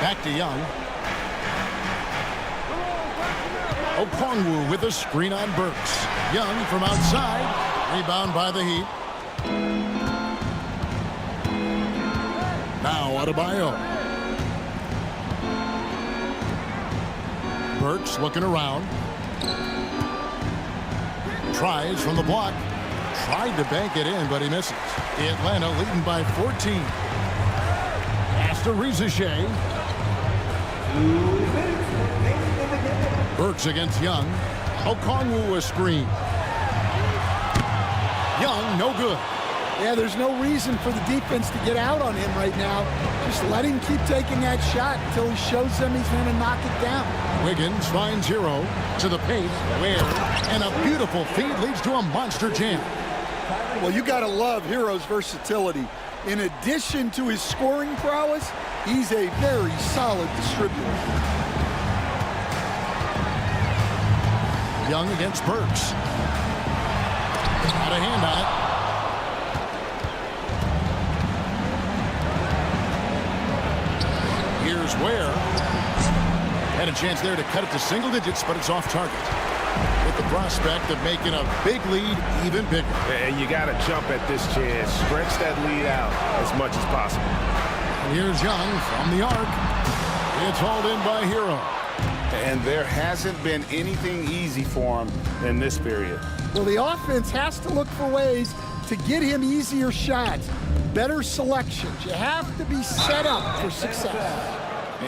Back to Young. Okongwu with a screen on Burks. Young from outside. Rebound by the Heat. Now Adebayo. Burks looking around. Tries from the block. Tried to bank it in, but he misses. Atlanta leading by 14. Pass to Rizichet. Burks against Young. Okongwu a screen. Young, no good. Yeah, there's no reason for the defense to get out on him right now. Just let him keep taking that shot until he shows them he's going to knock it down. Wiggins finds Hero to the paint. Ware, and a beautiful feed leads to a monster jam. Well, you got to love Hero's versatility. In addition to his scoring prowess, he's a very solid distributor. Young against Burks. Got a hand on it. Here's Ware. Had a chance there to cut it to single digits, but it's off target. With the prospect of making a big lead even bigger. And you got to jump at this chance. Stretch that lead out as much as possible. And here's Young from the arc. It's hauled in by Hero. And there hasn't been anything easy for him in this period. Well, the offense has to look for ways to get him easier shots, better selections. You have to be set up for success.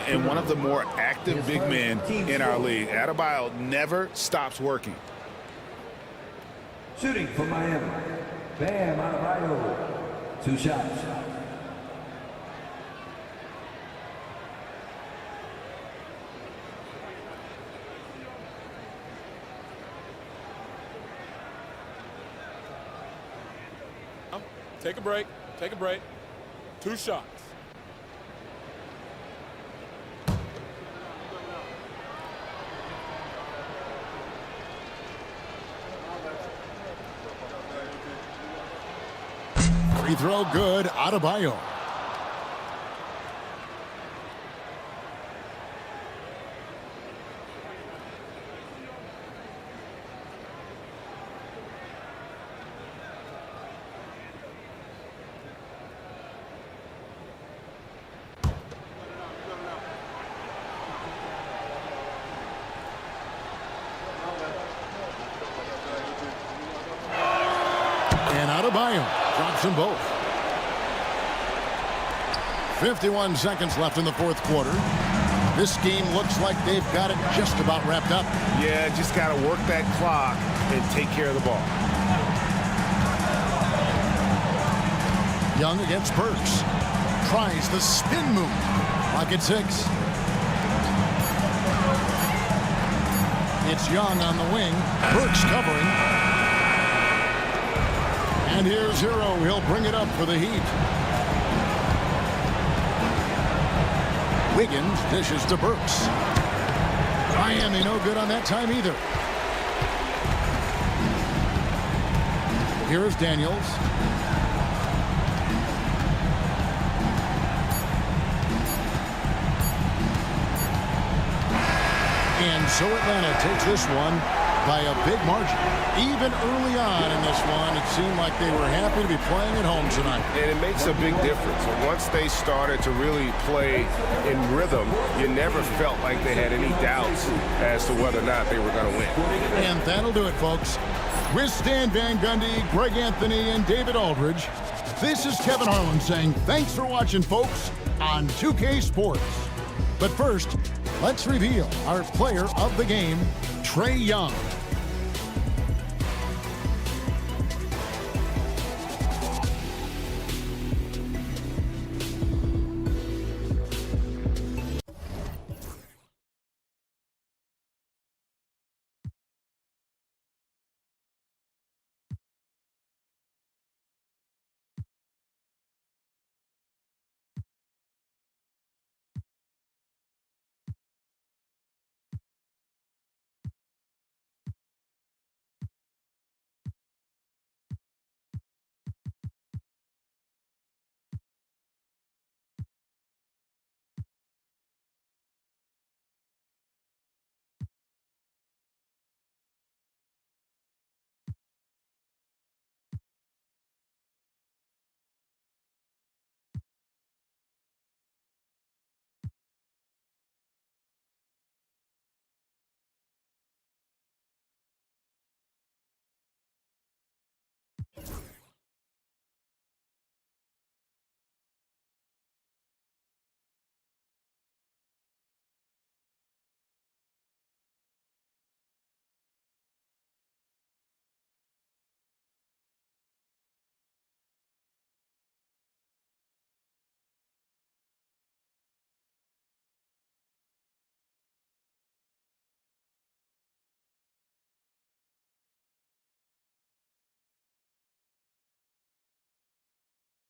And one of the more active big men in our league, Adebayo never stops working. Shooting for Miami, Bam Adebayo. 2 shots. Take a break. Take a break. 2 shots. Free throw good. Adebayo. And Adebayo drops them both. 51 seconds left in the 4th quarter. This game looks like they've got it just about wrapped up. Yeah, just got to work that clock and take care of the ball. Young against Burks. Tries the spin move. Clock at 6. It's Young on the wing. Burks covering. And here's Hero. He'll bring it up for the Heat. Wiggins dishes to Burks. Miami no good on that time either. Here's Daniels. And so Atlanta takes this one by a big margin. Even early on in this one, it seemed like they were happy to be playing at home tonight. And it makes a big difference. Once they started to really play in rhythm, you never felt like they had any doubts as to whether or not they were going to win. And that'll do it, folks. With Stan Van Gundy, Greg Anthony, and David Aldridge, this is Kevin Harlan saying thanks for watching, folks, on 2K Sports. But first, let's reveal our player of the game, Trae Young.